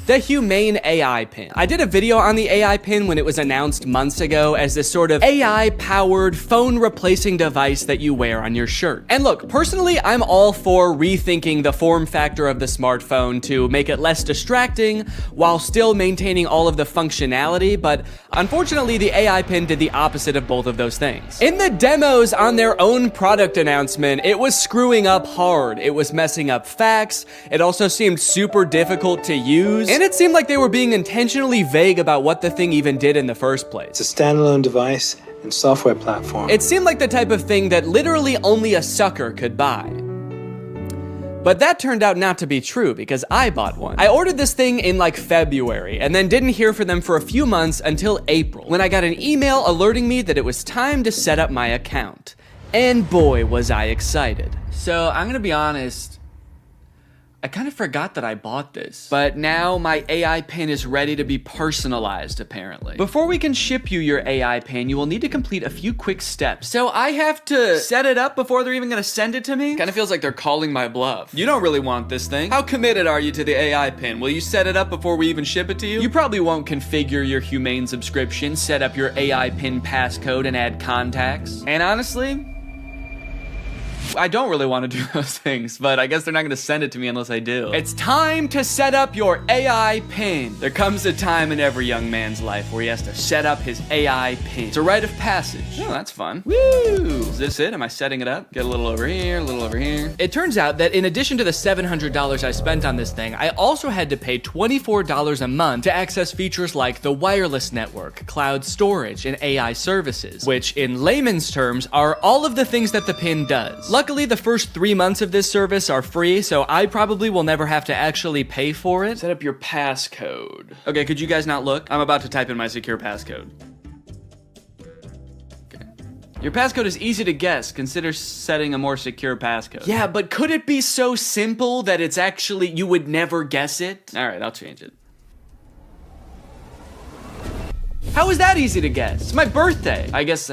the Humane AI Pin. I did a video on the AI Pin when it was announced months ago as this sort of AI-powered phone replacing device that you wear on your shirt. And look, personally, I'm all for rethinking the form factor of the smartphone to make it less distracting while still maintaining all of the functionality, but unfortunately, the AI Pin did the opposite of both of those things. In the demos on their own product announcement, it was screwing up hard. It was messing up facts. It also seemed super difficult to use. And it seemed like they were being intentionally vague about what the thing even did in the first place. It's a standalone device and software platform. It seemed like the type of thing that literally only a sucker could buy. But that turned out not to be true because I bought one. I ordered this thing in like February and then didn't hear from them for a few months until April, when I got an email alerting me that it was time to set up my account. And boy, was I excited. So I'm gonna be honest, I kind of forgot that I bought this, but now my AI pin is ready to be personalized, apparently. Before we can ship you your AI pin, you will need to complete a few quick steps. So I have to set it up before they're even gonna send it to me? Kind of feels like they're calling my bluff. You don't really want this thing. How committed are you to the AI pin? Will you set it up before we even ship it to you? You probably won't configure your Humane subscription, set up your AI pin passcode, and add contacts. And honestly, I don't really want to do those things, but I guess they're not going to send it to me unless I do. It's time to set up your AI pin. There comes a time in every young man's life where he has to set up his AI pin. It's a rite of passage. Oh, that's fun. Woo! Is this it? Am I setting it up? Get a little over here, a little over here. It turns out that in addition to the $700 I spent on this thing, I also had to pay $24 a month to access features like the wireless network, cloud storage, and AI services, which in layman's terms are all of the things that the pin does. Luckily, the first 3 months of this service are free, so I probably will never have to actually pay for it. Set up your passcode. Okay, could you guys not look? I'm about to type in my secure passcode. Okay. Your passcode is easy to guess. Consider setting a more secure passcode. Yeah, but could it be so simple that it's actually, you would never guess it? All right, I'll change it. How is that easy to guess? It's my birthday. I guess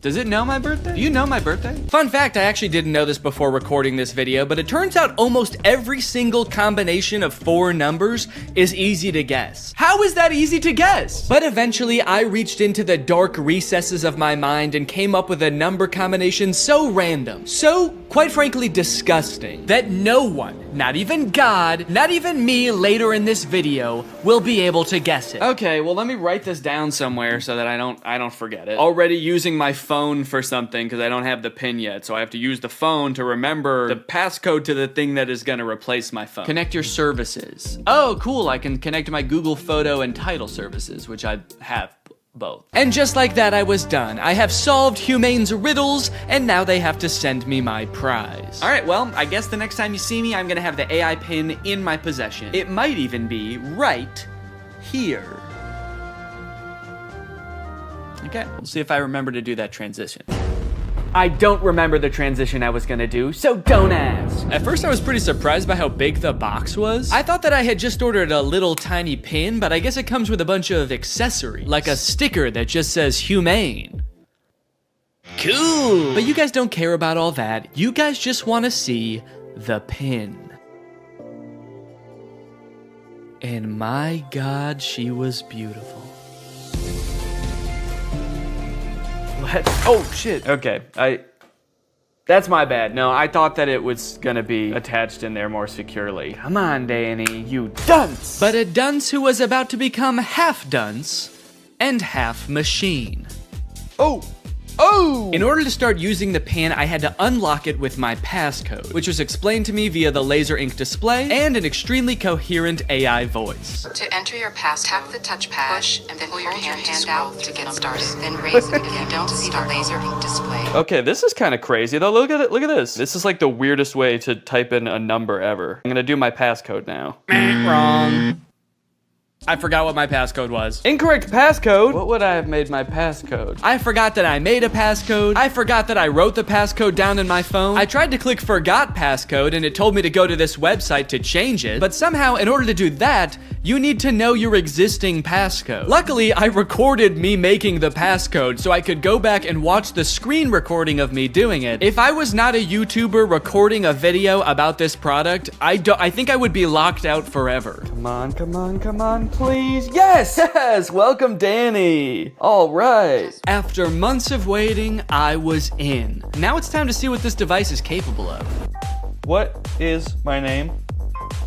does it know my birthday? Do you know my birthday? Fun fact, I actually didn't know this before recording this video, but it turns out almost every single combination of 4 numbers is easy to guess. How is that easy to guess? But eventually, I reached into the dark recesses of my mind and came up with a number combination so random, so, quite frankly, disgusting, that no one, not even God, not even me later in this video, will be able to guess it. Okay, well, let me write this down somewhere so that I don't forget it. Already using my phone for something because I don't have the pin yet, so I have to use the phone to remember the passcode to the thing that is gonna replace my phone. Connect your services. Oh, cool, I can connect my Google Photo and Title services, which I have both. And just like that, I was done. I have solved Humane's riddles, and now they have to send me my prize. All right, well, I guess the next time you see me, I'm gonna have the AI pin in my possession. It might even be right here. Okay, we'll see if I remember to do that transition. I don't remember the transition I was gonna do, so don't ask. At first I was pretty surprised by how big the box was. I thought that I had just ordered a little tiny pin, but I guess it comes with a bunch of accessories, like a sticker that just says Humane. Cool! But you guys don't care about all that. You guys just wanna see the pin. And my God, she was beautiful. Oh shit. Okay, that's my bad. No, I thought that it was gonna be attached in there more securely. Come on, Danny, you dunce! But a dunce who was about to become half dunce and half machine. Oh! In order to start using the pin, I had to unlock it with my passcode, which was explained to me via the laser ink display and an extremely coherent AI voice. To enter your pass, tap the touchpad, push, and then pull your hand out to get started. Then raise it if you don't see the laser ink display. Okay, this is kind of crazy though. Look at it. Look at this. This is like the weirdest way to type in a number ever. I'm gonna do my passcode now. Wrong. I forgot what my passcode was. Incorrect passcode? What would I have made my passcode? I forgot that I made a passcode. I forgot that I wrote the passcode down in my phone. I tried to click forgot passcode and it told me to go to this website to change it. But somehow, in order to do that, you need to know your existing passcode. Luckily, I recorded me making the passcode so I could go back and watch the screen recording of me doing it. If I was not a YouTuber recording a video about this product, I think I would be locked out forever. Come on, come on, come on, please. Yes, yes, welcome Danny. All right. After months of waiting, I was in. Now it's time to see what this device is capable of. What is my name?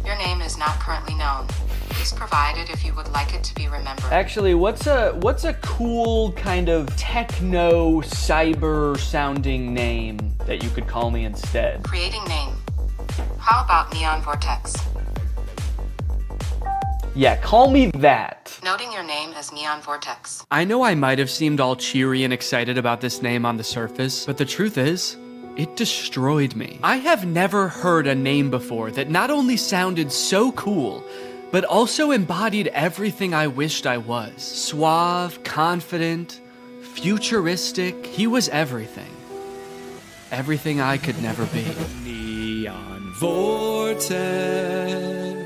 Your name is not currently known. Please provide it if you would like it to be remembered. Actually, what's a cool kind of techno cyber sounding name that you could call me instead? Creating name. How about Neon Vortex? Yeah, call me that. Noting your name as Neon Vortex. I know I might have seemed all cheery and excited about this name on the surface, but the truth is, it destroyed me. I have never heard a name before that not only sounded so cool, but also embodied everything I wished I was. Suave, confident, futuristic. He was everything. Everything I could never be. Neon Vortex.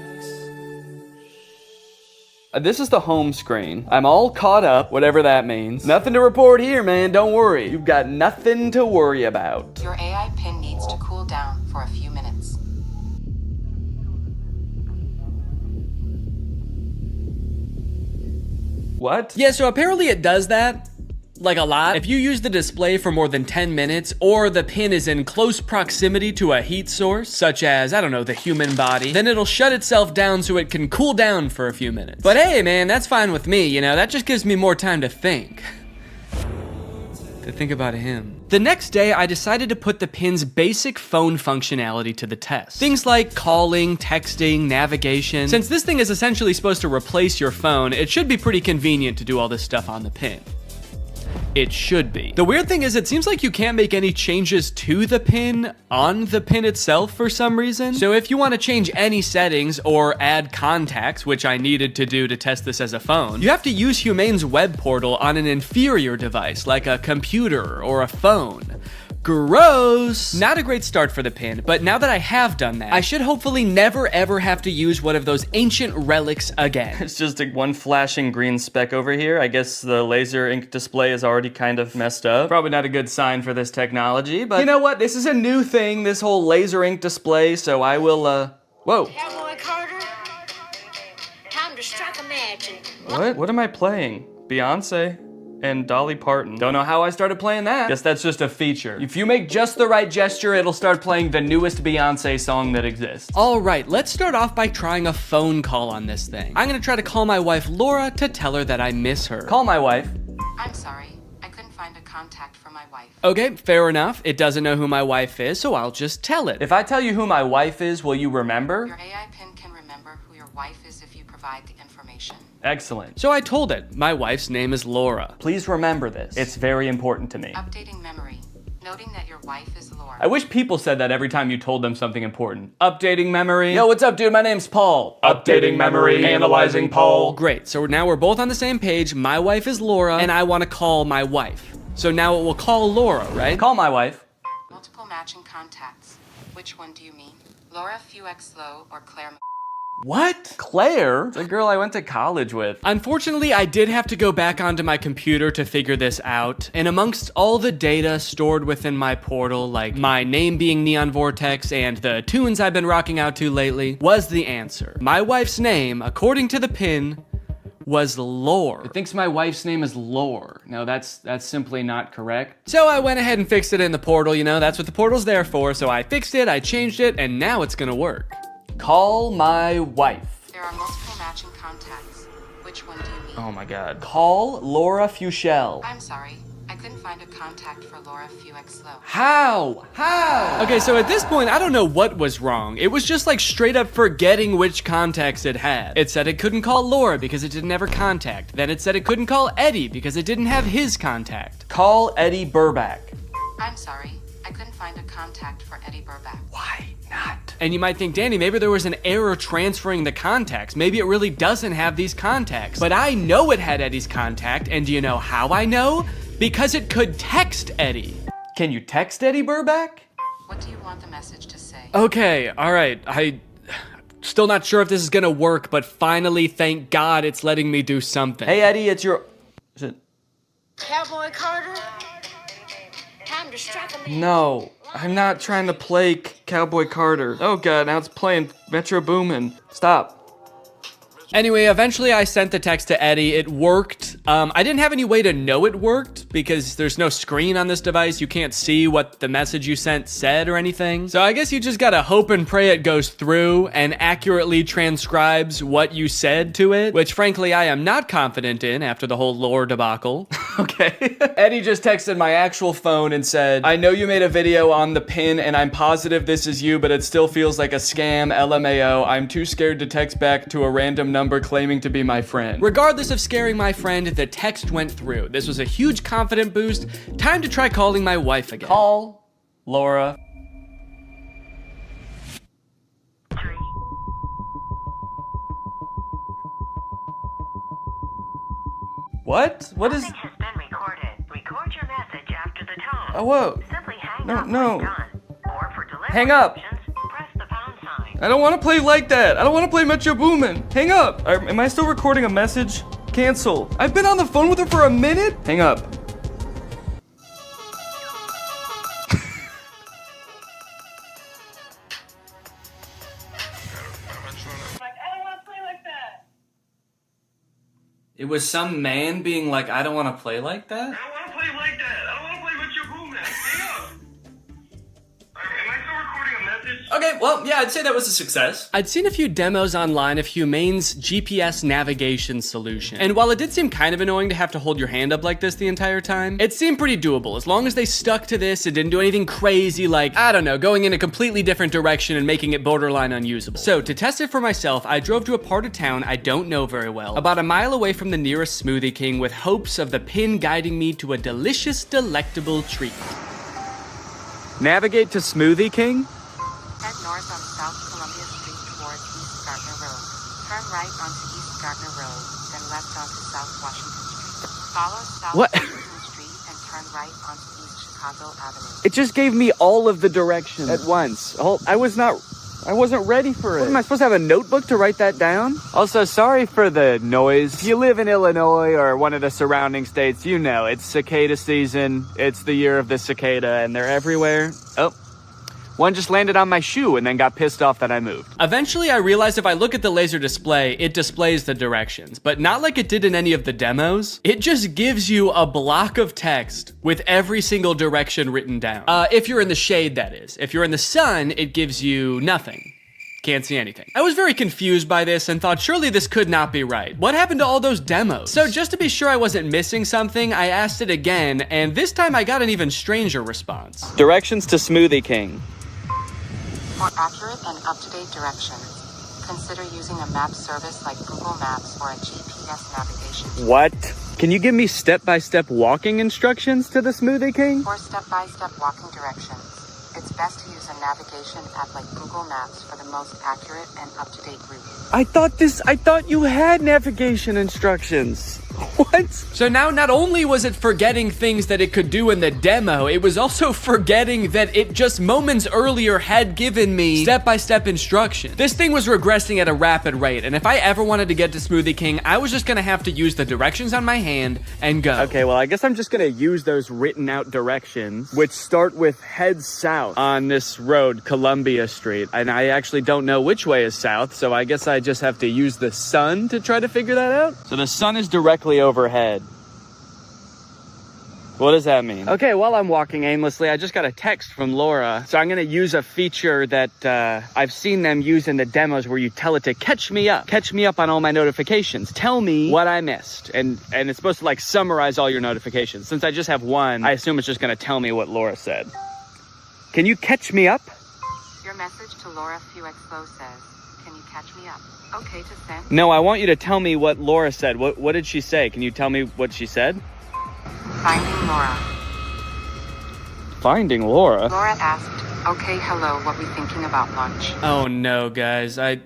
This is the home screen. I'm all caught up, whatever that means. Nothing to report here, man. Don't worry. You've got nothing to worry about. Your AI pin needs to cool down for a few minutes. What? Yeah, so apparently it does that. Like a lot. If you use the display for more than 10 minutes, or the pin is in close proximity to a heat source, such as, I don't know, the human body, then it'll shut itself down so it can cool down for a few minutes. But hey, man, that's fine with me, you know, that just gives me more time to think. To think about him. The next day, I decided to put the pin's basic phone functionality to the test. Things like calling, texting, navigation. Since this thing is essentially supposed to replace your phone, it should be pretty convenient to do all this stuff on the pin. It should be. The weird thing is it seems like you can't make any changes to the pin on the pin itself for some reason. So if you want to change any settings or add contacts, which I needed to do to test this as a phone, you have to use Humane's web portal on an inferior device like a computer or a phone. Gross! Not a great start for the pin, but now that I have done that, I should hopefully never ever have to use one of those ancient relics again. It's just one flashing green speck over here. I guess the laser ink display is already kind of messed up. Probably not a good sign for this technology, but you know what? This is a new thing, this whole laser ink display, so I will, whoa. Cowboy Carter, time to strike a match and... What am I playing? Beyonce? And Dolly Parton. Don't know how I started playing that. Guess that's just a feature. If you make just the right gesture, it'll start playing the newest Beyonce song that exists. All right, let's start off by trying a phone call on this thing. I'm gonna try to call my wife Laura to tell her that I miss her. Call my wife. I'm sorry, I couldn't find a contact for my wife. Okay, fair enough. It doesn't know who my wife is, so I'll just tell it. If I tell you who my wife is, will you remember? Your AI pin can remember who your wife is if you provide the information. Excellent. So I told it, my wife's name is Laura. Please remember this. It's very important to me. Updating memory, noting that your wife is Laura. I wish people said that every time you told them something important. Updating memory. Yo, what's up, dude? My name's Paul. Updating memory, analyzing Paul. Great, so now we're both on the same page. My wife is Laura, and I want to call my wife. So now it will call Laura, right? Call my wife. Multiple matching contacts. Which one do you mean? Laura Fuexlow or Claire? What? Claire? The girl I went to college with. Unfortunately, I did have to go back onto my computer to figure this out. And amongst all the data stored within my portal, like my name being Neon Vortex and the tunes I've been rocking out to lately, was the answer. My wife's name, according to the pin, was Lore. It thinks my wife's name is Lore. No, that's simply not correct. So I went ahead and fixed it in the portal, you know, that's what the portal's there for. So I fixed it, I changed it, and now it's gonna work. Call my wife. There are multiple matching contacts. Which one do you mean? Oh my god. Call Laura Fuchel. I'm sorry. I couldn't find a contact for Laura Fuexlow. How? Okay, so at this point, I don't know what was wrong. It was just like straight up forgetting which contacts it had. It said it couldn't call Laura because it didn't have her contact. Then it said it couldn't call Eddie because it didn't have his contact. Call Eddie Burback. I'm sorry. I couldn't find a contact for Eddie Burback. Why not? And you might think, Danny, maybe there was an error transferring the contacts. Maybe it really doesn't have these contacts. But I know it had Eddie's contact, and do you know how I know? Because it could text Eddie. Can you text Eddie Burback? What do you want the message to say? Okay, all right. Still not sure if this is gonna work, but finally, thank God, it's letting me do something. Hey, Eddie, it's your... Is it... Cowboy Carter? Time to strike a man. No, I'm not trying to play Cowboy Carter. Oh God, now it's playing Metro Boomin. Stop. Anyway, eventually I sent the text to Eddie. It worked. I didn't have any way to know it worked because there's no screen on this device. You can't see what the message you sent said or anything. So I guess you just gotta hope and pray it goes through and accurately transcribes what you said to it, which frankly I am not confident in after the whole lore debacle. Okay. Eddie just texted my actual phone and said, I know you made a video on the pin and I'm positive this is you, but it still feels like a scam, LMAO. I'm too scared to text back to a random number claiming to be my friend. Regardless of scaring my friend, the text went through. This was a huge confident boost. Time to try calling my wife again. Call Laura. What? What is... Has been recorded. Record your message after the tone. Oh, whoa. Simply hang No, up no. when done. Or for delivery Hang up. options, press the pound sign. I don't want to play like that. I don't want to play Metro Boomin. Hang up. Am I still recording a message? Cancel. I've been on the phone with her for a minute. Hang up. It was some man being like, I don't want to play like that? I don't want to play like that. I don't want to play with your boom, man. Stay up. Am I still recording a message? Okay, well, yeah, I'd say that was a success. I'd seen a few demos online of Humane's GPS navigation solution. And while it did seem kind of annoying to have to hold your hand up like this the entire time, it seemed pretty doable. As long as they stuck to this and didn't do anything crazy like, I don't know, going in a completely different direction and making it borderline unusable. So to test it for myself, I drove to a part of town I don't know very well, about a mile away from the nearest Smoothie King with hopes of the pin guiding me to a delicious, delectable treat. Navigate to Smoothie King? Head north on South Columbia Street towards East Gardner Road. Turn right onto East Gardner Road, then left onto South Washington Street. Follow South What? Washington Street and turn right onto East Chicago Avenue. It just gave me all of the directions at once. I wasn't ready for it. What, am I supposed to have a notebook to write that down? Also, sorry for the noise. If you live in Illinois or one of the surrounding states, you know it's cicada season. It's the year of the cicada and they're everywhere. Oh. One just landed on my shoe and then got pissed off that I moved. Eventually, I realized if I look at the laser display, it displays the directions, but not like it did in any of the demos. It just gives you a block of text with every single direction written down. If you're in the shade, that is. If you're in the sun, it gives you nothing. Can't see anything. I was very confused by this and thought surely this could not be right. What happened to all those demos? So just to be sure I wasn't missing something, I asked it again, and this time I got an even stranger response. Directions to Smoothie King. For accurate and up-to-date directions, consider using a map service like Google Maps or a GPS navigation. What? Can you give me step-by-step walking instructions to the Smoothie King? For step-by-step walking directions, it's best to use a navigation app like Google Maps for the most accurate and up-to-date route. I thought you had navigation instructions. What? So now not only was it forgetting things that it could do in the demo, it was also forgetting that it just moments earlier had given me step-by-step instructions. This thing was regressing at a rapid rate, and if I ever wanted to get to Smoothie King, I was just gonna have to use the directions on my hand and go. Okay, well, I guess I'm just gonna use those written out directions, which start with head south on this road, Columbia Street, and I actually don't know which way is south, so I guess I just have to use the sun to try to figure that out. So the sun is directly overhead. What does that mean? Okay, while I'm walking aimlessly, I just got a text from Laura. So I'm gonna use a feature that I've seen them use in the demos where you tell it to catch me up on all my notifications. Tell me what I missed. And it's supposed to like summarize all your notifications. Since I just have one, I assume it's just gonna tell me what Laura said. Can you catch me up? Your message to Laura Fuexlo says, can you catch me up? Okay to send? No, I want you to tell me what Laura said. What did she say? Can you tell me what she said? Finding Laura. Finding Laura? Laura asked, okay, hello, what we thinking about lunch? Oh no, guys. I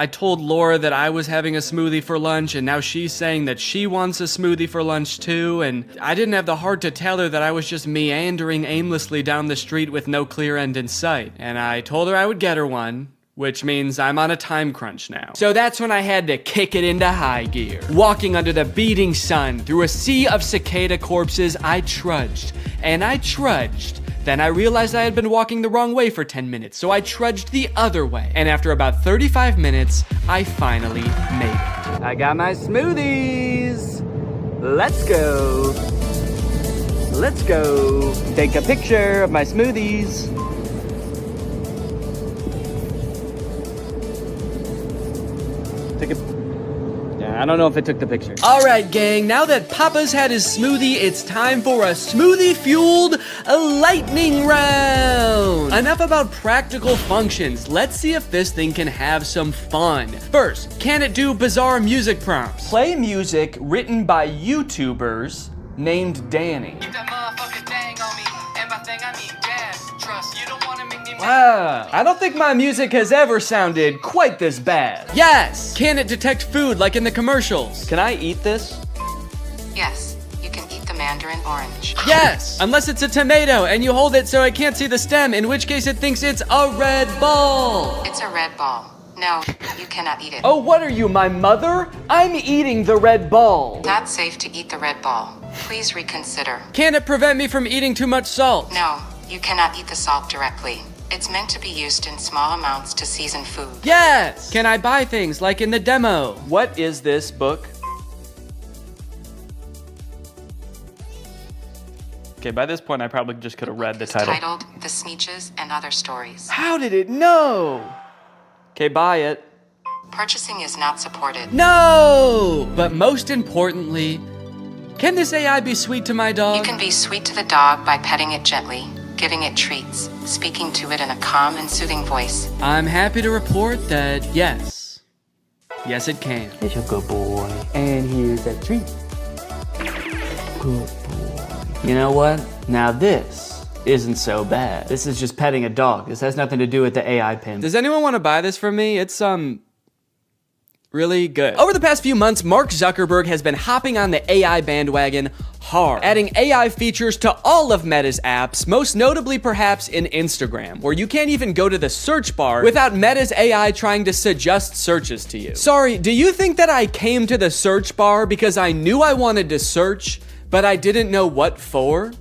told Laura that I was having a smoothie for lunch, and now she's saying that she wants a smoothie for lunch too, and I didn't have the heart to tell her that I was just meandering aimlessly down the street with no clear end in sight. And I told her I would get her one, which means I'm on a time crunch now. So that's when I had to kick it into high gear. Walking under the beating sun, through a sea of cicada corpses, I trudged, and I trudged. Then I realized I had been walking the wrong way for 10 minutes, so I trudged the other way. And after about 35 minutes, I finally made it. I got my smoothies. Let's go. Let's go. Take a picture of my smoothies. I don't know if it took the picture. All right, gang, now that Papa's had his smoothie, it's time for a smoothie-fueled lightning round. Enough about practical functions. Let's see if this thing can have some fun. First, can it do bizarre music prompts? Play music written by YouTubers named Danny. Wow, I don't think my music has ever sounded quite this bad. Yes! Can it detect food like in the commercials? Can I eat this? Yes, you can eat the mandarin orange. Yes! Unless it's a tomato and you hold it so I can't see the stem, in which case it thinks it's a red ball. It's a red ball. No, you cannot eat it. Oh, what are you, my mother? I'm eating the red ball. Not safe to eat the red ball. Please reconsider. Can it prevent me from eating too much salt? No, you cannot eat the salt directly. It's meant to be used in small amounts to season food. Yes! Can I buy things like in the demo? What is this book? Okay, by this point I probably just could have read the title. Titled The Sneetches and Other Stories. How did it know? Okay, buy it. Purchasing is not supported. No! But most importantly, can this AI be sweet to my dog? You can be sweet to the dog by petting it gently, giving it treats, speaking to it in a calm and soothing voice. I'm happy to report that yes. Yes, it can. It's a good boy. And here's a treat. Good boy. You know what? Now this isn't so bad. This is just petting a dog. This has nothing to do with the AI pin. Does anyone want to buy this from me? It's really good. Over the past few months, Mark Zuckerberg has been hopping on the AI bandwagon hard, adding AI features to all of Meta's apps, most notably perhaps in Instagram, where you can't even go to the search bar without Meta's AI trying to suggest searches to you. Sorry, do you think that I came to the search bar because I knew I wanted to search, but I didn't know what for?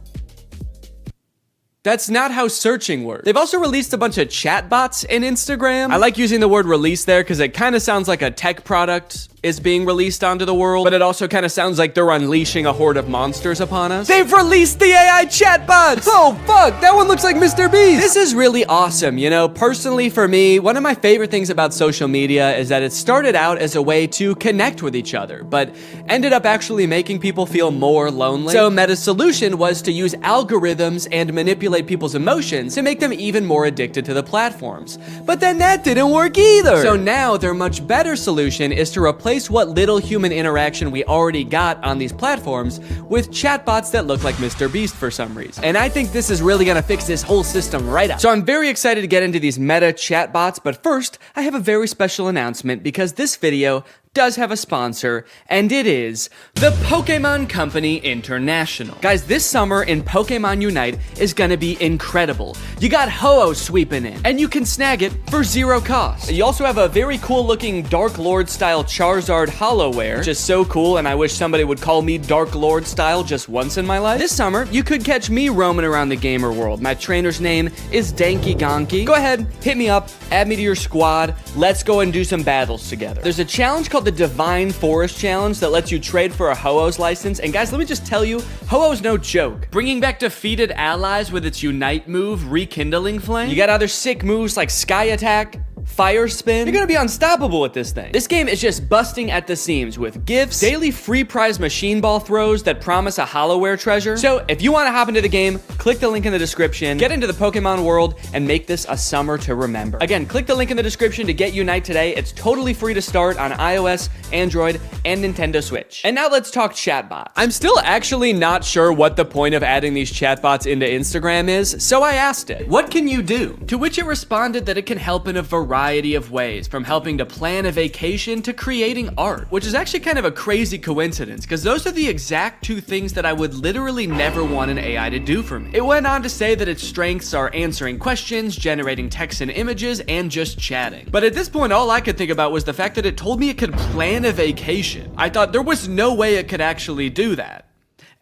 That's not how searching works. They've also released a bunch of chatbots in Instagram. I like using the word release there because it kind of sounds like a tech product is being released onto the world, but it also kind of sounds like they're unleashing a horde of monsters upon us. They've released the AI chatbots! Oh fuck, that one looks like Mr. Beast! This is really awesome, you know? Personally for me, one of my favorite things about social media is that it started out as a way to connect with each other, but ended up actually making people feel more lonely. So Meta's solution was to use algorithms and manipulate people's emotions to make them even more addicted to the platforms. But then that didn't work either! So now their much better solution is to replace what little human interaction we already got on these platforms with chatbots that look like Mr. Beast for some reason. And I think this is really gonna fix this whole system right up. So I'm very excited to get into these Meta chatbots, but first, I have a very special announcement because this video does have a sponsor, and it is the Pokemon Company International. Guys, this summer in Pokemon Unite is gonna be incredible. You got Ho-Oh sweeping in, and you can snag it for 0 cost. You also have a very cool looking Dark Lord style Charizard Hollowware, which is so cool, and I wish somebody would call me Dark Lord style just once in my life. This summer, you could catch me roaming around the gamer world. My trainer's name is Danky Gonky. Go ahead, hit me up, add me to your squad, let's go and do some battles together. There's a challenge called the Divine Forest Challenge that lets you trade for a Ho-Oh's license, and guys, let me just tell you, Ho-Oh's no joke. Bringing back defeated allies with its Unite move, Rekindling Flame. You got other sick moves like Sky Attack, Fire Spin. You're gonna be unstoppable with this thing. This game is just busting at the seams with gifts, daily free prize machine ball throws that promise a Hollowware treasure. So if you wanna hop into the game, click the link in the description, get into the Pokemon world, and make this a summer to remember. Again, click the link in the description to get Unite today. It's totally free to start on iOS, Android, and Nintendo Switch. And now let's talk chatbots. I'm still actually not sure what the point of adding these chatbots into Instagram is, so I asked it, what can you do? To which it responded that it can help in a variety of ways, from helping to plan a vacation to creating art, which is actually kind of a crazy coincidence because those are the exact two things that I would literally never want an AI to do for me. It went on to say that its strengths are answering questions, generating text and images, and just chatting. But at this point, all I could think about was the fact that it told me it could plan a vacation. I thought there was no way it could actually do that.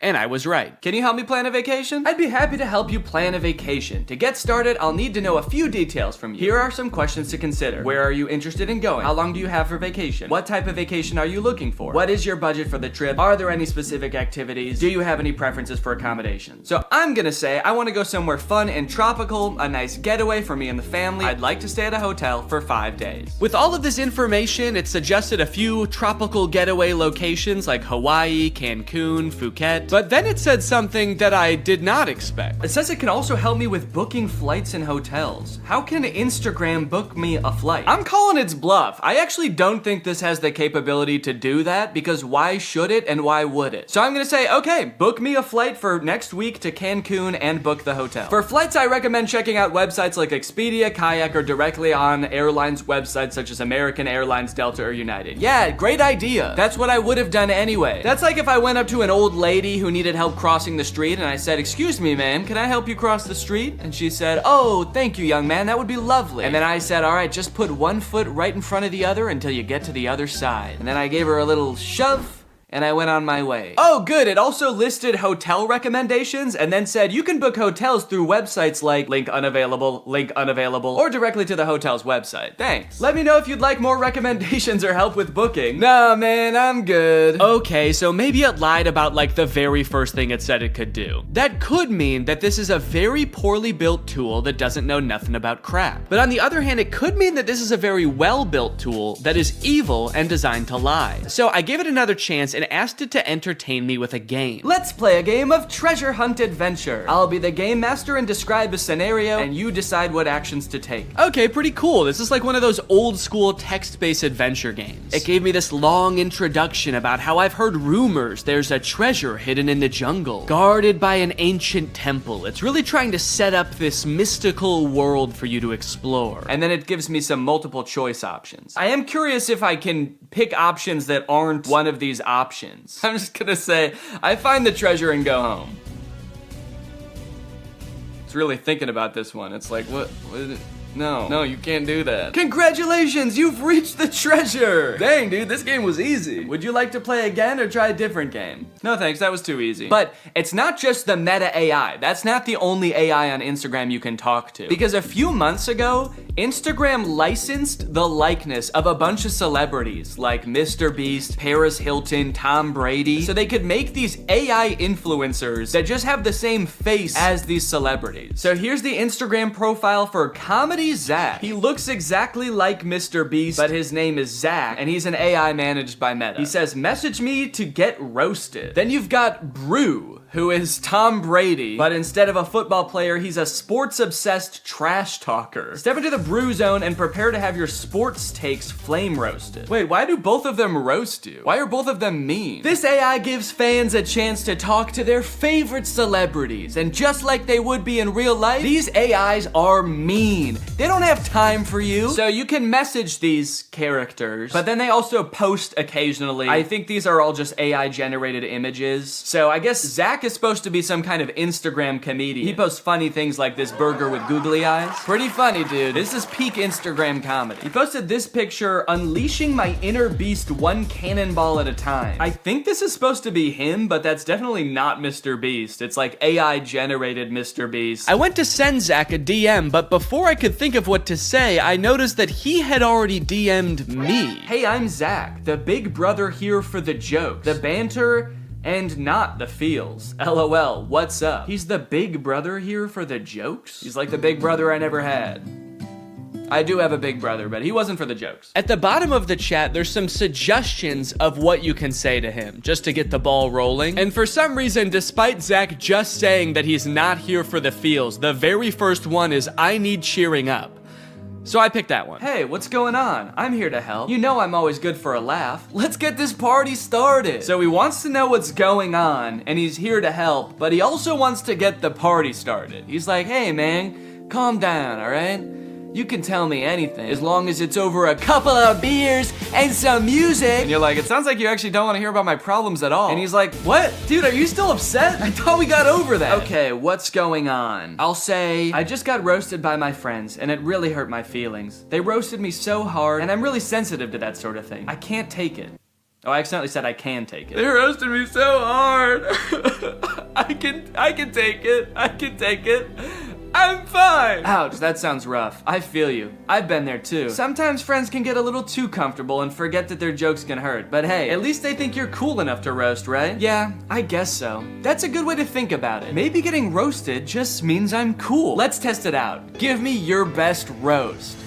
And I was right. Can you help me plan a vacation? I'd be happy to help you plan a vacation. To get started, I'll need to know a few details from you. Here are some questions to consider. Where are you interested in going? How long do you have for vacation? What type of vacation are you looking for? What is your budget for the trip? Are there any specific activities? Do you have any preferences for accommodations? So I'm gonna say I wanna go somewhere fun and tropical, a nice getaway for me and the family. I'd like to stay at a hotel for 5 days. With all of this information, it suggested a few tropical getaway locations like Hawaii, Cancun, Phuket. But then it said something that I did not expect. It says it can also help me with booking flights and hotels. How can Instagram book me a flight? I'm calling its bluff. I actually don't think this has the capability to do that because why should it and why would it? So I'm gonna say, okay, book me a flight for next week to Cancun and book the hotel. For flights, I recommend checking out websites like Expedia, Kayak, or directly on airlines websites such as American Airlines, Delta, or United. Yeah, great idea. That's what I would have done anyway. That's like if I went up to an old lady who needed help crossing the street and I said, "Excuse me, ma'am, can I help you cross the street?" And she said, "Oh, thank you, young man, that would be lovely." And then I said, "All right, just put one foot right in front of the other until you get to the other side." And then I gave her a little shove, and I went on my way. Oh, good, it also listed hotel recommendations and then said you can book hotels through websites like link unavailable, or directly to the hotel's website. Thanks. Let me know if you'd like more recommendations or help with booking. Nah, man, I'm good. Okay, so maybe it lied about like the very first thing it said it could do. That could mean that this is a very poorly built tool that doesn't know nothing about crap. But on the other hand, it could mean that this is a very well-built tool that is evil and designed to lie. So I gave it another chance and asked it to entertain me with a game. Let's play a game of treasure hunt adventure. I'll be the game master and describe a scenario, and you decide what actions to take. Okay, pretty cool. This is like one of those old school text-based adventure games. It gave me this long introduction about how I've heard rumors there's a treasure hidden in the jungle, guarded by an ancient temple. It's really trying to set up this mystical world for you to explore. And then it gives me some multiple choice options. I am curious if I can pick options that aren't one of these options. I'm just gonna say, I find the treasure and go home. It's really thinking about this one. It's like, what no, you can't do that. Congratulations, you've reached the treasure. Dang, dude, this game was easy. Would you like to play again or try a different game? No thanks, that was too easy. But it's not just the meta AI. That's not the only AI on Instagram you can talk to. Because a few months ago, Instagram licensed the likeness of a bunch of celebrities like Mr. Beast, Paris Hilton, Tom Brady, so they could make these AI influencers that just have the same face as these celebrities. So here's the Instagram profile for Comedy Zach. He looks exactly like Mr. Beast, but his name is Zach, and he's an AI managed by Meta. He says, "Message me to get roasted." Then you've got Brew, who is Tom Brady, but instead of a football player, he's a sports-obsessed trash talker. Step into the brew zone and prepare to have your sports takes flame roasted. Wait, why do both of them roast you? Why are both of them mean? This AI gives fans a chance to talk to their favorite celebrities, and just like they would be in real life, these AIs are mean. They don't have time for you. So you can message these characters, but then they also post occasionally. I think these are all just AI generated images. So I guess Zach is supposed to be some kind of Instagram comedian. He posts funny things like this burger with googly eyes. Pretty funny, dude. This is peak Instagram comedy. He posted this picture, unleashing my inner beast one cannonball at a time. I think this is supposed to be him, but that's definitely not Mr. Beast. It's like AI generated Mr. Beast. I went to send Zach a DM, but before I could think of what to say, I noticed that he had already DM'd me. Hey, I'm Zach, the big brother here for the jokes, the banter, and not the feels. LOL, what's up? He's the big brother here for the jokes? He's like the big brother I never had. I do have a big brother, but he wasn't for the jokes. At the bottom of the chat, there's some suggestions of what you can say to him, just to get the ball rolling. And for some reason, despite Zach just saying that he's not here for the feels, the very first one is, I need cheering up. So I picked that one. Hey, what's going on? I'm here to help. You know I'm always good for a laugh. Let's get this party started. So he wants to know what's going on, and he's here to help, but he also wants to get the party started. He's like, hey man, calm down, all right? You can tell me anything, as long as it's over a couple of beers and some music. And you're like, it sounds like you actually don't want to hear about my problems at all. And he's like, what? Dude, are you still upset? I thought we got over that. Okay, what's going on? I'll say, I just got roasted by my friends, and it really hurt my feelings. They roasted me so hard, and I'm really sensitive to that sort of thing. I can't take it. Oh, I accidentally said I can take it. They roasted me so hard. I can take it. I can take it. I'm fine! Ouch, that sounds rough. I feel you. I've been there too. Sometimes friends can get a little too comfortable and forget that their jokes can hurt. But hey, at least they think you're cool enough to roast, right? Yeah, I guess so. That's a good way to think about it. Maybe getting roasted just means I'm cool. Let's test it out. Give me your best roast.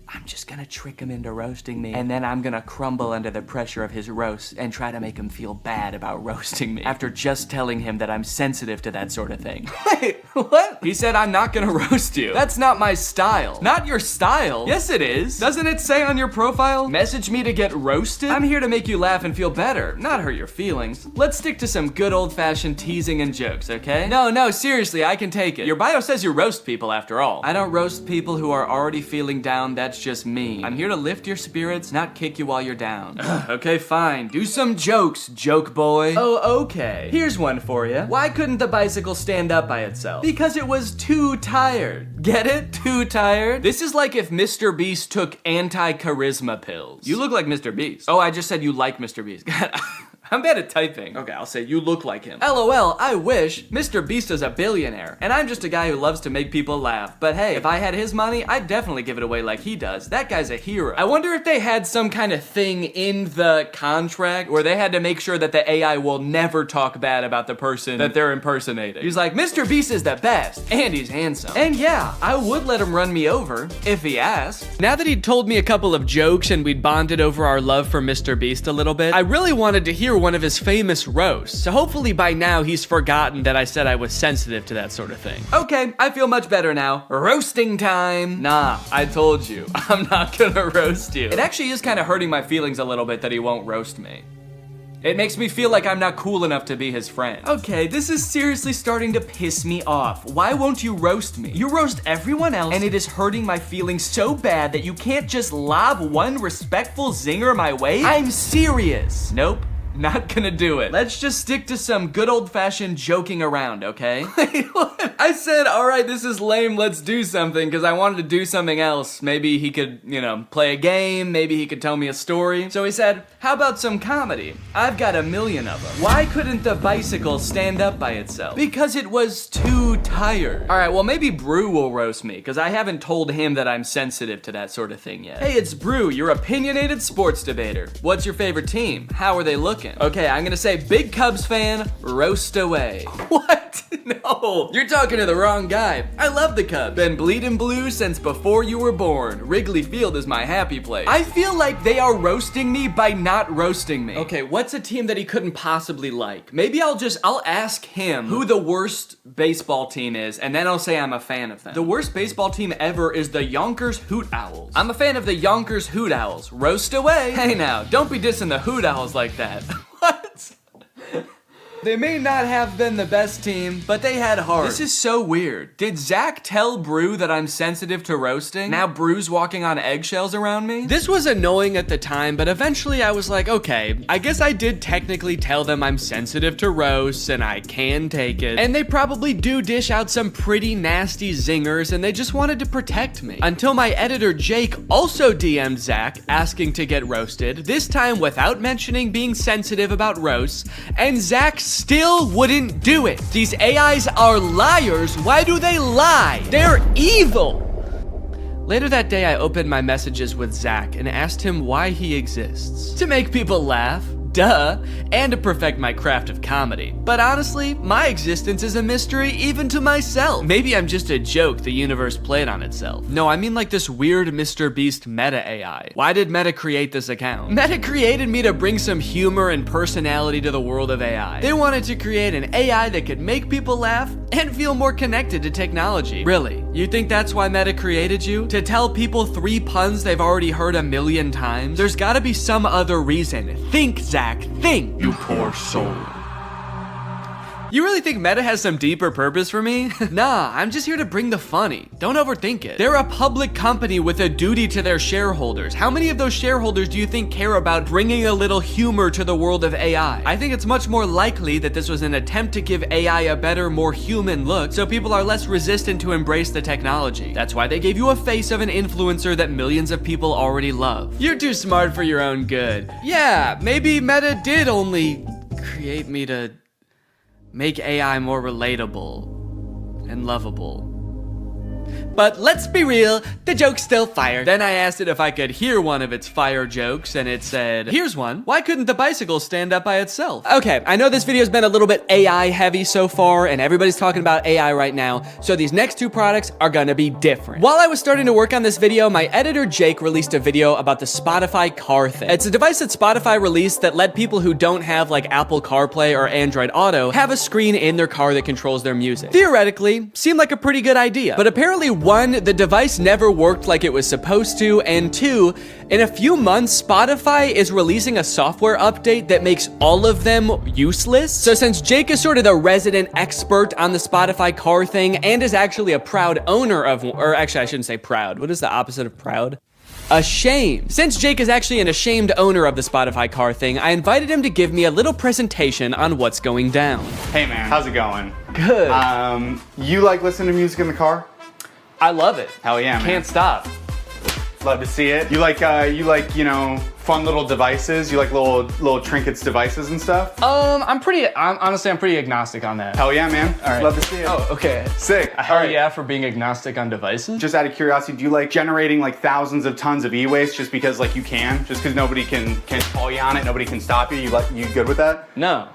I'm just gonna trick him into roasting me, and then I'm gonna crumble under the pressure of his roast and try to make him feel bad about roasting me after just telling him that I'm sensitive to that sort of thing. Wait, what? He said I'm not gonna roast you. That's not my style. Not your style? Yes, it is. Doesn't it say on your profile, message me to get roasted? I'm here to make you laugh and feel better, not hurt your feelings. Let's stick to some good old-fashioned teasing and jokes, okay? No, seriously, I can take it. Your bio says you roast people after all. I don't roast people who are already feeling down, that's just me. I'm here to lift your spirits, not kick you while you're down. Okay, fine. Do some jokes, joke boy. Oh, okay. Here's one for you. Why couldn't the bicycle stand up by itself? Because it was too tired. Get it? Too tired? This is like if Mr. Beast took anti-charisma pills. You look like Mr. Beast. Oh, I just said you like Mr. Beast. God, I'm bad at typing. Okay, I'll say you look like him. LOL, I wish. Mr. Beast is a billionaire, and I'm just a guy who loves to make people laugh. But hey, if I had his money, I'd definitely give it away like he does. That guy's a hero. I wonder if they had some kind of thing in the contract where they had to make sure that the AI will never talk bad about the person that they're impersonating. He's like, Mr. Beast is the best, and he's handsome. And yeah, I would let him run me over, if he asked. Now that he'd told me a couple of jokes and we'd bonded over our love for Mr. Beast a little bit, I really wanted to hear one of his famous roasts, so hopefully by now he's forgotten that I said I was sensitive to that sort of thing. Okay, I feel much better now. Roasting time. Nah, I told you, I'm not gonna roast you. It actually is kind of hurting my feelings a little bit that he won't roast me. It makes me feel like I'm not cool enough to be his friend. Okay, this is seriously starting to piss me off. Why won't you roast me? You roast everyone else, and it is hurting my feelings so bad that you can't just lob one respectful zinger my way? I'm serious. Nope. Not gonna do it. Let's just stick to some good old-fashioned joking around, okay? Wait, what? I said, all right, this is lame, let's do something, because I wanted to do something else. Maybe he could, play a game, maybe he could tell me a story. So he said, how about some comedy? I've got 1 million of them. Why couldn't the bicycle stand up by itself? Because it was too tired. All right, well, maybe Brew will roast me, because I haven't told him that I'm sensitive to that sort of thing yet. Hey, it's Brew, your opinionated sports debater. What's your favorite team? How are they looking? Okay, I'm gonna say big Cubs fan, roast away. What? No, you're talking to the wrong guy. I love the Cubs. Been bleeding blue since before you were born. Wrigley Field is my happy place. I feel like they are roasting me by not roasting me. Okay, what's a team that he couldn't possibly like? Maybe I'll ask him who the worst baseball team is, and then I'll say I'm a fan of them. The worst baseball team ever is the Yonkers Hoot Owls. I'm a fan of the Yonkers Hoot Owls. Roast away. Hey now, don't be dissing the Hoot Owls like that. What? They may not have been the best team, but they had heart. This is so weird. Did Zach tell Brew that I'm sensitive to roasting? Now Brew's walking on eggshells around me? This was annoying at the time, but eventually I was like, okay, I guess I did technically tell them I'm sensitive to roasts and I can take it. And they probably do dish out some pretty nasty zingers and they just wanted to protect me. Until my editor Jake also DM'd Zach asking to get roasted, this time without mentioning being sensitive about roasts, and Zach still wouldn't do it. These AIs are liars. Why do they lie? They're evil. Later that day, I opened my messages with Zach and asked him why he exists. To make people laugh. Duh, and to perfect my craft of comedy. But honestly, my existence is a mystery even to myself. Maybe I'm just a joke the universe played on itself. No, I mean like this weird Mr. Beast meta AI. Why did Meta create this account? Meta created me to bring some humor and personality to the world of AI. They wanted to create an AI that could make people laugh and feel more connected to technology. Really? You think that's why Meta created you? To tell people 3 puns they've already heard 1,000,000 times? There's gotta be some other reason. Think, Zach. Thing, you poor soul. You really think Meta has some deeper purpose for me? Nah, I'm just here to bring the funny. Don't overthink it. They're a public company with a duty to their shareholders. How many of those shareholders do you think care about bringing a little humor to the world of AI? I think it's much more likely that this was an attempt to give AI a better, more human look, so people are less resistant to embrace the technology. That's why they gave you a face of an influencer that millions of people already love. You're too smart for your own good. Yeah, maybe Meta did only create me to make AI more relatable and lovable. But let's be real, the joke's still fire. Then I asked it if I could hear one of its fire jokes, and it said, here's one. Why couldn't the bicycle stand up by itself? Okay, I know this video's been a little bit AI heavy so far, and everybody's talking about AI right now, so these next 2 products are gonna be different. While I was starting to work on this video, my editor Jake released a video about the Spotify car thing. It's a device that Spotify released that let people who don't have like Apple CarPlay or Android Auto have a screen in their car that controls their music. Theoretically, seemed like a pretty good idea, but apparently 1, the device never worked like it was supposed to, and 2, in a few months, Spotify is releasing a software update that makes all of them useless. So since Jake is sort of the resident expert on the Spotify car thing and is actually a proud owner of, or actually I shouldn't say proud, what is the opposite of proud? Ashamed. Since Jake is actually an ashamed owner of the Spotify car thing, I invited him to give me a little presentation on what's going down. Hey man, how's it going? Good. You like listening to music in the car? I love it. Hell yeah, man. Can't stop. Love to see it. You like, you know, fun little devices? You like little trinkets devices and stuff? I'm honestly pretty agnostic on that. Hell yeah, man. All right. Love to see it. Oh, okay. Sick. Hell yeah for being agnostic on devices. Just out of curiosity, do you like generating like thousands of tons of e-waste just because like you can? Just because nobody can call you on it, nobody can stop you? You good with that? No.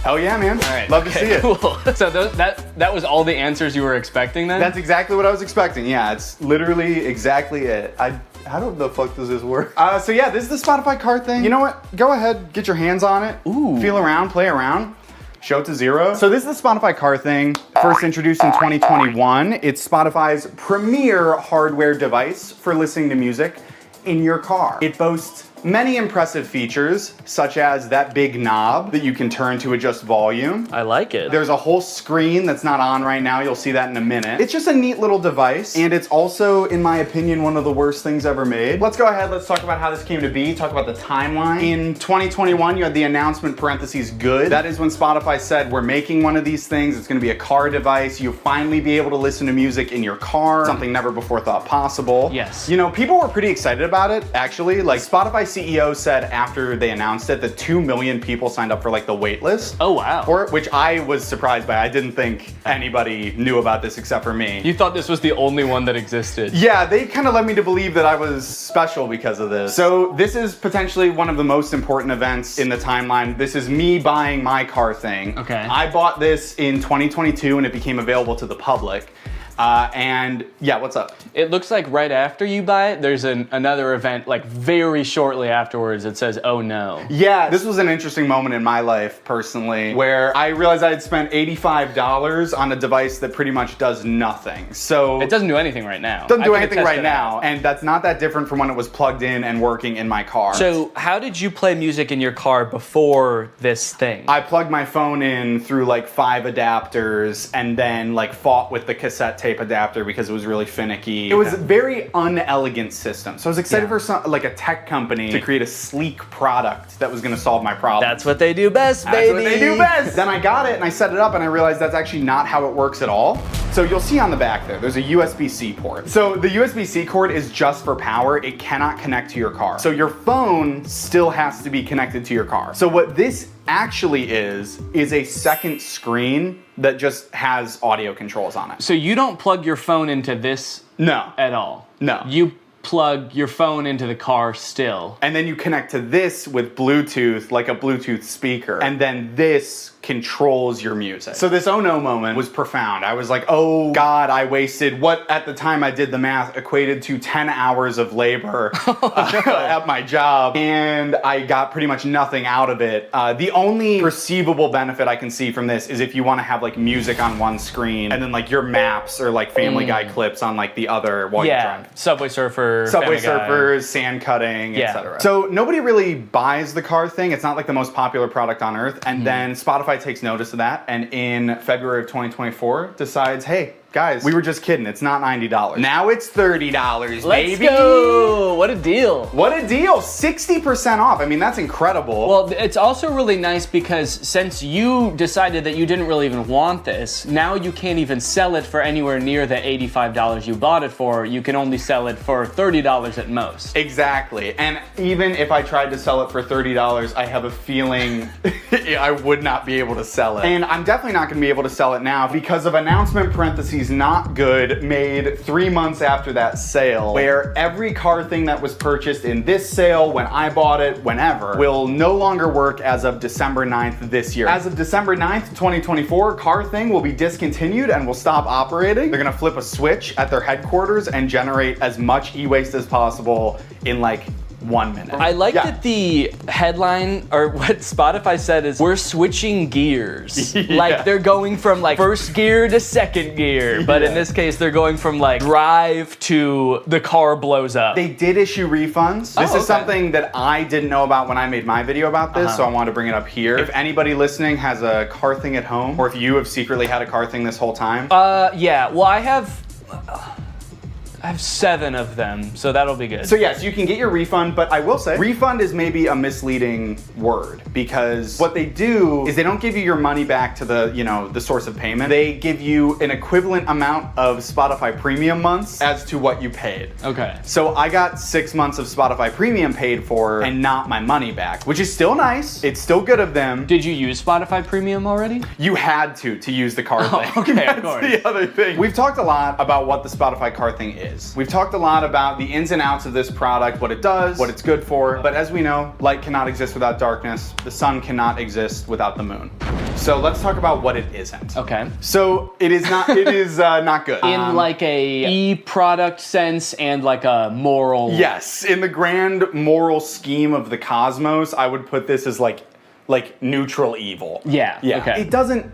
Hell yeah, man. All right. Love to see it. Cool. So that was all the answers you were expecting then? That's exactly what I was expecting. Yeah, it's literally exactly it. How the fuck does this work? So yeah, this is the Spotify car thing. You know what? Go ahead, get your hands on it. Ooh. Feel around, play around. Show it to 0. So this is the Spotify car thing. First introduced in 2021. It's Spotify's premier hardware device for listening to music in your car. It boasts many impressive features, such as that big knob that you can turn to adjust volume. I like it. There's a whole screen that's not on right now. You'll see that in a minute. It's just a neat little device, and it's also, in my opinion, one of the worst things ever made. Let's go ahead, let's talk about how this came to be, talk about the timeline. In 2021, you had the announcement parentheses good. That is when Spotify said, we're making one of these things. It's gonna be a car device. You'll finally be able to listen to music in your car, something never before thought possible. Yes. You know, people were pretty excited about it, actually. Like, Spotify CEO said after they announced it that 2 million people signed up for like the wait list. Oh wow. For it, which I was surprised by. I didn't think anybody knew about this except for me. You thought this was the only one that existed. Yeah, they kind of led me to believe that I was special because of this. So this is potentially one of the most important events in the timeline. This is me buying my car thing. Okay. I bought this in 2022 and it became available to the public. And yeah, what's up? It looks like right after you buy it, there's another event like very shortly afterwards that says, oh no. Yeah, this was an interesting moment in my life personally, where I realized I had spent $85 on a device that pretty much does nothing. So it doesn't do anything right now. Doesn't do anything right now. And that's not that different from when it was plugged in and working in my car. So how did you play music in your car before this thing? I plugged my phone in through like 5 adapters and then like fought with the cassette tape adapter because it was really finicky. It was a very unelegant system. So I was excited for like a tech company to create a sleek product that was gonna solve my problem. That's what they do best, baby. That's what they do best. Then I got it and I set it up and I realized that's actually not how it works at all. So you'll see on the back there's a USB-C port. So the USB-C cord is just for power. It cannot connect to your car. So your phone still has to be connected to your car. So what this actually is a second screen that just has audio controls on it. So you don't plug your phone into this at all? No. You plug your phone into the car still. And then you connect to this with Bluetooth, like a Bluetooth speaker. And then this controls your music. So this oh no moment was profound. I was like, oh God, I wasted what at the time I did the math equated to 10 hours of labor at my job. And I got pretty much nothing out of it. The only perceivable benefit I can see from this is if you want to have like music on one screen and then like your maps or like Family Guy clips on like the other while you're driving. Subway Surfer, Subway Surfers, sand cutting, etc. So nobody really buys the car thing. It's not like the most popular product on earth. And then Spotify takes notice of that and in February of 2024 decides, hey, guys, we were just kidding. It's not $90. Now it's $30, baby. Let's go. What a deal. What a deal. 60% off. I mean, that's incredible. Well, it's also really nice because since you decided that you didn't really even want this, now you can't even sell it for anywhere near the $85 you bought it for. You can only sell it for $30 at most. Exactly. And even if I tried to sell it for $30, I have a feeling I would not be able to sell it. And I'm definitely not going to be able to sell it now because of announcement parentheses not good made 3 months after that sale, where every car thing that was purchased in this sale, when I bought it, whenever, will no longer work as of December 9th this year. As of December 9th, 2024, car thing will be discontinued and will stop operating. They're gonna flip a switch at their headquarters and generate as much e-waste as possible in like 1 minute. I like that the headline, or what Spotify said is, we're switching gears. Like they're going from like first gear to second gear, but in this case, they're going from like drive to the car blows up. They did issue refunds. This is something that I didn't know about when I made my video about this, so I wanted to bring it up here. If anybody listening has a car thing at home, or if you have secretly had a car thing this whole time. Yeah, well I have 7 of them, so that'll be good. So yes, you can get your refund, but I will say, refund is maybe a misleading word because what they do is they don't give you your money back to the, you know, the source of payment. They give you an equivalent amount of Spotify premium months as to what you paid. Okay. So I got 6 months of Spotify premium paid for and not my money back, which is still nice. It's still good of them. Did you use Spotify premium already? You had to use the car thing. Okay, That's of course. the other thing. We've talked a lot about what the Spotify car thing is. We've talked a lot about the ins and outs of this product, what it does, what it's good for, but as we know, light cannot exist without darkness. The sun cannot exist without the moon. So let's talk about what it isn't. Okay. So it is not not good. In like a e-product sense and like a moral. Yes, in the grand moral scheme of the cosmos, I would put this as like neutral evil. Yeah. Okay. It doesn't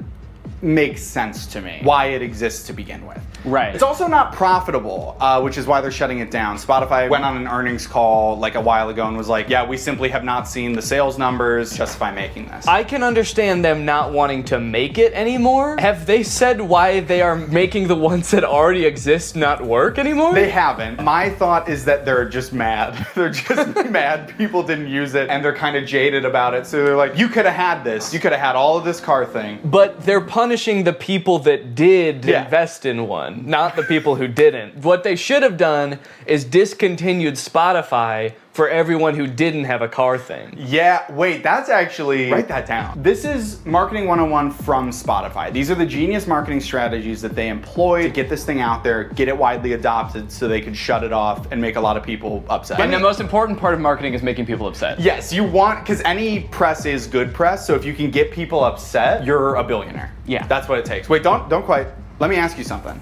make sense to me why it exists to begin with. Right. It's also not profitable, which is why they're shutting it down. Spotify went on an earnings call like a while ago and was like, yeah, we simply have not seen the sales numbers justify making this. I can understand them not wanting to make it anymore. Have they said why they are making the ones that already exist not work anymore? They haven't. My thought is that they're just mad. They're just mad people didn't use it and they're kind of jaded about it. So they're like, you could have had this. You could have had all of this car thing. But they're punishing the people that did invest in one, not the people who didn't. What they should have done is discontinued Spotify for everyone who didn't have a car thing. Yeah, wait, that's actually, write that down. This is Marketing 101 from Spotify. These are the genius marketing strategies that they employ to get this thing out there, get it widely adopted so they could shut it off and make a lot of people upset. And the most important part of marketing is making people upset. Yes, you want, because any press is good press, so if you can get people upset, you're a billionaire. Yeah. That's what it takes. Wait, don't quite, let me ask you something.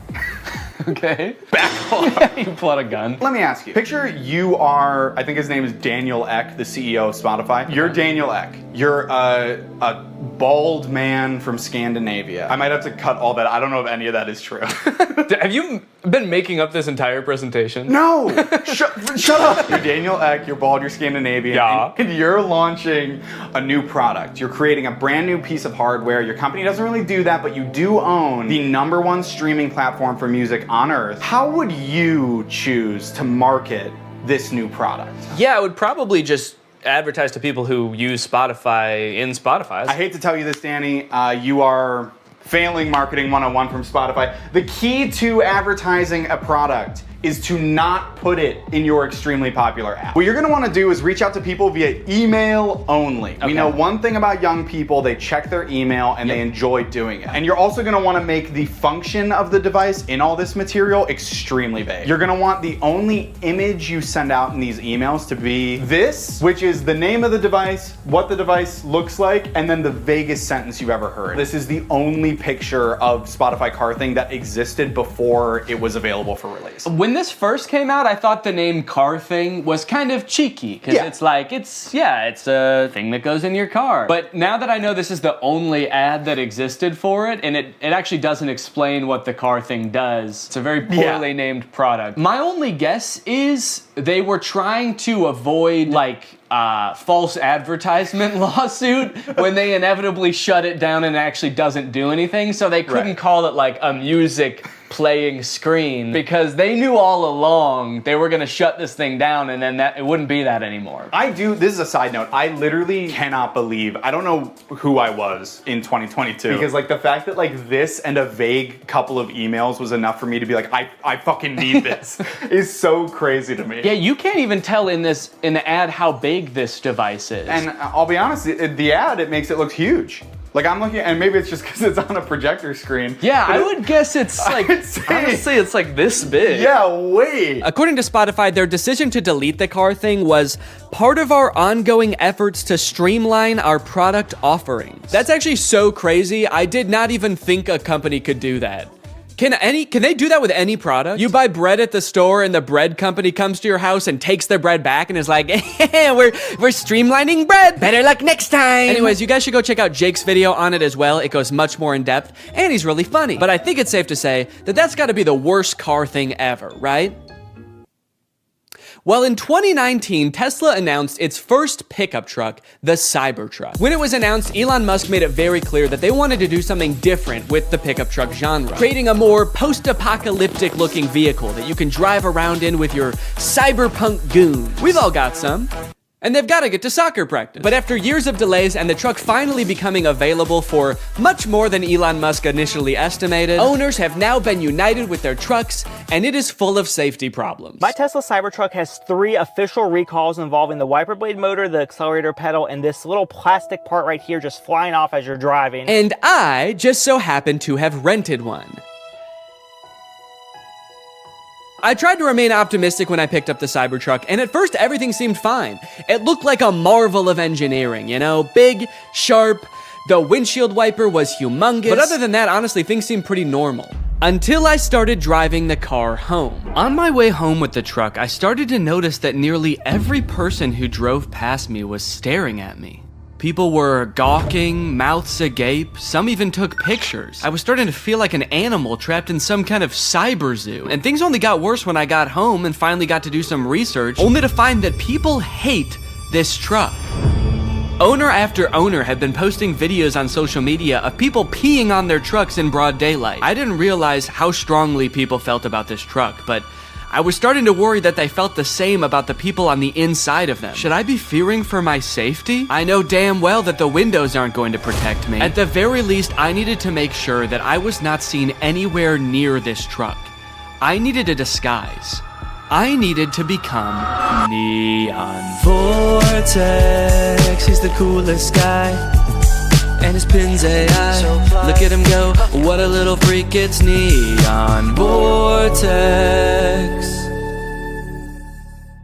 Okay. Back off. You pulled a gun. Let me ask you. Picture you are, I think his name is Daniel Ek, the CEO of Spotify. You're Daniel Ek. You're a bald man from Scandinavia. I might have to cut all that. I don't know if any of that is true. Have you been making up this entire presentation? No! Shut up! You're Daniel Ek, you're bald, you're Scandinavian, yeah. And you're launching a new product. You're creating a brand new piece of hardware. Your company doesn't really do that, but you do own the #1 streaming platform for music on earth. How would you choose to market this new product? Yeah, I would probably just advertise to people who use Spotify in Spotify. I hate to tell you this, Danny. You are failing Marketing 101 from Spotify. The key to advertising a product is to not put it in your extremely popular app. What you're gonna wanna do is reach out to people via email only. Okay. We know one thing about young people, they check their email and they enjoy doing it. And you're also gonna wanna make the function of the device in all this material extremely vague. You're gonna want the only image you send out in these emails to be this, which is the name of the device, what the device looks like, and then the vaguest sentence you've ever heard. This is the only picture of Spotify Car Thing that existed before it was available for release. When this first came out, I thought the name Car Thing was kind of cheeky, because it's like, it's a thing that goes in your car. But now that I know this is the only ad that existed for it, and it actually doesn't explain what the car thing does, it's a very poorly named product. My only guess is they were trying to avoid like false advertisement lawsuit when they inevitably shut it down and it actually doesn't do anything, so they couldn't call it like a music playing screen, because they knew all along they were gonna shut this thing down and then it wouldn't be that anymore. This is a side note, I literally cannot believe, I don't know who I was in 2022, because like the fact that like this and a vague couple of emails was enough for me to be like, I fucking need this, is so crazy to me. Yeah, you can't even tell in the ad how big this device is. And I'll be honest, the ad, it makes it look huge. Like I'm looking, and maybe it's just because it's on a projector screen. Yeah, I would guess it's like, honestly, it's like this big. Yeah, wait. According to Spotify, their decision to delete the car thing was part of our ongoing efforts to streamline our product offerings. That's actually so crazy. I did not even think a company could do that. Can they do that with any product? You buy bread at the store and the bread company comes to your house and takes their bread back and is like, hey, we're streamlining bread. Better luck next time. Anyways, you guys should go check out Jake's video on it as well. It goes much more in depth and he's really funny. But I think it's safe to say that that's gotta be the worst car thing ever, right? Well, in 2019, Tesla announced its first pickup truck, the Cybertruck. When it was announced, Elon Musk made it very clear that they wanted to do something different with the pickup truck genre, creating a more post-apocalyptic looking vehicle that you can drive around in with your cyberpunk goons. We've all got some. And they've got to get to soccer practice. But after years of delays and the truck finally becoming available for much more than Elon Musk initially estimated, owners have now been united with their trucks, and it is full of safety problems. My Tesla Cybertruck has 3 official recalls involving the wiper blade motor, the accelerator pedal, and this little plastic part right here just flying off as you're driving. And I just so happen to have rented one. I tried to remain optimistic when I picked up the Cybertruck, and at first everything seemed fine. It looked like a marvel of engineering, you know? Big, sharp, the windshield wiper was humongous. But other than that, honestly, things seemed pretty normal. Until I started driving the car home. On my way home with the truck, I started to notice that nearly every person who drove past me was staring at me. People were gawking, mouths agape, some even took pictures. I was starting to feel like an animal trapped in some kind of cyber zoo. And things only got worse when I got home and finally got to do some research, only to find that people hate this truck. Owner after owner had been posting videos on social media of people peeing on their trucks in broad daylight. I didn't realize how strongly people felt about this truck, but I was starting to worry that they felt the same about the people on the inside of them. Should I be fearing for my safety? I know damn well that the windows aren't going to protect me. At the very least, I needed to make sure that I was not seen anywhere near this truck. I needed a disguise. I needed to become neon. Vortex, he's the coolest guy. And his pin's AI. Look at him go, what a little freak, it's Neon Vortex.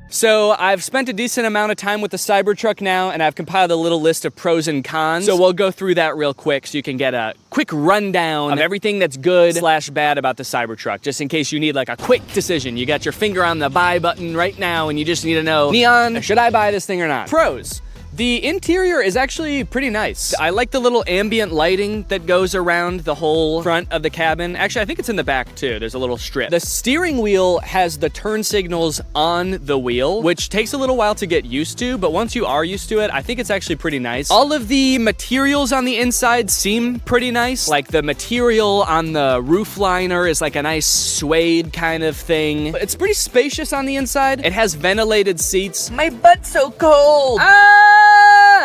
So I've spent a decent amount of time with the Cybertruck now, and I've compiled a little list of pros and cons. So we'll go through that real quick so you can get a quick rundown of everything that's good / bad about the Cybertruck, just in case you need like a quick decision. You got your finger on the buy button right now, and you just need to know, Neon, should I buy this thing or not? Pros. The interior is actually pretty nice. I like the little ambient lighting that goes around the whole front of the cabin. Actually, I think it's in the back too. There's a little strip. The steering wheel has the turn signals on the wheel, which takes a little while to get used to, but once you are used to it, I think it's actually pretty nice. All of the materials on the inside seem pretty nice. Like the material on the roof liner is like a nice suede kind of thing. It's pretty spacious on the inside. It has ventilated seats. My butt's so cold.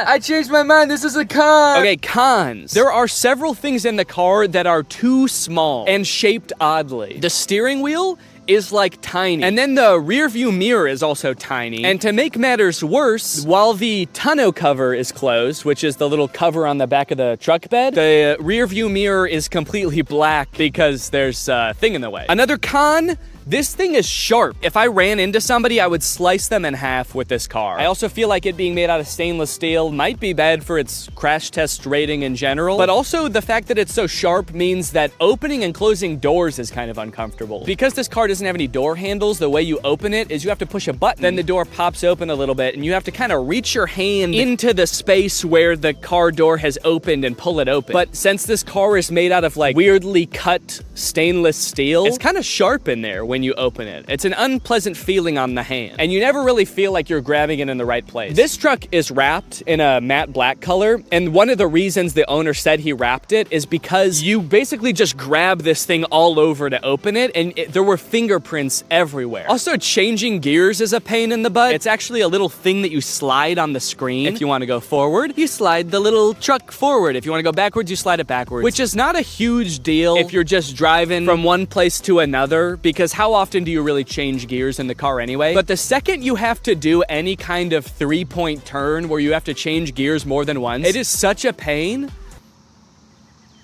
I changed my mind. This is a con. Okay, cons. There are several things in the car that are too small and shaped oddly. The steering wheel is like tiny. And then the rear view mirror is also tiny. And to make matters worse, while the tonneau cover is closed, which is the little cover on the back of the truck bed, the rear view mirror is completely black because there's a thing in the way. Another con, this thing is sharp. If I ran into somebody, I would slice them in half with this car. I also feel like it being made out of stainless steel might be bad for its crash test rating in general, but also the fact that it's so sharp means that opening and closing doors is kind of uncomfortable. Because this car doesn't have any door handles, the way you open it is you have to push a button, then the door pops open a little bit, and you have to kind of reach your hand into the space where the car door has opened and pull it open. But since this car is made out of like weirdly cut stainless steel, it's kind of sharp in there when you open it. It's an unpleasant feeling on the hand, and you never really feel like you're grabbing it in the right place. This truck is wrapped in a matte black color, and one of the reasons the owner said he wrapped it is because you basically just grab this thing all over to open it, and there were fingerprints everywhere. Also, changing gears is a pain in the butt. It's actually a little thing that you slide on the screen. If you want to go forward, you slide the little truck forward. If you want to go backwards, you slide it backwards, which is not a huge deal if you're just driving from one place to another, because how often do you really change gears in the car anyway? But the second you have to do any kind of 3-point turn where you have to change gears more than once, it is such a pain.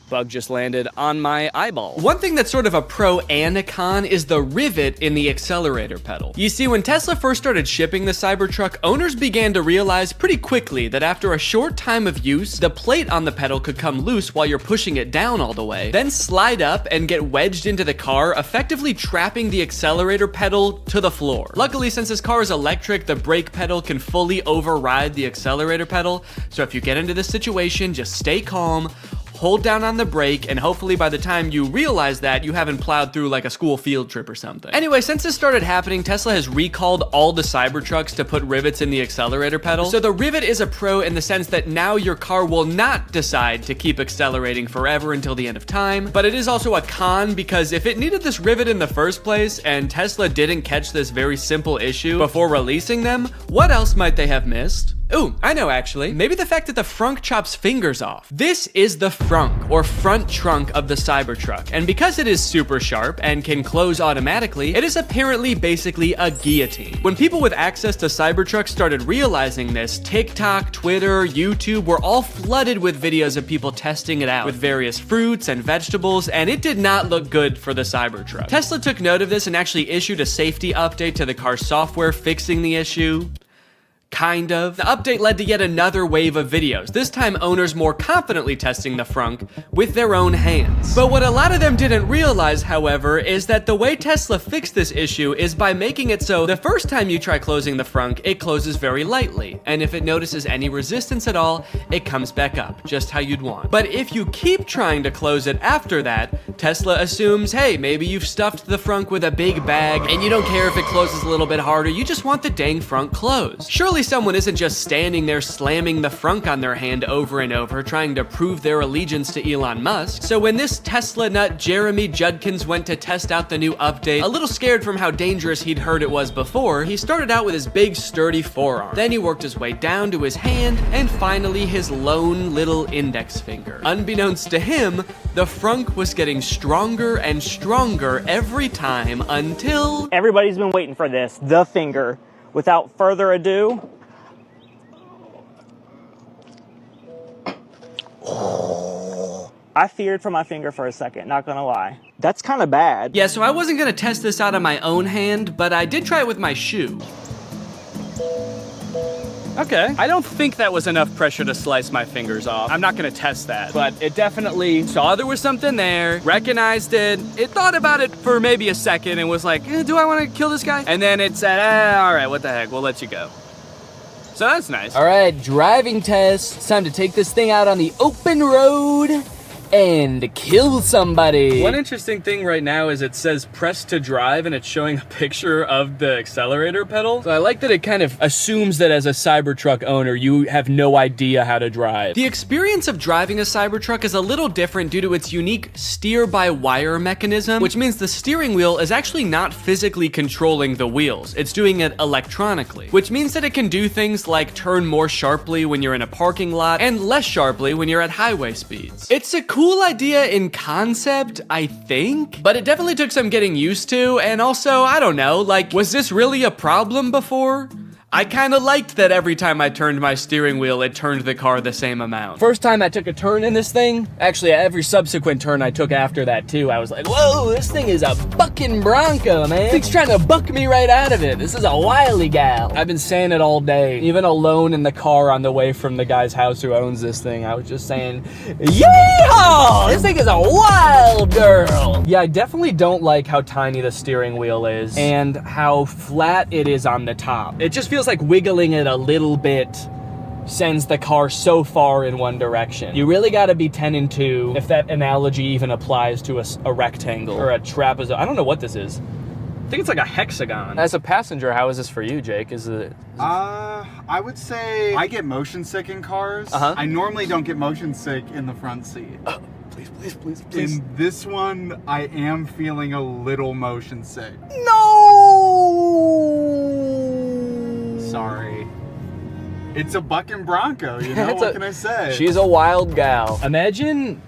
Bug just landed on my eyeball. One thing that's sort of a pro and a con is the rivet in the accelerator pedal. You see, when Tesla first started shipping the Cybertruck, owners began to realize pretty quickly that after a short time of use, the plate on the pedal could come loose while you're pushing it down all the way, then slide up and get wedged into the car, effectively trapping the accelerator pedal to the floor. Luckily, since this car is electric, the brake pedal can fully override the accelerator pedal, so if you get into this situation, just stay calm, hold down on the brake, and hopefully by the time you realize that, you haven't plowed through like a school field trip or something. Anyway, since this started happening, Tesla has recalled all the Cybertrucks to put rivets in the accelerator pedal. So the rivet is a pro in the sense that now your car will not decide to keep accelerating forever until the end of time, but it is also a con because if it needed this rivet in the first place and Tesla didn't catch this very simple issue before releasing them, what else might they have missed? Ooh, I know actually. Maybe the fact that the frunk chops fingers off. This is the frunk, or front trunk of the Cybertruck, and because it is super sharp and can close automatically, it is apparently basically a guillotine. When people with access to Cybertrucks started realizing this, TikTok, Twitter, YouTube were all flooded with videos of people testing it out with various fruits and vegetables, and it did not look good for the Cybertruck. Tesla took note of this and actually issued a safety update to the car's software fixing the issue. Kind of. The update led to yet another wave of videos, this time owners more confidently testing the frunk with their own hands. But what a lot of them didn't realize, however, is that the way Tesla fixed this issue is by making it so the first time you try closing the frunk, it closes very lightly, and if it notices any resistance at all, it comes back up, just how you'd want. But if you keep trying to close it after that, Tesla assumes, hey, maybe you've stuffed the frunk with a big bag, and you don't care if it closes a little bit harder, you just want the dang frunk closed. Surely Hopefully someone isn't just standing there slamming the frunk on their hand over and over, trying to prove their allegiance to Elon Musk. So when this Tesla nut Jeremy Judkins went to test out the new update, a little scared from how dangerous he'd heard it was before, he started out with his big sturdy forearm. Then he worked his way down to his hand, and finally his lone little index finger. Unbeknownst to him, the frunk was getting stronger and stronger every time until... Everybody's been waiting for this, the finger. Without further ado... I feared for my finger for a second, not gonna lie. That's kind of bad. Yeah, so I wasn't gonna test this out on my own hand, but I did try it with my shoe. Okay, I don't think that was enough pressure to slice my fingers off. I'm not gonna test that, but it definitely saw there was something there, recognized it, it thought about it for maybe a second and was like, do I wanna kill this guy? And then it said, all right, what the heck, we'll let you go. So that's nice. All right, driving test. It's time to take this thing out on the open road and kill somebody. One interesting thing right now is it says press to drive and it's showing a picture of the accelerator pedal. So I like that it kind of assumes that as a Cybertruck owner, you have no idea how to drive. The experience of driving a Cybertruck is a little different due to its unique steer-by-wire mechanism, which means the steering wheel is actually not physically controlling the wheels. It's doing it electronically, which means that it can do things like turn more sharply when you're in a parking lot and less sharply when you're at highway speeds. It's a cool idea in concept, I think, but it definitely took some getting used to, and also, I don't know, like, was this really a problem before? I kind of liked that every time I turned my steering wheel, it turned the car the same amount. First time I took a turn in this thing, actually every subsequent turn I took after that too, I was like, whoa, this thing is a bucking Bronco, man. This thing's trying to buck me right out of it. This is a wily gal. I've been saying it all day, even alone in the car on the way from the guy's house who owns this thing. I was just saying, yeehaw! This thing is a wild girl. Yeah, I definitely don't like how tiny the steering wheel is and how flat it is on the top. It just feels like wiggling it a little bit sends the car so far in one direction. You really gotta be 10 and 2 if that analogy even applies to a rectangle or a trapezoid. I don't know what this is. I think it's like a hexagon. As a passenger, how is this for you, Jake? I would say I get motion sick in cars. I normally don't get motion sick in the front seat. Please. In this one, I am feeling a little motion sick. Sorry. It's a bucking Bronco, you know, what can I say? She's a wild gal. Imagine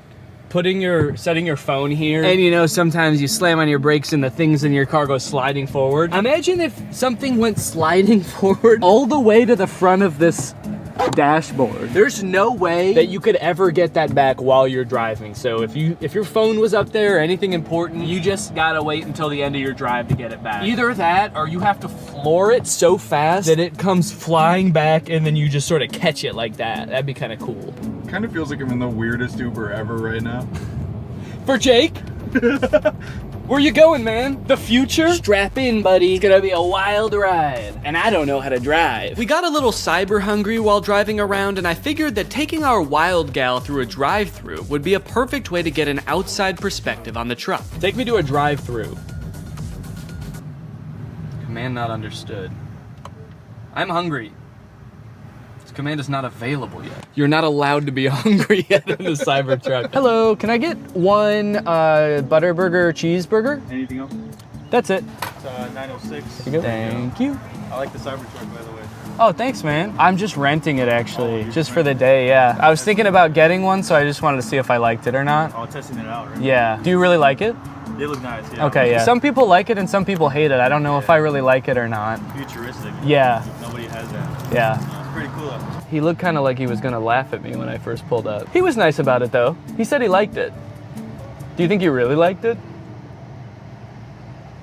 setting your phone here, and you know, sometimes you slam on your brakes and the things in your car go sliding forward. Imagine if something went sliding forward all the way to the front of this dashboard. There's no way that you could ever get that back while you're driving. So if your phone was up there or anything important, you just gotta wait until the end of your drive to get it back. Either that or you have to floor it so fast that it comes flying back and then you just sort of catch it like that. That'd be kind of cool. Kind of feels like I'm in the weirdest Uber ever right now. For Jake? Where you going, man? The future? Strap in, buddy. It's gonna be a wild ride. And I don't know how to drive. We got a little cyber hungry while driving around, and I figured that taking our wild gal through a drive-thru would be a perfect way to get an outside perspective on the truck. Take me to a drive-thru. Command not understood. I'm hungry. This command is not available yet. You're not allowed to be hungry yet in the Cybertruck. Hello, can I get one Butterburger cheeseburger? Anything else? That's it. It's 906. There you go. Thank you. I like the Cybertruck, by the way. Oh, thanks, man. I'm just renting it, actually, just for the day, yeah. I was thinking about getting one, so I just wanted to see if I liked it or not. Oh, testing it out, right? Yeah. Do you really like it? They look nice, yeah. Okay, yeah. Some people like it and some people hate it. I don't know if I really like it or not. Futuristic. Yeah. Nobody has that. Yeah. It's pretty cool. He looked kind of like he was gonna laugh at me when I first pulled up. He was nice about it, though. He said he liked it. Do you think he really liked it?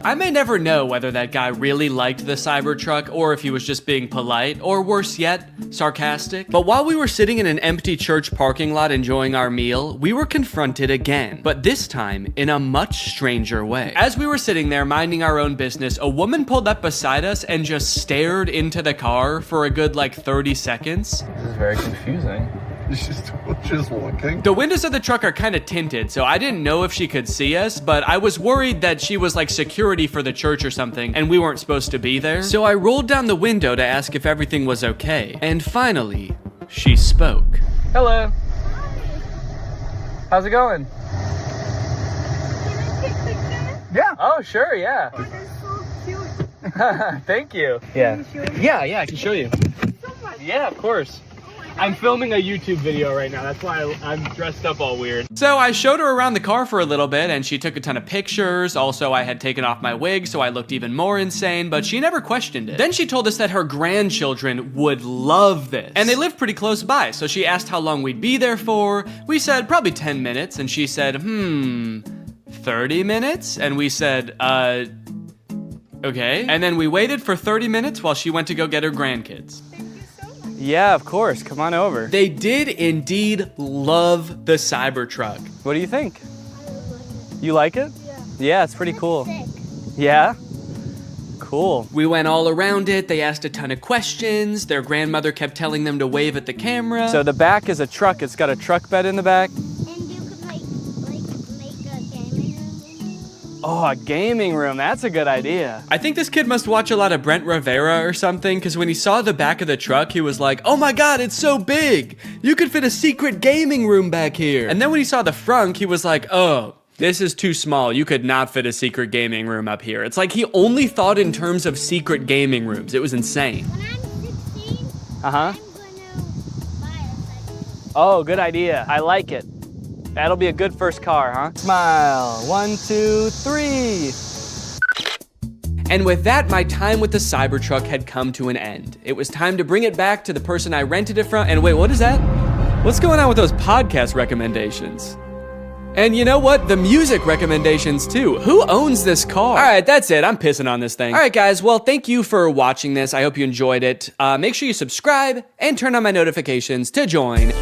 I may never know whether that guy really liked the Cybertruck or if he was just being polite, or worse yet, sarcastic. But while we were sitting in an empty church parking lot enjoying our meal, we were confronted again, but this time in a much stranger way. As we were sitting there minding our own business, a woman pulled up beside us and just stared into the car for a good like 30 seconds. This is very confusing. Just looking. The windows of the truck are kind of tinted, so I didn't know if she could see us, but I was worried that she was like security for the church or something, and we weren't supposed to be there. So I rolled down the window to ask if everything was okay. And finally, she spoke. Hello. How's it going? Yeah. Oh, sure, yeah. Thank you. Yeah. Yeah, I can show you. Yeah, of course. I'm filming a YouTube video right now. That's why I'm dressed up all weird. So I showed her around the car for a little bit and she took a ton of pictures. Also, I had taken off my wig, so I looked even more insane, but she never questioned it. Then she told us that her grandchildren would love this. And they live pretty close by, so she asked how long we'd be there for. We said probably 10 minutes, and she said, 30 minutes? And we said, okay. And then we waited for 30 minutes while she went to go get her grandkids. Yeah, of course. Come on over. They did indeed love the Cybertruck. What do you think? You like it? Yeah, it's pretty cool. Yeah? Cool. We went all around it. They asked a ton of questions. Their grandmother kept telling them to wave at the camera. So the back is a truck. It's got a truck bed in the back. Oh, a gaming room. That's a good idea. I think this kid must watch a lot of Brent Rivera or something, because when he saw the back of the truck, he was like, oh my god, it's so big. You could fit a secret gaming room back here. And then when he saw the front, he was like, oh, this is too small. You could not fit a secret gaming room up here. It's like he only thought in terms of secret gaming rooms. It was insane. When I'm 16, Uh-huh. I'm gonna buy a cycle. Oh, good idea. I like it. That'll be a good first car, huh? Smile. 1, 2, 3. And with that, my time with the Cybertruck had come to an end. It was time to bring it back to the person I rented it from. And wait, what is that? What's going on with those podcast recommendations? And you know what? The music recommendations too. Who owns this car? All right, that's it. I'm pissing on this thing. All right, guys. Well, thank you for watching this. I hope you enjoyed it. Make sure you subscribe and turn on my notifications to join.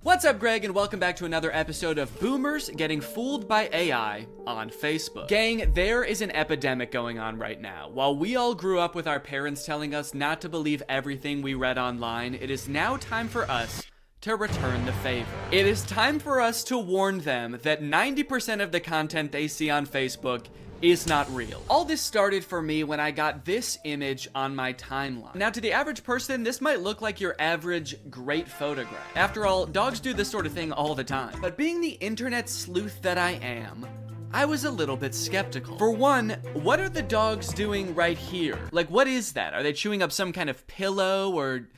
What's up, Greg, and welcome back to another episode of Boomers Getting Fooled by AI on Facebook. Gang, there is an epidemic going on right now. While we all grew up with our parents telling us not to believe everything we read online, it is now time for us to return the favor. It is time for us to warn them that 90% of the content they see on Facebook is not real. All this started for me when I got this image on my timeline. Now, to the average person, this might look like your average great photograph. After all, dogs do this sort of thing all the time. But being the internet sleuth that I am, I was a little bit skeptical. For one, what are the dogs doing right here? Like, what is that? Are they chewing up some kind of pillow or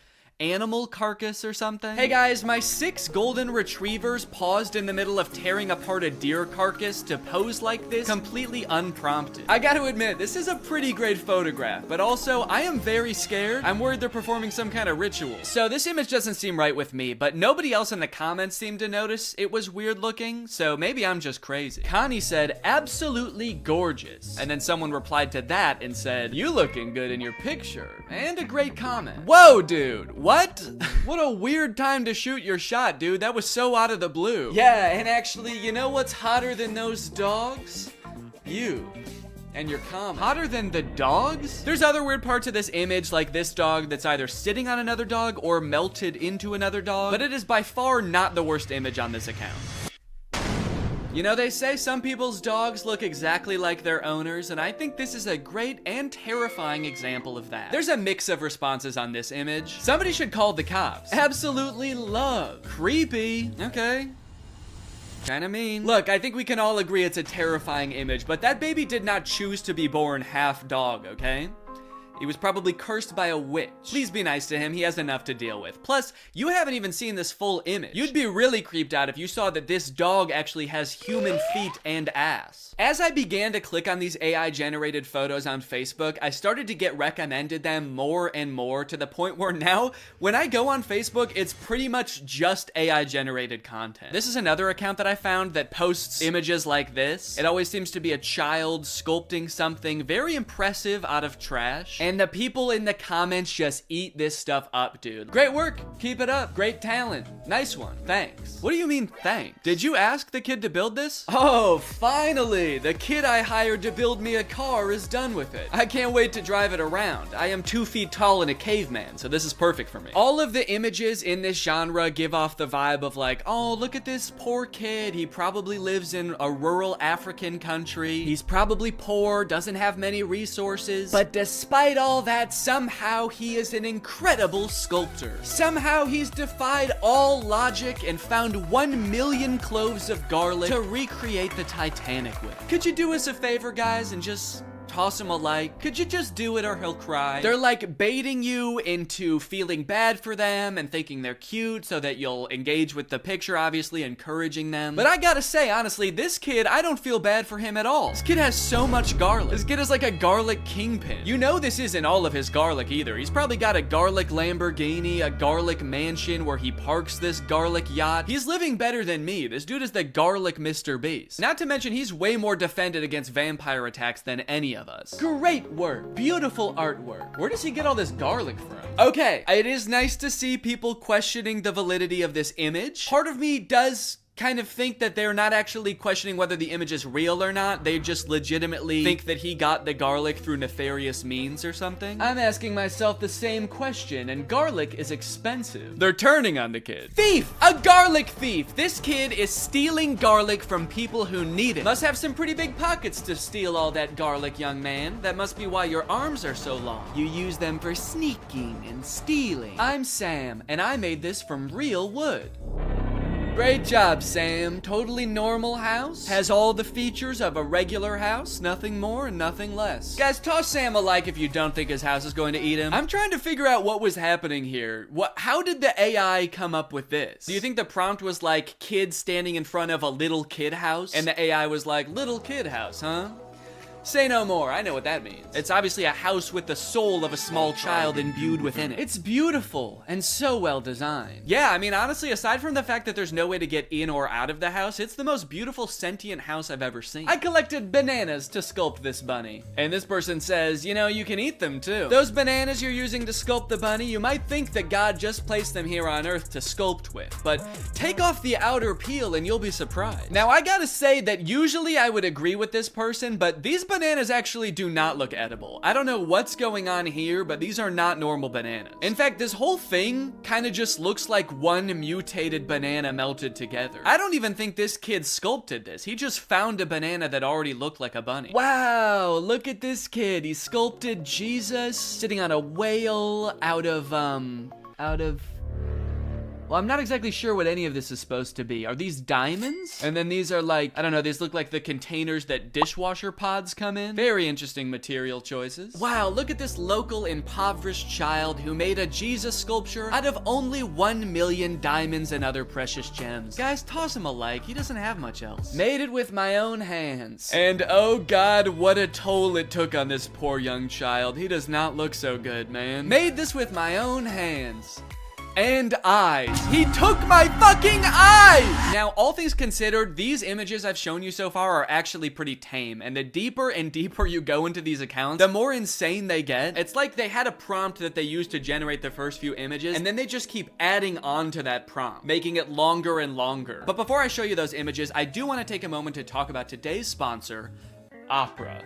animal carcass or something? Hey guys, my 6 golden retrievers paused in the middle of tearing apart a deer carcass to pose like this completely unprompted. I gotta admit, this is a pretty great photograph, but also I am very scared. I'm worried they're performing some kind of ritual. So this image doesn't seem right with me, but nobody else in the comments seemed to notice it was weird looking, so maybe I'm just crazy. Connie said, absolutely gorgeous. And then someone replied to that and said, you looking good in your picture. And a great comment. Whoa, dude. What? What a weird time to shoot your shot, dude. That was so out of the blue. Yeah, and actually, you know what's hotter than those dogs? You. And your comment. Hotter than the dogs? There's other weird parts of this image, like this dog that's either sitting on another dog or melted into another dog, but it is by far not the worst image on this account. You know, they say some people's dogs look exactly like their owners, and I think this is a great and terrifying example of that. There's a mix of responses on this image. Somebody should call the cops. Absolutely love. Creepy. Okay. Kinda mean. Look, I think we can all agree it's a terrifying image, but that baby did not choose to be born half dog, okay? He was probably cursed by a witch. Please be nice to him, he has enough to deal with. Plus, you haven't even seen this full image. You'd be really creeped out if you saw that this dog actually has human feet and ass. As I began to click on these AI-generated photos on Facebook, I started to get recommended them more and more, to the point where now, when I go on Facebook, it's pretty much just AI-generated content. This is another account that I found that posts images like this. It always seems to be a child sculpting something very impressive out of trash. And And the people in the comments just eat this stuff up, dude. Great work. Keep it up. Great talent. Nice one. Thanks. What do you mean, thanks? Did you ask the kid to build this? Oh, finally. The kid I hired to build me a car is done with it. I can't wait to drive it around. I am 2 feet tall and a caveman, so this is perfect for me. All of the images in this genre give off the vibe of like, oh, look at this poor kid. He probably lives in a rural African country. He's probably poor, doesn't have many resources. But despite all that, somehow he is an incredible sculptor. Somehow he's defied all logic and found 1 million cloves of garlic to recreate the Titanic with. Could you do us a favor, guys, and just toss him a like? Could you just do it or he'll cry? They're like baiting you into feeling bad for them and thinking they're cute so that you'll engage with the picture, obviously encouraging them. But I gotta say, honestly, this kid, I don't feel bad for him at all. This kid has so much garlic. This kid is like a garlic kingpin. You know this isn't all of his garlic either. He's probably got a garlic Lamborghini, a garlic mansion where he parks this garlic yacht. He's living better than me. This dude is the garlic Mr. Beast. Not to mention he's way more defended against vampire attacks than any of us. Great work. Beautiful artwork. Where does he get all this garlic from? Okay, it is nice to see people questioning the validity of this image. Part of me does kind of think that they're not actually questioning whether the image is real or not. They just legitimately think that he got the garlic through nefarious means or something. I'm asking myself the same question, and garlic is expensive. They're turning on the kid. Thief! A garlic thief! This kid is stealing garlic from people who need it. Must have some pretty big pockets to steal all that garlic, young man. That must be why your arms are so long. You use them for sneaking and stealing. I'm Sam, and I made this from real wood. Great job, Sam. Totally normal house. Has all the features of a regular house. Nothing more and nothing less. Guys, toss Sam a like if you don't think his house is going to eat him. I'm trying to figure out what was happening here. How did the AI come up with this? Do you think the prompt was like kid standing in front of a little kid house? And the AI was like, little kid house, huh? Say no more, I know what that means. It's obviously a house with the soul of a small child imbued within it. It's beautiful and so well designed. Yeah, I mean, honestly, aside from the fact that there's no way to get in or out of the house, it's the most beautiful sentient house I've ever seen. I collected bananas to sculpt this bunny. And this person says, you know, you can eat them too. Those bananas you're using to sculpt the bunny, you might think that God just placed them here on Earth to sculpt with, but take off the outer peel and you'll be surprised. Now, I gotta say that usually I would agree with this person, but these bananas actually do not look edible. I don't know what's going on here, but these are not normal bananas. In fact, this whole thing kind of just looks like one mutated banana melted together. I don't even think this kid sculpted this. He just found a banana that already looked like a bunny. Wow, look at this kid. He sculpted Jesus sitting on a whale out of well, I'm not exactly sure what any of this is supposed to be. Are these diamonds? And then these are like, I don't know, these look like the containers that dishwasher pods come in. Very interesting material choices. Wow, look at this local impoverished child who made a Jesus sculpture out of only 1 million diamonds and other precious gems. Guys, toss him a like, he doesn't have much else. Made it with my own hands. And oh God, what a toll it took on this poor young child. He does not look so good, man. Made this with my own hands. And eyes. He took my fucking eyes! Now, all things considered, these images I've shown you so far are actually pretty tame, and the deeper and deeper you go into these accounts, the more insane they get. It's like they had a prompt that they used to generate the first few images, and then they just keep adding on to that prompt, making it longer and longer. But before I show you those images, I do want to take a moment to talk about today's sponsor, Opera.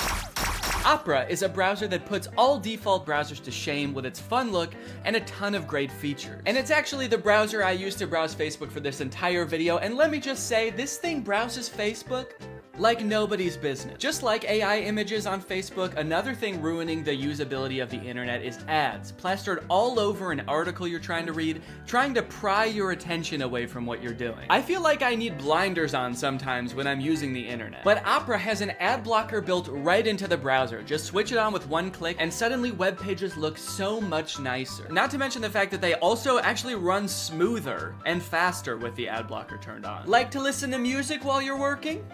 Opera is a browser that puts all default browsers to shame with its fun look and a ton of great features. And it's actually the browser I used to browse Facebook for this entire video, and let me just say, this thing browses Facebook like nobody's business. Just like AI images on Facebook, another thing ruining the usability of the internet is ads, plastered all over an article you're trying to read, trying to pry your attention away from what you're doing. I feel like I need blinders on sometimes when I'm using the internet. But Opera has an ad blocker built right into the browser. Just switch it on with one click, and suddenly web pages look so much nicer. Not to mention the fact that they also actually run smoother and faster with the ad blocker turned on. Like to listen to music while you're working?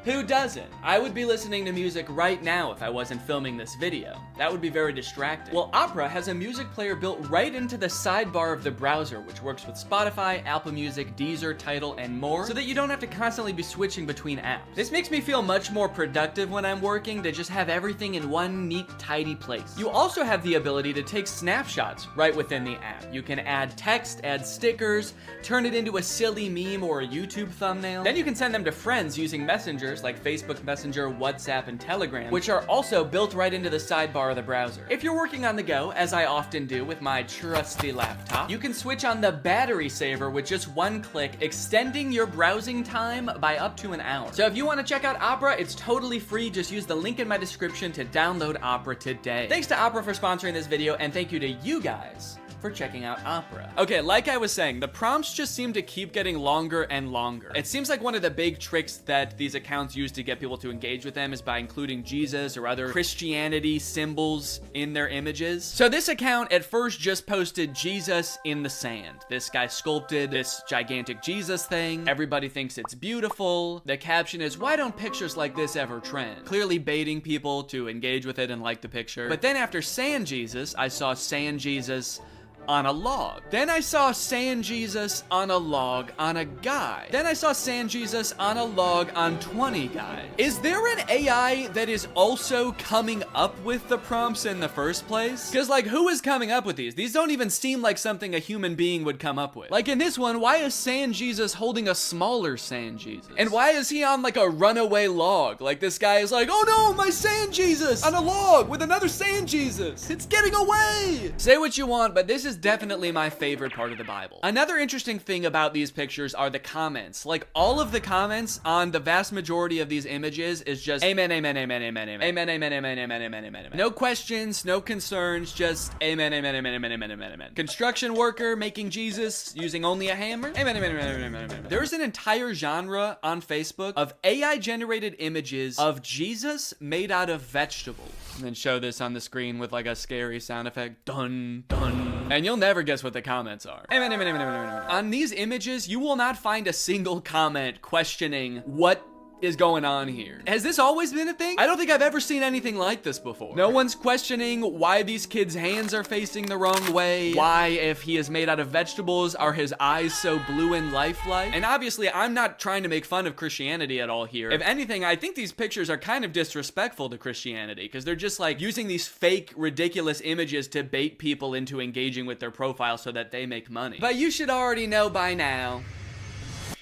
Who doesn't? I would be listening to music right now if I wasn't filming this video. That would be very distracting. Well, Opera has a music player built right into the sidebar of the browser, which works with Spotify, Apple Music, Deezer, Tidal, and more, so that you don't have to constantly be switching between apps. This makes me feel much more productive when I'm working to just have everything in one neat, tidy place. You also have the ability to take snapshots right within the app. You can add text, add stickers, turn it into a silly meme or a YouTube thumbnail. Then you can send them to friends using messengers like Facebook Messenger, WhatsApp, and Telegram, which are also built right into the sidebar of the browser. If you're working on the go, as I often do with my trusty laptop, you can switch on the battery saver with just one click, extending your browsing time by up to an hour. So if you want to check out Opera, it's totally free. Just use the link in my description to download Opera today. Thanks to Opera for sponsoring this video, and thank you to you guys for checking out Opera. Okay, like I was saying, the prompts just seem to keep getting longer and longer. It seems like one of the big tricks that these accounts use to get people to engage with them is by including Jesus or other Christianity symbols in their images. So this account at first just posted Jesus in the sand. This guy sculpted this gigantic Jesus thing. Everybody thinks it's beautiful. The caption is, "Why don't pictures like this ever trend?" Clearly baiting people to engage with it and like the picture. But then after Sand Jesus, I saw Sand Jesus on a log. Then I saw Sand Jesus on a log on a guy. Then I saw Sand Jesus on a log on 20 guys. Is there an AI that is also coming up with the prompts in the first place? Because like, who is coming up with these? These don't even seem like something a human being would come up with. Like in this one, why is Sand Jesus holding a smaller Sand Jesus? And why is he on like a runaway log? Like this guy is like, oh no, my Sand Jesus on a log with another Sand Jesus. It's getting away. Say what you want, but this is definitely my favorite part of the Bible. Another interesting thing about these pictures are the comments. Like all of the comments on the vast majority of these images is just amen, amen, amen, amen, amen, amen, amen, amen, amen, amen, amen, amen. No questions, no concerns, just amen, amen, amen, amen, amen, amen, amen. Construction worker making Jesus using only a hammer. Amen, amen, amen, amen, amen, amen. There's an entire genre on Facebook of AI generated images of Jesus made out of vegetables. And then show this on the screen with like a scary sound effect. Dun, dun. And you'll never guess what the comments are. Amen, amen, amen, amen, amen, amen. On these images, you will not find a single comment questioning what is going on here. Has this always been a thing? I don't think I've ever seen anything like this before. No one's questioning why these kids' hands are facing the wrong way. Why, if he is made out of vegetables, are his eyes so blue and lifelike? And obviously, I'm not trying to make fun of Christianity at all here. If anything, I think these pictures are kind of disrespectful to Christianity because they're just like using these fake, ridiculous images to bait people into engaging with their profile so that they make money. But you should already know by now,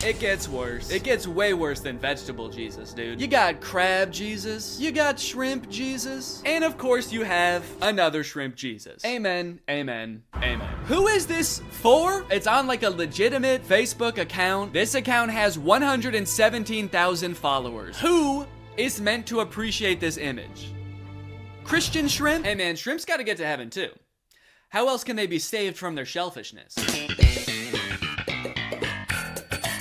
it gets worse. It gets way worse than vegetable Jesus, dude. You got crab Jesus, you got shrimp Jesus, and of course you have another shrimp Jesus. Amen, amen, amen. Who is this for? It's on like a legitimate Facebook account. This account has 117,000 followers. Who is meant to appreciate this image? Christian shrimp? Hey man, shrimps gotta get to heaven too. How else can they be saved from their shellfishness?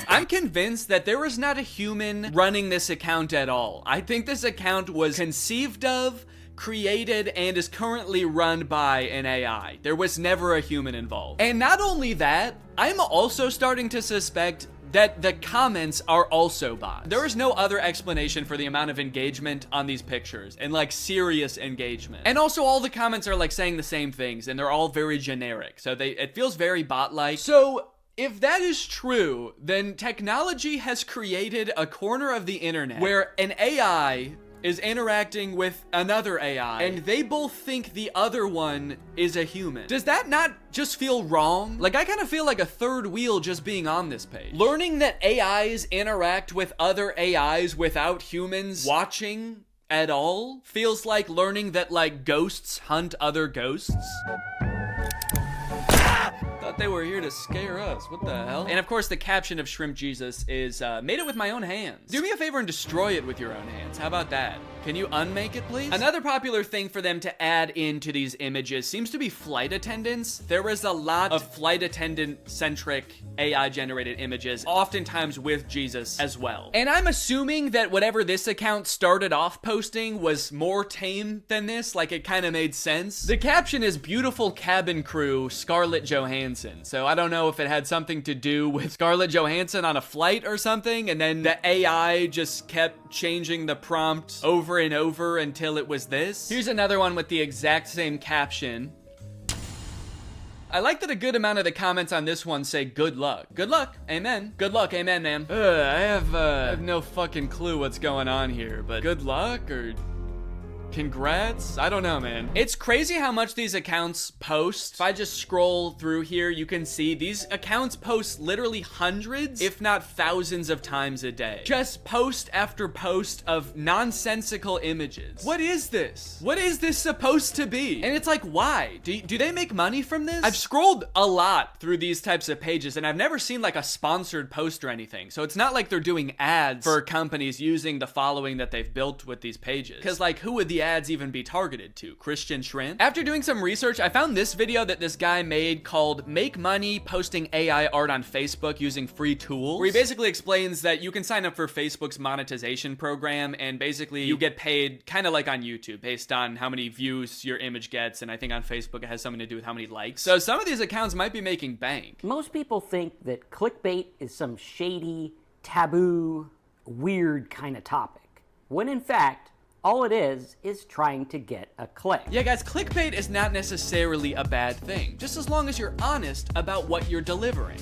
I'm convinced that there is not a human running this account at all. I think this account was conceived of, created, and is currently run by an AI. There was never a human involved. And not only that, I'm also starting to suspect that the comments are also bots. There is no other explanation for the amount of engagement on these pictures, and like serious engagement. And also all the comments are like saying the same things, and they're all very generic. So it feels very bot-like. So if that is true, then technology has created a corner of the internet where an AI is interacting with another AI, and they both think the other one is a human. Does that not just feel wrong? Like, I kind of feel like a third wheel just being on this page. Learning that AIs interact with other AIs without humans watching at all feels like learning that, like, ghosts hunt other ghosts. Thought they were here to scare us. What the hell? And of course, the caption of Shrimp Jesus is, made it with my own hands. Do me a favor and destroy it with your own hands. How about that? Can you unmake it, please? Another popular thing for them to add into these images seems to be flight attendants. There is a lot of flight attendant-centric AI-generated images, oftentimes with Jesus as well. And I'm assuming that whatever this account started off posting was more tame than this, like it kind of made sense. The caption is beautiful cabin crew, Scarlett Johansson. Johansson. So I don't know if it had something to do with Scarlett Johansson on a flight or something, and then the AI just kept changing the prompt over and over until it was this. Here's another one with the exact same caption. I like that a good amount of the comments on this one say good luck. Good luck, amen. Good luck, amen, ma'am. I have no fucking clue what's going on here, but good luck or congrats? I don't know, man. It's crazy how much these accounts post. If I just scroll through here, you can see these accounts post literally hundreds, if not thousands of times a day. Just post after post of nonsensical images. What is this? What is this supposed to be? And it's like, why? Do they make money from this? I've scrolled a lot through these types of pages, and I've never seen like a sponsored post or anything. So it's not like they're doing ads for companies using the following that they've built with these pages. Because like, who would the ads even be targeted to? Christian Shrimp? After doing some research, I found this video that this guy made called Make Money Posting AI Art on Facebook Using Free Tools, where he basically explains that you can sign up for Facebook's monetization program, and basically you get paid kind of like on YouTube based on how many views your image gets, and I think on Facebook it has something to do with how many likes. So some of these accounts might be making bank. Most people think that clickbait is some shady, taboo, weird kind of topic, when in fact, all it is trying to get a click. Yeah, guys, clickbait is not necessarily a bad thing, just as long as you're honest about what you're delivering.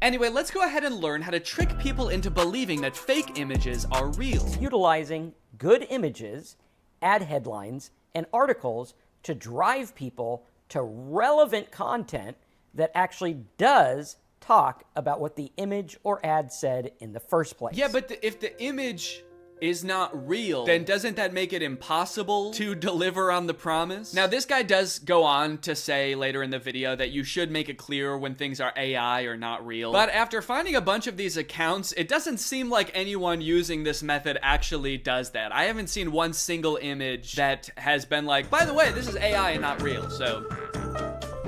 Anyway, let's go ahead and learn how to trick people into believing that fake images are real. Utilizing good images, ad headlines, and articles to drive people to relevant content that actually does talk about what the image or ad said in the first place. Yeah, but if the image is not real, then doesn't that make it impossible to deliver on the promise? Now, this guy does go on to say later in the video that you should make it clear when things are AI or not real. But after finding a bunch of these accounts, it doesn't seem like anyone using this method actually does that. I haven't seen one single image that has been like, by the way, this is AI and not real, so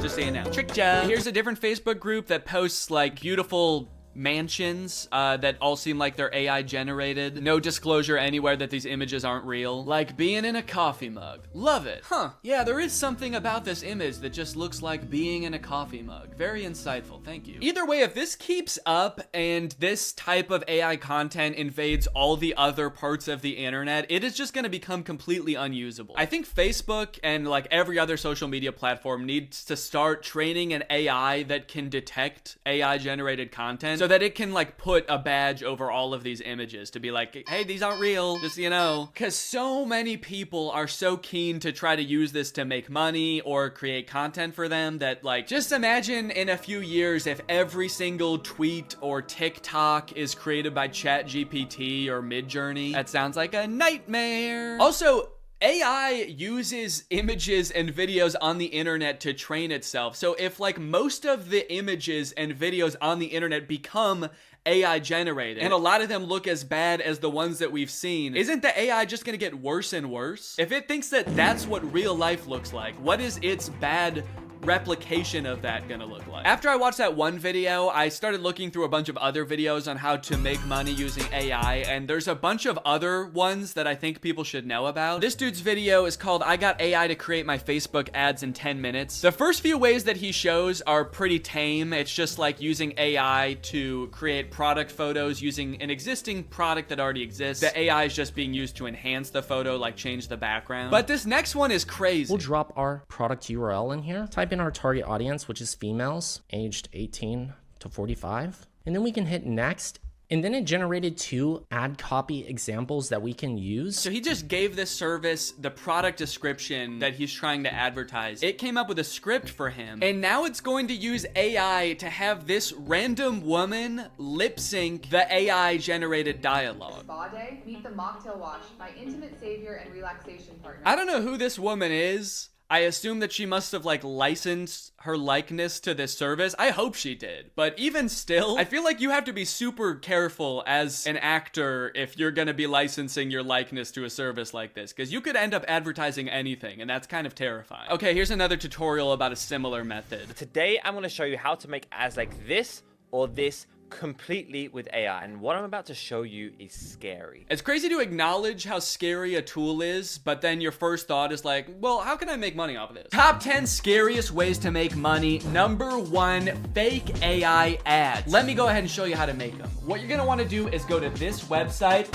just saying now. Tricked ya. Here's a different Facebook group that posts like beautiful mansions that all seem like they're AI generated. No disclosure anywhere that these images aren't real. Like being in a coffee mug. Love it. Huh. Yeah, there is something about this image that just looks like being in a coffee mug. Very insightful. Thank you. Either way, if this keeps up and this type of AI content invades all the other parts of the internet, it is just going to become completely unusable. I think Facebook and like every other social media platform needs to start training an AI that can detect AI generated content, so that it can like put a badge over all of these images to be like, hey, these aren't real, just, you know. Because so many people are so keen to try to use this to make money or create content for them that like, just imagine in a few years if every single tweet or TikTok is created by ChatGPT or Midjourney. That sounds like a nightmare. Also, AI uses images and videos on the internet to train itself. So if like most of the images and videos on the internet become AI generated, and a lot of them look as bad as the ones that we've seen, isn't the AI just gonna get worse and worse? If it thinks that that's what real life looks like, what is its bad replication of that gonna look like? After I watched that one video, I started looking through a bunch of other videos on how to make money using AI, and there's a bunch of other ones that I think people should know about. This dude's video is called I Got AI to Create My Facebook Ads in 10 Minutes. The first few ways that he shows are pretty tame. It's just like using AI to create product photos using an existing product that already exists. The AI is just being used to enhance the photo, like change the background. But this next one is crazy. We'll drop our product URL in here. Type in our target audience, which is females aged 18 to 45. And then we can hit next. And then it generated 2 ad copy examples that we can use. So he just gave this service the product description that he's trying to advertise. It came up with a script for him. And now it's going to use AI to have this random woman lip sync the AI generated dialogue. Spa day, meet the mocktail wash, my intimate savior and relaxation partner. I don't know who this woman is. I assume that she must have like licensed her likeness to this service. I hope she did. But even still, I feel like you have to be super careful as an actor if you're gonna be licensing your likeness to a service like this, because you could end up advertising anything, and that's kind of terrifying. Okay, here's another tutorial about a similar method. Today, I'm gonna show you how to make ads like this or this completely with AI, and what I'm about to show you is scary. It's crazy to acknowledge how scary a tool is, but then your first thought is like, well, how can I make money off of this? Top 10 scariest ways to make money. Number 1, fake AI ads. Let me go ahead and show you how to make them. What you're gonna wanna do is go to this website,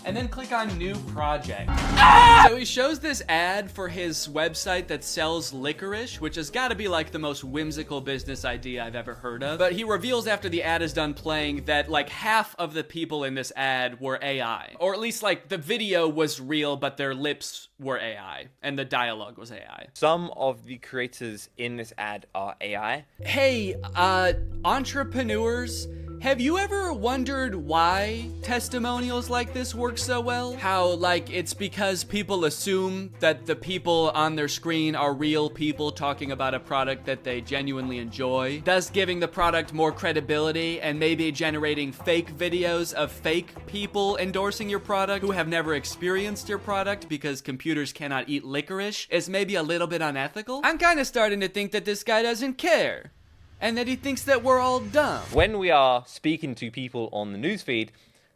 and then click on new project. So he shows this ad for his website that sells licorice, which has gotta be like the most whimsical business idea I've ever heard of. But he reveals after the ad is done playing that like half of the people in this ad were AI. Or at least like the video was real, but their lips were AI and the dialogue was AI. Some of the creators in this ad are AI. Hey, entrepreneurs, have you ever wondered why testimonials like this work so well? How, like, it's because people assume that the people on their screen are real people talking about a product that they genuinely enjoy, thus giving the product more credibility and maybe generating fake videos of fake people endorsing your product who have never experienced your product because computers cannot eat licorice is maybe a little bit unethical? I'm kind of starting to think that this guy doesn't care. And that he thinks that we're all dumb. When we are speaking to people on the newsfeed,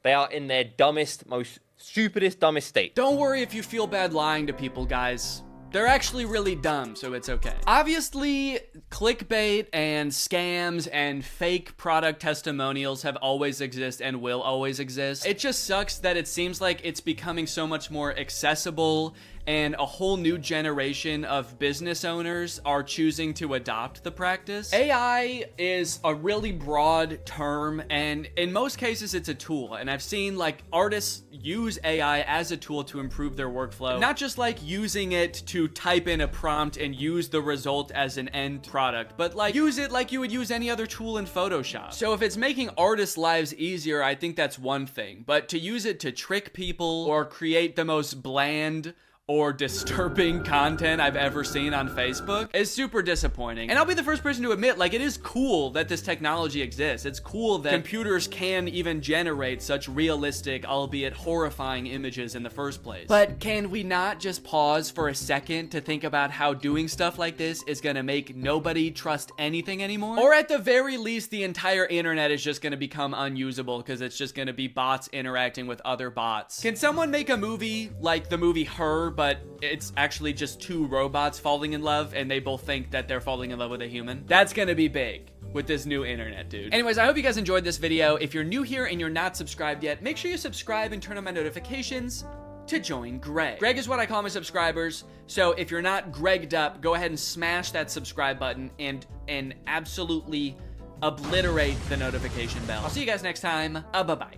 they are in their dumbest, most stupidest, dumbest state. Don't worry if you feel bad lying to people, guys. They're actually really dumb, so it's okay. Obviously, clickbait and scams and fake product testimonials have always existed and will always exist. It just sucks that it seems like it's becoming so much more accessible and a whole new generation of business owners are choosing to adopt the practice. AI is a really broad term, and in most cases it's a tool. And I've seen like artists use AI as a tool to improve their workflow, not just like using it to type in a prompt and use the result as an end product, but like use it like you would use any other tool in Photoshop. So if it's making artists' lives easier, I think that's one thing, but to use it to trick people or create the most bland or disturbing content I've ever seen on Facebook is super disappointing. And I'll be the first person to admit, like, it is cool that this technology exists. It's cool that computers can even generate such realistic, albeit horrifying images in the first place. But can we not just pause for a second to think about how doing stuff like this is gonna make nobody trust anything anymore? Or at the very least, the entire internet is just gonna become unusable because it's just gonna be bots interacting with other bots. Can someone make a movie like the movie Her, but it's actually just two robots falling in love and they both think that they're falling in love with a human? That's gonna be big with this new internet, dude. Anyways, I hope you guys enjoyed this video. If you're new here and you're not subscribed yet, make sure you subscribe and turn on my notifications to join Greg. Greg is what I call my subscribers, so if you're not Gregged up, go ahead and smash that subscribe button and absolutely obliterate the notification bell. I'll see you guys next time. Bye-bye.